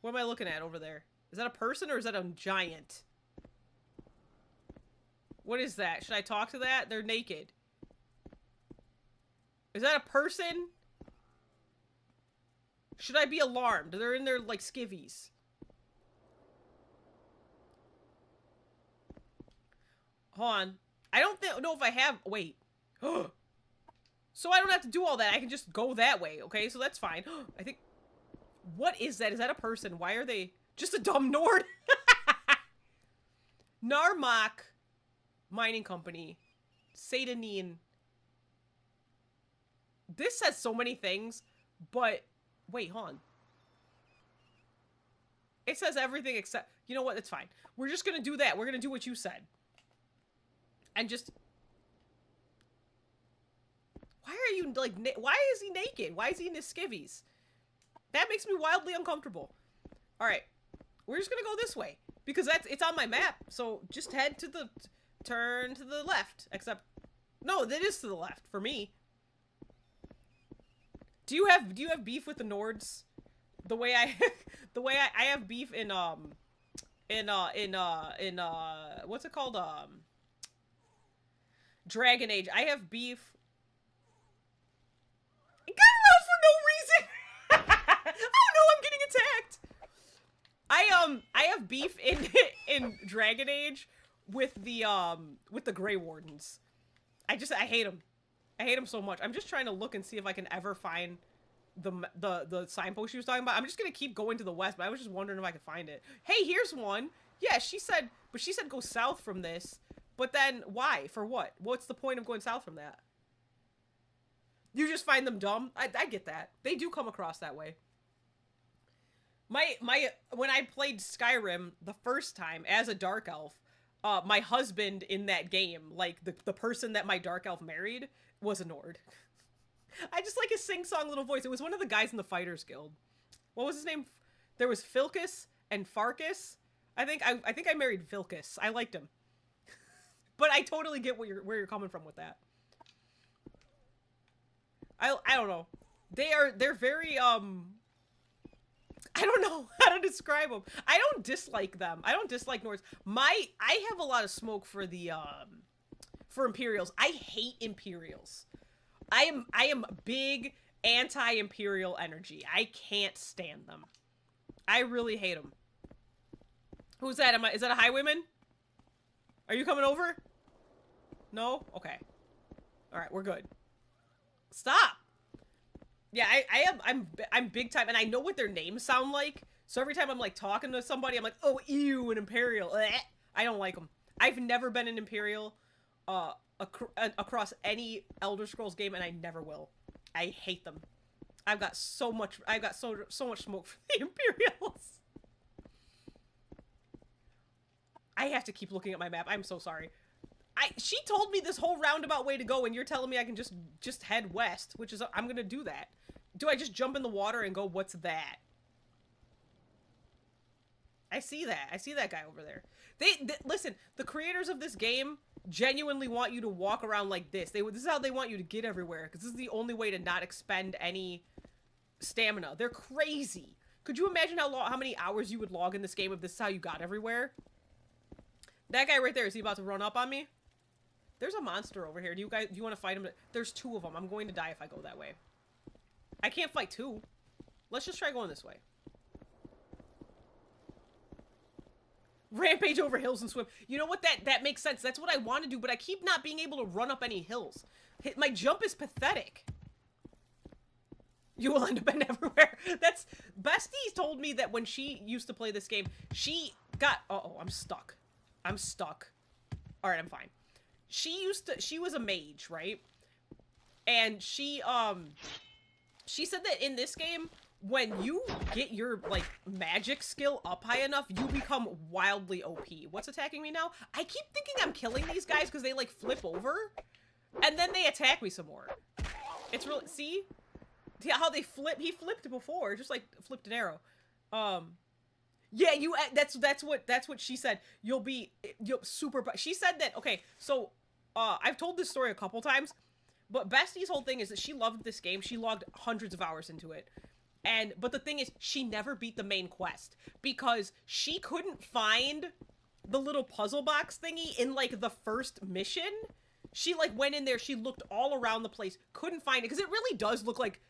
What am I looking at over there? Is that a person or is that a giant? What is that? Should I talk to that? They're naked. Is that a person? Should I be alarmed? They're in their, like, skivvies. Hold on. I don't know if I have... Wait. So I don't have to do all that. I can just go that way, okay? So that's fine. I think... What is that? Is that a person? Why are they... Just a dumb Nord? Narmak Mining Company. Satanine. This says so many things, but... Wait, hold on. It says everything except... You know what? It's fine. We're just gonna do that. We're gonna do what you said. And just... Why are you, like, why is he naked? Why is he in his skivvies? That makes me wildly uncomfortable. Alright. We're just gonna go this way. Because it's on my map. So, just head to the... Turn to the left. Except... No, that is to the left. For me. Do you have beef with the Nords? The way I... the way I have beef in, what's it called? Dragon Age. I have beef... It got around for no reason! Oh no, I'm getting attacked! I have beef in Dragon Age with the Grey Wardens. I hate them. I hate them so much. I'm just trying to look and see if I can ever find the signpost she was talking about. I'm just gonna keep going to the west, but I was just wondering if I could find it. Hey, here's one. Yeah, she said go south from this. But then, why? For what? What's the point of going south from that? You just find them dumb? I get that. They do come across that way. When I played Skyrim the first time as a Dark Elf, my husband in that game, like, the person that my Dark Elf married, was a Nord. I just like his sing-song little voice. It was one of the guys in the Fighters Guild. What was his name? There was Filcus and Farkas. I think I married Filcus. I liked him. But I totally get where you're coming from with that. I don't know. They're very I don't know how to describe them. I don't dislike them. I don't dislike Nords. I have a lot of smoke for the for Imperials. I hate Imperials. I am big anti-Imperial energy. I can't stand them. I really hate them. Who's that? Is that a highwayman? Are you coming over? No? Okay. Alright, we're good. Stop! Yeah, I'm big time, and I know what their names sound like, so every time I'm, like, talking to somebody, I'm like, oh, ew, an Imperial. I don't like them. I've never been an Imperial across any Elder Scrolls game, and I never will. I hate them. I've got so much smoke for the Imperials. I have to keep looking at my map. I'm so sorry. She told me this whole roundabout way to go, and you're telling me I can just head west, which is, I'm gonna do that. Do I just jump in the water and go, what's that? I see that. I see that guy over there. Listen, the creators of this game genuinely want you to walk around like this. This is how they want you to get everywhere, because this is the only way to not expend any stamina. They're crazy. Could you imagine how many hours you would log in this game if this is how you got everywhere? That guy right there, is he about to run up on me? There's a monster over here. Do you want to fight him? There's two of them. I'm going to die if I go that way. I can't fight two. Let's just try going this way. Rampage over hills and swim. You know what? That makes sense. That's what I want to do, but I keep not being able to run up any hills. My jump is pathetic. You will end up in everywhere. That's... Bestie told me that when she used to play this game, she got... Uh-oh, I'm stuck. I'm stuck. Alright, I'm fine. She was a mage, right? And she said that in this game, when you get your, like, magic skill up high enough, you become wildly OP. What's attacking me now? I keep thinking I'm killing these guys because they, like, flip over. And then they attack me some more. It's really... See? See how they flip? He flipped before. Just, like, flipped an arrow. Yeah, you... That's what she said. You'll super... She said that... Okay, so... I've told this story a couple times. But Bestie's whole thing is that she loved this game. She logged hundreds of hours into it. But the thing is, she never beat the main quest because she couldn't find the little puzzle box thingy in, like, the first mission. She, like, went in there, she looked all around the place, couldn't find it, because it really does look like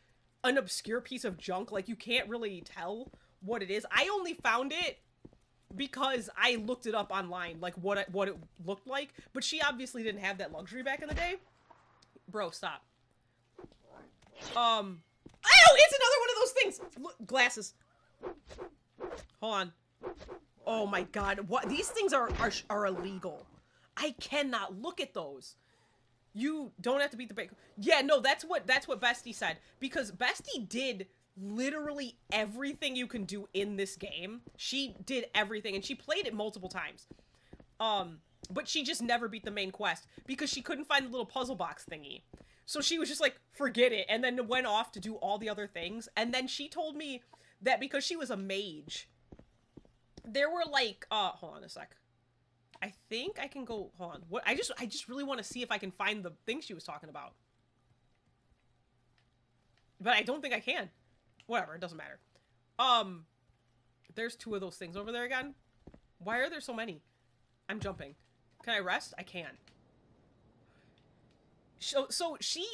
an obscure piece of junk. Like, you can't really tell what it is. I only found it because I looked it up online, like, what it looked like, but she obviously didn't have that luxury back in the day. Bro, stop. Oh, it's another one of those things! Look, glasses. Hold on. Oh my god, what? These things are illegal. I cannot look at those. You don't have to beat the bank. Yeah, no, that's what Bestie said. Because Bestie did literally everything you can do in this game. She did everything, and she played it multiple times. But she just never beat the main quest because she couldn't find the little puzzle box thingy. So she was just like, forget it, and then went off to do all the other things. And then she told me that because she was a mage, there were like, hold on a sec. I think I can go, hold on. What? I just really want to see if I can find the thing she was talking about. But I don't think I can. Whatever, it doesn't matter. There's two of those things over there again. Why are there so many? I'm jumping. Can I rest? I can. So she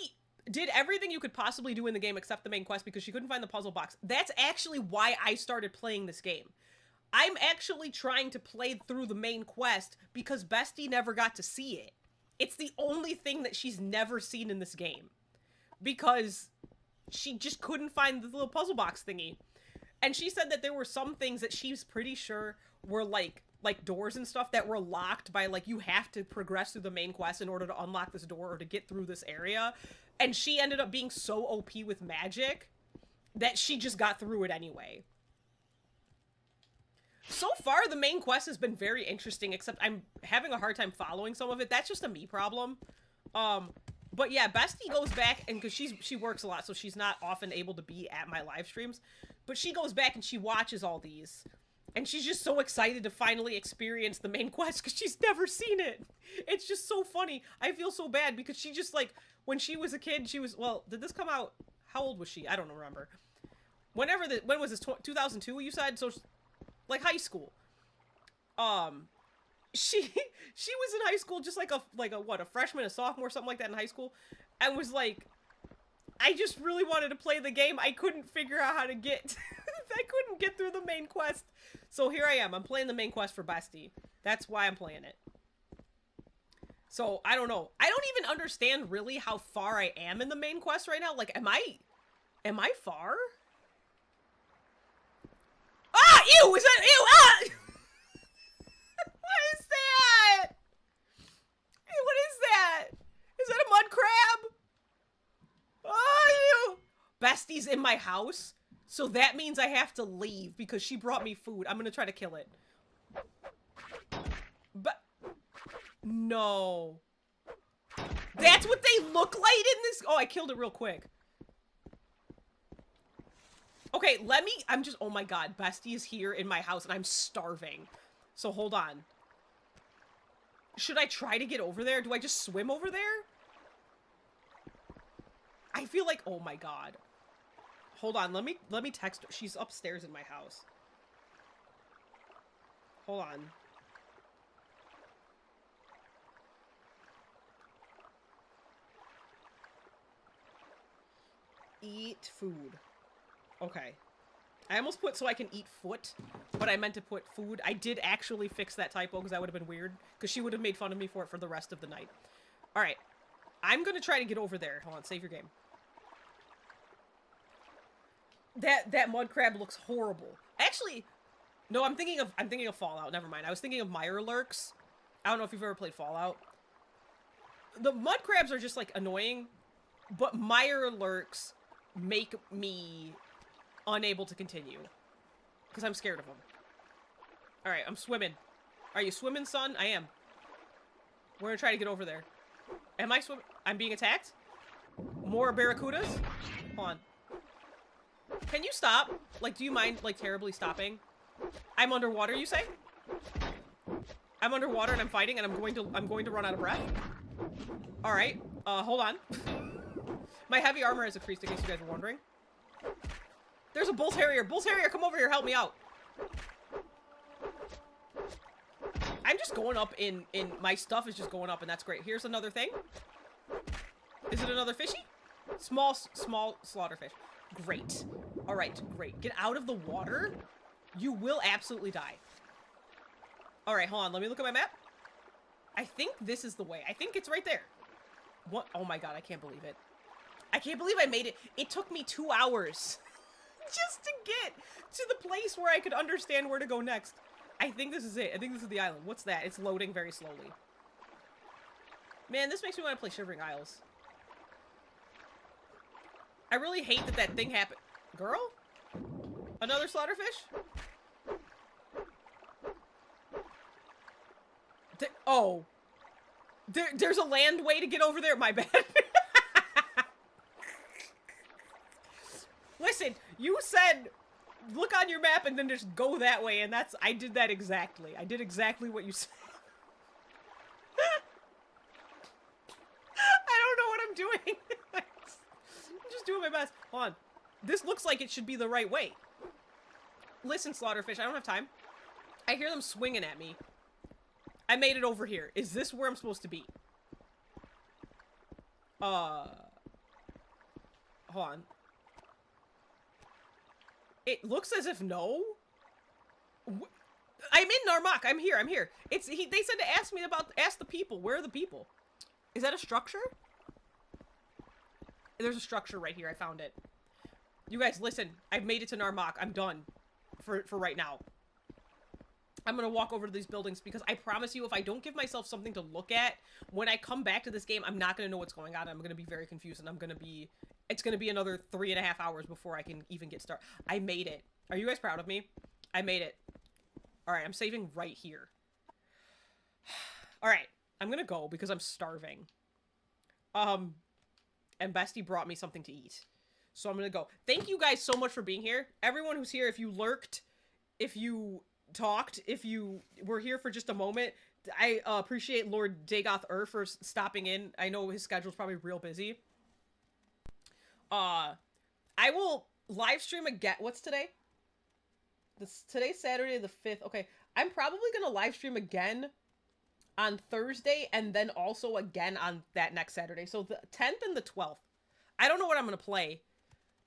did everything you could possibly do in the game except the main quest because she couldn't find the puzzle box. That's actually why I started playing this game. I'm actually trying to play through the main quest because Bestie never got to see it. It's the only thing that she's never seen in this game. Because she just couldn't find the little puzzle box thingy. And she said that there were some things that she's pretty sure were like doors and stuff that were locked by, like, you have to progress through the main quest in order to unlock this door or to get through this area. And she ended up being so OP with magic that she just got through it anyway. So far, the main quest has been very interesting, except I'm having a hard time following some of it. That's just a me problem. But yeah, Bestie goes back, and because she works a lot, so she's not often able to be at my live streams. But she goes back and she watches all these. And she's just so excited to finally experience the main quest because she's never seen it. It's just so funny. I feel so bad because she just, like, when she was a kid, she was, well, did this come out? How old was she? I don't remember. When was this? 2002, you said? So, like, high school. She was in high school just like a freshman, a sophomore, something like that in high school. And was like, I just really wanted to play the game. I couldn't figure out how to get... I couldn't get through the main quest. So here I am. I'm playing the main quest for Bestie. That's why I'm playing it. So, I don't know. I don't even understand really how far I am in the main quest right now. Like, am I far? Ah! Ew! Is that... Ew! Ah! What is that? Hey, what is that? Is that a mud crab? Oh, ew! Bestie's in my house? So that means I have to leave because she brought me food. I'm gonna try to kill it. But... No. That's what they look like in this... Oh, I killed it real quick. Okay, let me... I'm just... Oh my god, Bestie is here in my house and I'm starving. So hold on. Should I try to get over there? Do I just swim over there? I feel like... Oh my god. Hold on, let me text her. She's upstairs in my house. Hold on. Eat food. Okay. I almost put so I can eat foot, but I meant to put food. I did actually fix that typo because that would have been weird. Because she would have made fun of me for it for the rest of the night. Alright. I'm going to try to get over there. Hold on, save your game. That mud crab looks horrible. Actually, no, I'm thinking of Fallout. Never mind. I was thinking of Mirelurks. I don't know if you've ever played Fallout. The mud crabs are just, like, annoying. But Mirelurks make me unable to continue. Because I'm scared of them. Alright, I'm swimming. Are you swimming, son? I am. We're gonna try to get over there. Am I swimming? I'm being attacked? More barracudas? Hold on. Can you stop? Like, do you mind, like, terribly stopping? I'm underwater, you say? I'm underwater and I'm fighting and I'm going to run out of breath. Alright. Hold on. My heavy armor has increased, in case you guys were wondering. There's a bull terrier. Bull terrier, come over here, help me out. I'm just going up in my stuff is just going up, and that's great. Here's another thing. Is it another fishy? Small slaughterfish. Great. All right, great. Get out of the water. You will absolutely die. All right, hold on. Let me look at my map. I think this is the way. I think it's right there. What? Oh my god, I can't believe it. I can't believe I made it. It took me 2 hours just to get to the place where I could understand where to go next. I think this is it. I think this is the island. What's that? It's loading very slowly. Man, this makes me want to play Shivering Isles. I really hate that that thing happened. Girl? Another slaughterfish? Oh. There's a land way to get over there? My bad. Listen, you said look on your map and then just go that way, and that's I did that exactly. I did exactly what you said. I don't know what I'm doing. I'm just doing my best. Hold on. This looks like it should be the right way. Listen, slaughterfish, I don't have time. I hear them swinging at me. I made it over here. Is this where I'm supposed to be? Hold on. It looks as if no. I'm in Narmak. I'm here. I'm here. They said to ask the people. Where are the people? Is that a structure? There's a structure right here. I found it. You guys, listen. I've made it to Narmak. I'm done for right now. I'm gonna walk over to these buildings because I promise you, if I don't give myself something to look at, when I come back to this game, I'm not gonna know what's going on. I'm gonna be very confused, and it's gonna be another 3.5 hours before I can even get started. I made it. Are you guys proud of me? I made it. Alright, I'm saving right here. Alright, I'm gonna go because I'm starving. And Bestie brought me something to eat. So I'm gonna go. Thank you guys so much for being here. Everyone who's here, if you lurked, if you talked, if you were here for just a moment, I appreciate Lord Dagoth for stopping in. I know his schedule's probably real busy. I will live stream again. What's today? Today's Saturday the 5th. Okay, I'm probably gonna live stream again on Thursday and then also again on that next Saturday. So the 10th and the 12th. I don't know what I'm gonna play,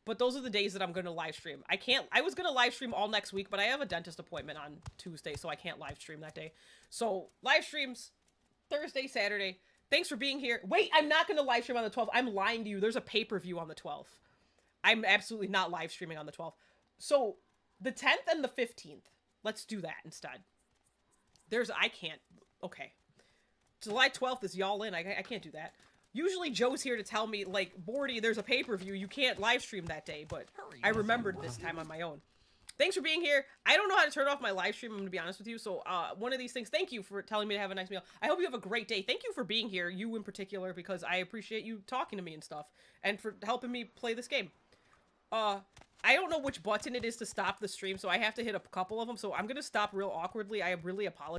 but those are the days that I'm gonna live stream. I was gonna live stream all next week, but I have a dentist appointment on Tuesday, so I can't live stream that day. So live streams Thursday, Saturday. Thanks for being here. Wait, I'm not gonna live stream on the 12th. I'm lying to you. There's a pay-per-view on the 12th. I'm absolutely not live streaming on the 12th. So the 10th and the 15th. Let's do that instead. I can't. Okay. July 12th is y'all in. I can't do that. Usually Joe's here to tell me, like, Bordy, there's a pay-per-view. You can't live stream that day, but I remembered this time on my own. Thanks for being here. I don't know how to turn off my live stream, I'm going to be honest with you. So one of these things, thank you for telling me to have a nice meal. I hope you have a great day. Thank you for being here, you in particular, because I appreciate you talking to me and stuff, and for helping me play this game. I don't know which button it is to stop the stream, so I have to hit a couple of them, so I'm going to stop real awkwardly. I really apologize.